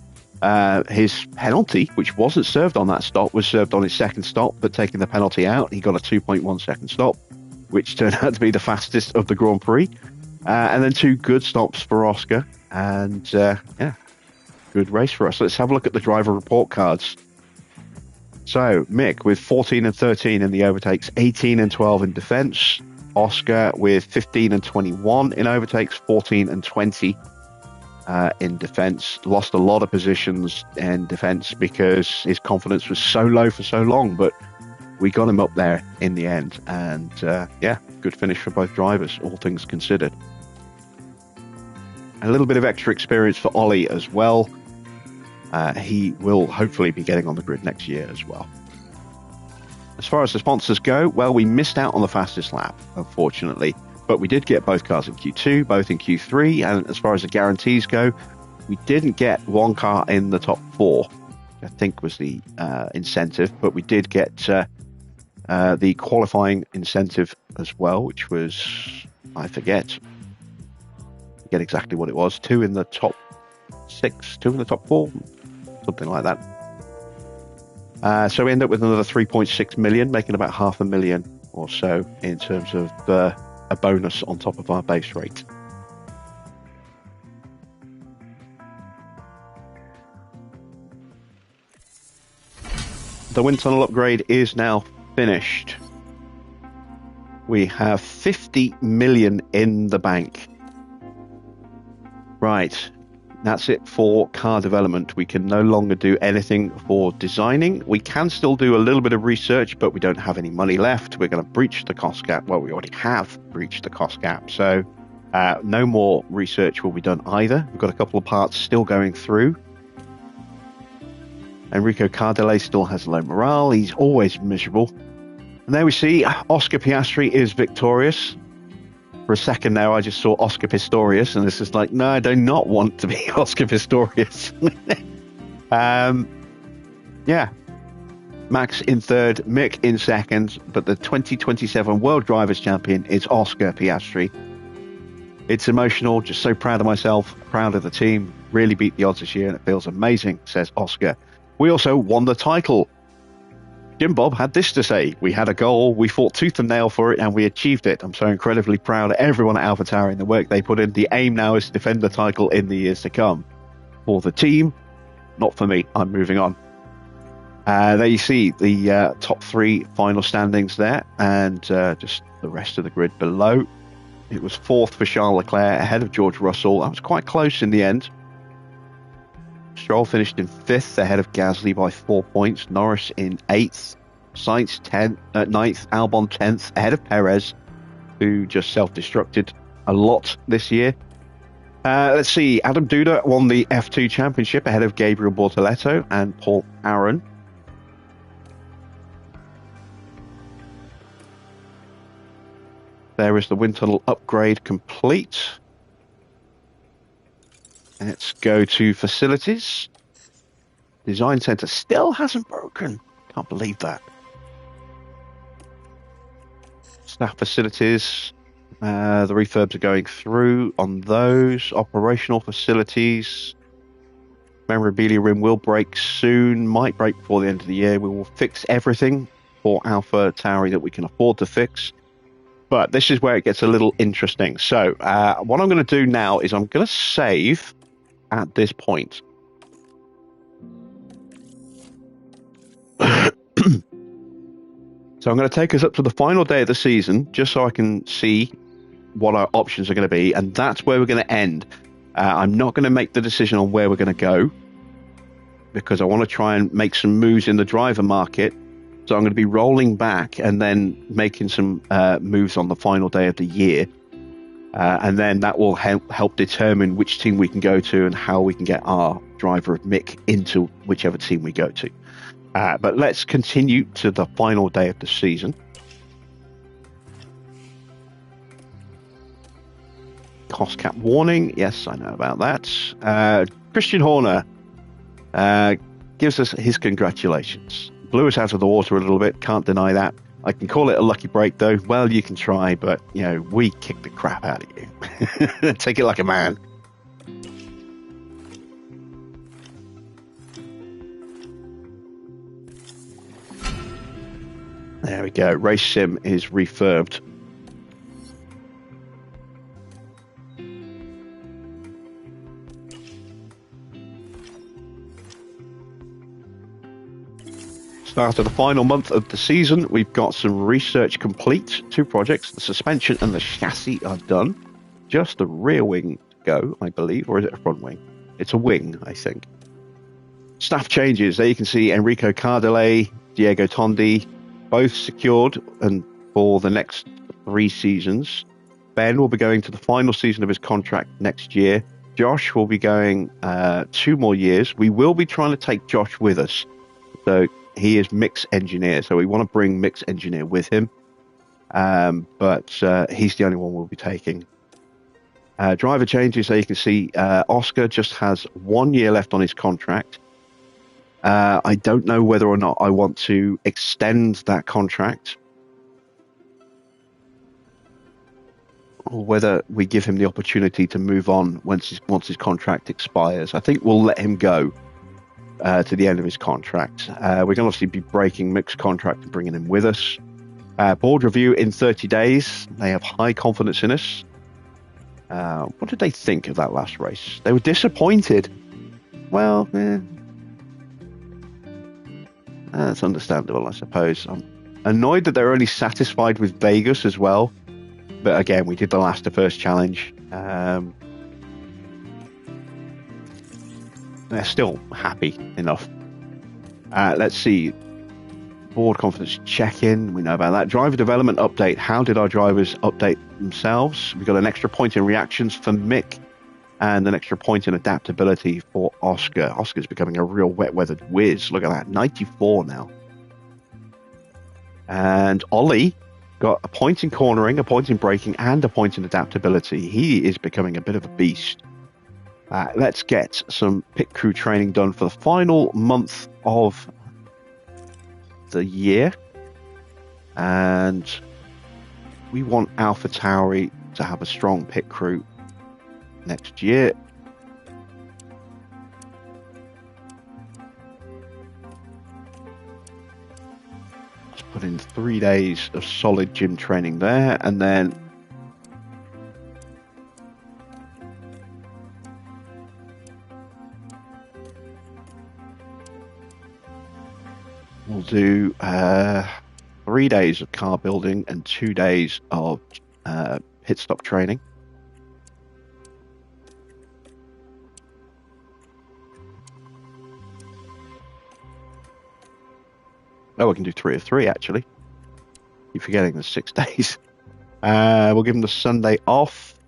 His penalty, which wasn't served on that stop, was served on his second stop, but taking the penalty out, he got a 2.1 second stop, which turned out to be the fastest of the Grand Prix. And then 2 good stops for Oscar. And good race for us. Let's have a look at the driver report cards. So Mick with 14 and 13 in the overtakes, 18 and 12 in defence. Oscar with 15 and 21 in overtakes, 14 and 20 in defence. Lost a lot of positions in defence because his confidence was so low for so long, but we got him up there in the end. And good finish for both drivers, all things considered. A little bit of extra experience for Ollie as well. He will hopefully be getting on the grid next year as well. As far as the sponsors go, well, we missed out on the fastest lap, unfortunately, but we did get both cars in Q2, both in Q3, and as far as the guarantees go, we didn't get one car in the top 4, I think was the incentive, but we did get the qualifying incentive as well, which was, I forget exactly what it was, 2 in the top 6, 2 in the top 4, something like that. So we end up with another 3.6 million, making about $500,000 or so in terms of a bonus on top of our base rate. The wind tunnel upgrade is now finished. We have 50 million in the bank. Right. That's it for car development. We can no longer do anything for designing. We can still do a little bit of research, but we don't have any money left. We're going to breach the cost gap. Well, we already have breached the cost gap. So no more research will be done either. We've got a couple of parts still going through. Enrico Cardele still has low morale. He's always miserable. And there we see Oscar Piastri is victorious. For a second now, I just saw Oscar Pistorius, and this is like, no, I do not want to be Oscar Pistorius. Yeah. Max in third, Mick in second, but the 2027 World Drivers' Champion is Oscar Piastri. It's emotional, just so proud of myself, proud of the team. Really beat the odds this year, and it feels amazing, says Oscar. We also won the title. Jim Bob had this to say: we had a goal, we fought tooth and nail for it, and we achieved it. I'm so incredibly proud of everyone at AlphaTauri and the work they put in. The aim now is to defend the title in the years to come. For the team, not for me. I'm moving on. There you see the top three final standings there, and just the rest of the grid below. It was fourth for Charles Leclerc, ahead of George Russell. I was quite close in the end. Stroll finished in fifth, ahead of Gasly by 4 points. Norris in eighth. Sainz ninth. Albon 10th, ahead of Perez, who just self-destructed a lot this year. Let's see. Adam Duda won the F2 Championship ahead of Gabriel Bortoletto and Paul Aron. There is the wind tunnel upgrade complete. Let's go to facilities. Design center still hasn't broken. Can't believe that. Staff facilities. The refurbs are going through on those. Operational facilities. Memorabilia room will break soon. Might break before the end of the year. We will fix everything for AlphaTauri that we can afford to fix. But this is where it gets a little interesting. So what I'm going to do now is I'm going to save at this point. So I'm going to take us up to the final day of the season, just so I can see what our options are going to be, and that's where we're going to end. I'm not going to make the decision on where we're going to go, because I want to try and make some moves in the driver market. So I'm going to be rolling back and then making some moves on the final day of the year. And then that will help determine which team we can go to and how we can get our driver Mick into whichever team we go to. But let's continue to the final day of the season. Cost cap warning. Yes, I know about that. Christian Horner gives us his congratulations. Blew us out of the water a little bit. Can't deny that. I can call it a lucky break, though. Well, you can try, but, you know, we kicked the crap out of you. Take it like a man. There we go. Race Sim is refurbed. Start of the final month of the season. We've got some research complete. 2 projects. The suspension and the chassis are done. Just the rear wing to go, I believe. Or is it a front wing? It's a wing, I think. Staff changes. There you can see Enrico Cardele, Diego Tondi, both secured and for the next 3 seasons. Ben will be going to the final season of his contract next year. Josh will be going 2 more years. We will be trying to take Josh with us. So he is Mick's engineer, so we want to bring Mick's engineer with him. But he's the only one we'll be taking. Driver changes, so you can see Oscar just has 1 year left on his contract. I don't know whether or not I want to extend that contract, or whether we give him the opportunity to move on once his contract expires. I think we'll let him go to the end of his contract. We're going to obviously be breaking Mick's contract and bringing him with us. Board review in 30 days. They have high confidence in us. What did they think of that last race? They were disappointed. Well, that's understandable, I suppose. Annoyed that they're only satisfied with Vegas as well. But again, we did the last to first challenge. They're still happy enough. Let's see. Board confidence check-in. We know about that. Driver development update. How did our drivers update themselves? We got an extra point in reactions for Mick and an extra point in adaptability for Oscar. Oscar's becoming a real wet-weathered whiz. Look at that. 94 now. And Ollie got a point in cornering, a point in braking, and a point in adaptability. He is becoming a bit of a beast. Let's get some pit crew training done for the final month of the year. And we want Alpha Tauri to have a strong pit crew next year. Let's put in 3 days of solid gym training there, and then we'll do 3 days of car building and 2 days of pit stop training. Oh, we can do 3 of 3 actually. You're forgetting the 6 days. We'll give them the Sunday off.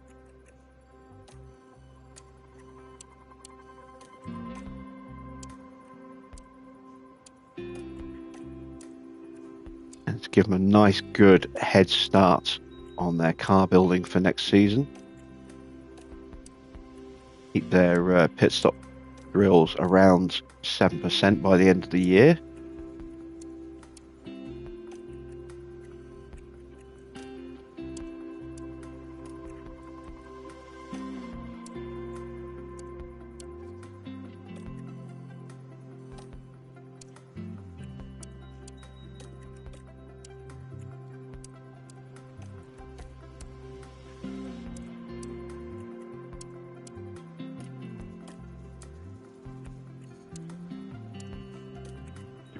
And to give them a nice, good head start on their car building for next season. Keep their pit stop drills around 7% by the end of the year.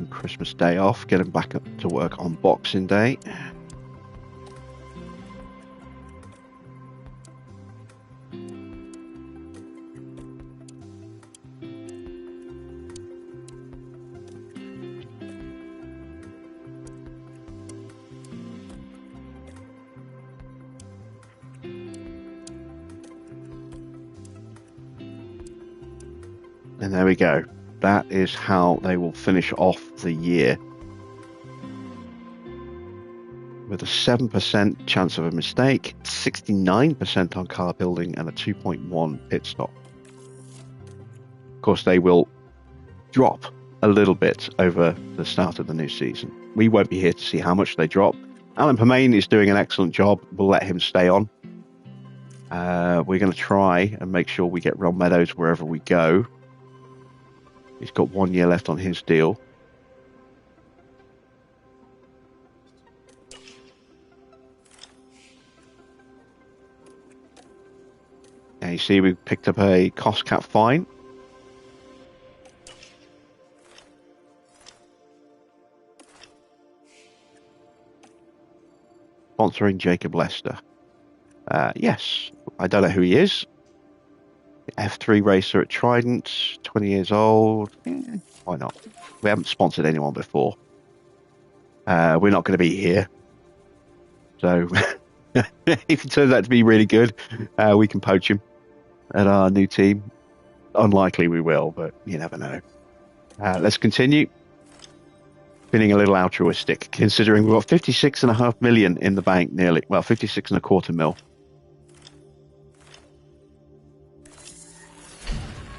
Christmas Day off, get him back up to work on Boxing Day. And there we go. That is how they will finish off the year. With a 7% chance of a mistake, 69% on car building, and a 2.1 pit stop. Of course, they will drop a little bit over the start of the new season. We won't be here to see how much they drop. Alan Permain is doing an excellent job. We'll let him stay on. We're going to try and make sure we get Ron Meadows wherever we go. He's got 1 year left on his deal. And you see we picked up a cost cap fine. Sponsoring Jacob Lester. Yes, I don't know who he is. F3 racer at Trident, 20 years old. Why not? We haven't sponsored anyone before. We're not going to be here. So if it turns out to be really good, we can poach him at our new team. Unlikely we will, but you never know. Let's continue. Feeling a little altruistic, considering we've got 56.5 million in the bank nearly. Well, 56.25 mil.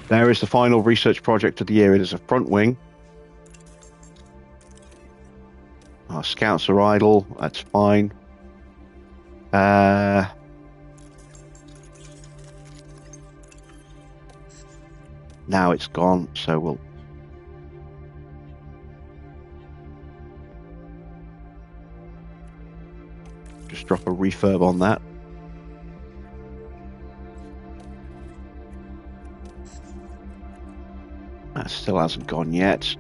There is the final research project of the year. It is a front wing. Our scouts are idle. That's fine. Now it's gone, so we'll just drop a refurb on that. That still hasn't gone yet.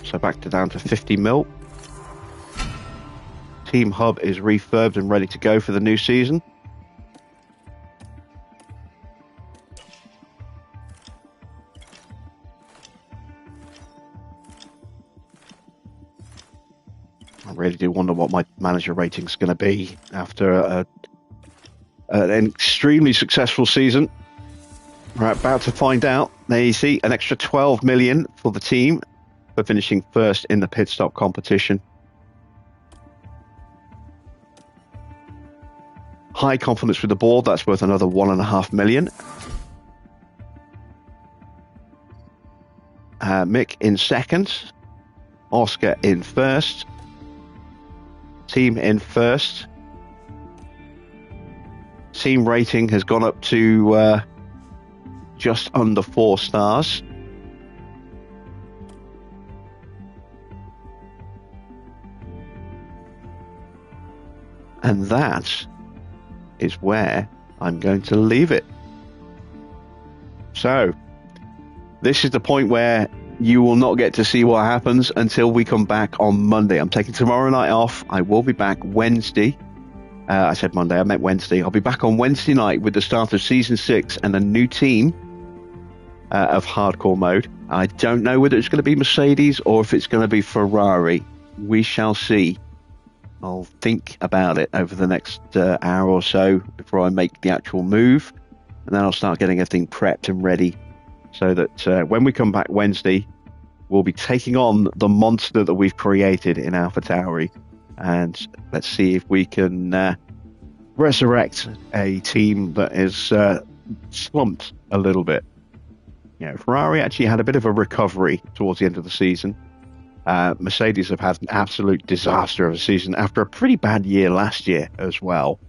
So back to down to 50 mil. Team Hub is refurbed and ready to go for the new season. I really do wonder what my manager rating is going to be after an extremely successful season. We're about to find out. There you see an extra 12 million for the team for finishing first in the pit stop competition. High confidence with the board, that's worth another 1.5 million. Mick in second, Oscar in first, team in first. Team rating has gone up to just under 4 stars. And that is where I'm going to leave it. So, this is the point where you will not get to see what happens until we come back on Monday. I'm taking tomorrow night off. I will be back Wednesday. I said Monday, I meant Wednesday. I'll be back on Wednesday night with the start of Season 6 and a new team of Hardcore Mode. I don't know whether it's going to be Mercedes or if it's going to be Ferrari. We shall see. I'll think about it over the next hour or so before I make the actual move. And then I'll start getting everything prepped and ready so that when we come back Wednesday, we'll be taking on the monster that we've created in AlphaTauri. And let's see if we can resurrect a team that is slumped a little bit. You know, Ferrari actually had a bit of a recovery towards the end of the season. Mercedes have had an absolute disaster of a season after a pretty bad year last year as well.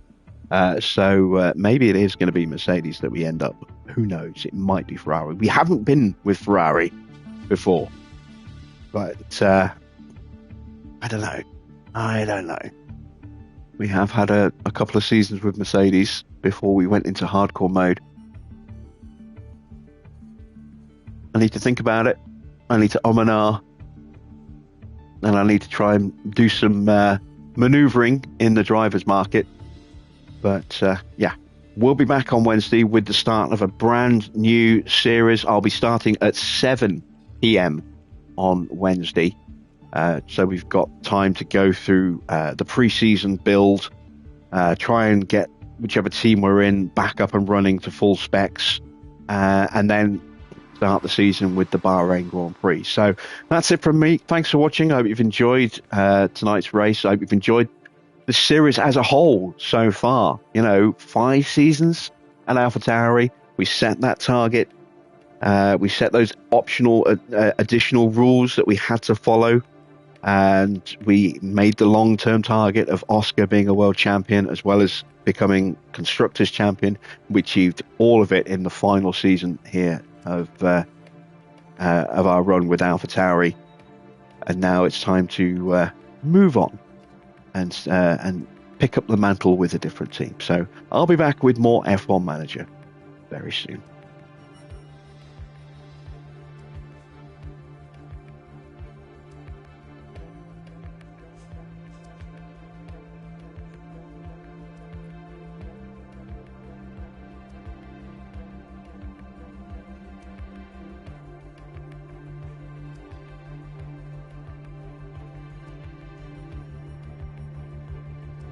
So maybe it is going to be Mercedes that we end up. Who knows? It might be Ferrari. We haven't been with Ferrari before. But I don't know. We have had a couple of seasons with Mercedes before we went into hardcore mode. I need to think about it. I need to and ah. And I need to try and do some manoeuvring in the driver's market. But yeah, we'll be back on Wednesday with the start of a brand new series. I'll be starting at 7 p.m. on Wednesday. So we've got time to go through the pre-season build, try and get whichever team we're in back up and running to full specs, and then start the season with the Bahrain Grand Prix. So that's it from me. Thanks for watching. I hope you've enjoyed tonight's race. I hope you've enjoyed the series as a whole so far. 5 seasons at AlphaTauri. We set that target. We set those optional additional rules that we had to follow. And we made the long-term target of Oscar being a world champion as well as becoming Constructors champion. We achieved all of it in the final season here of our run with AlphaTauri, and now it's time to move on and pick up the mantle with a different team. So I'll be back with more F1 Manager very soon.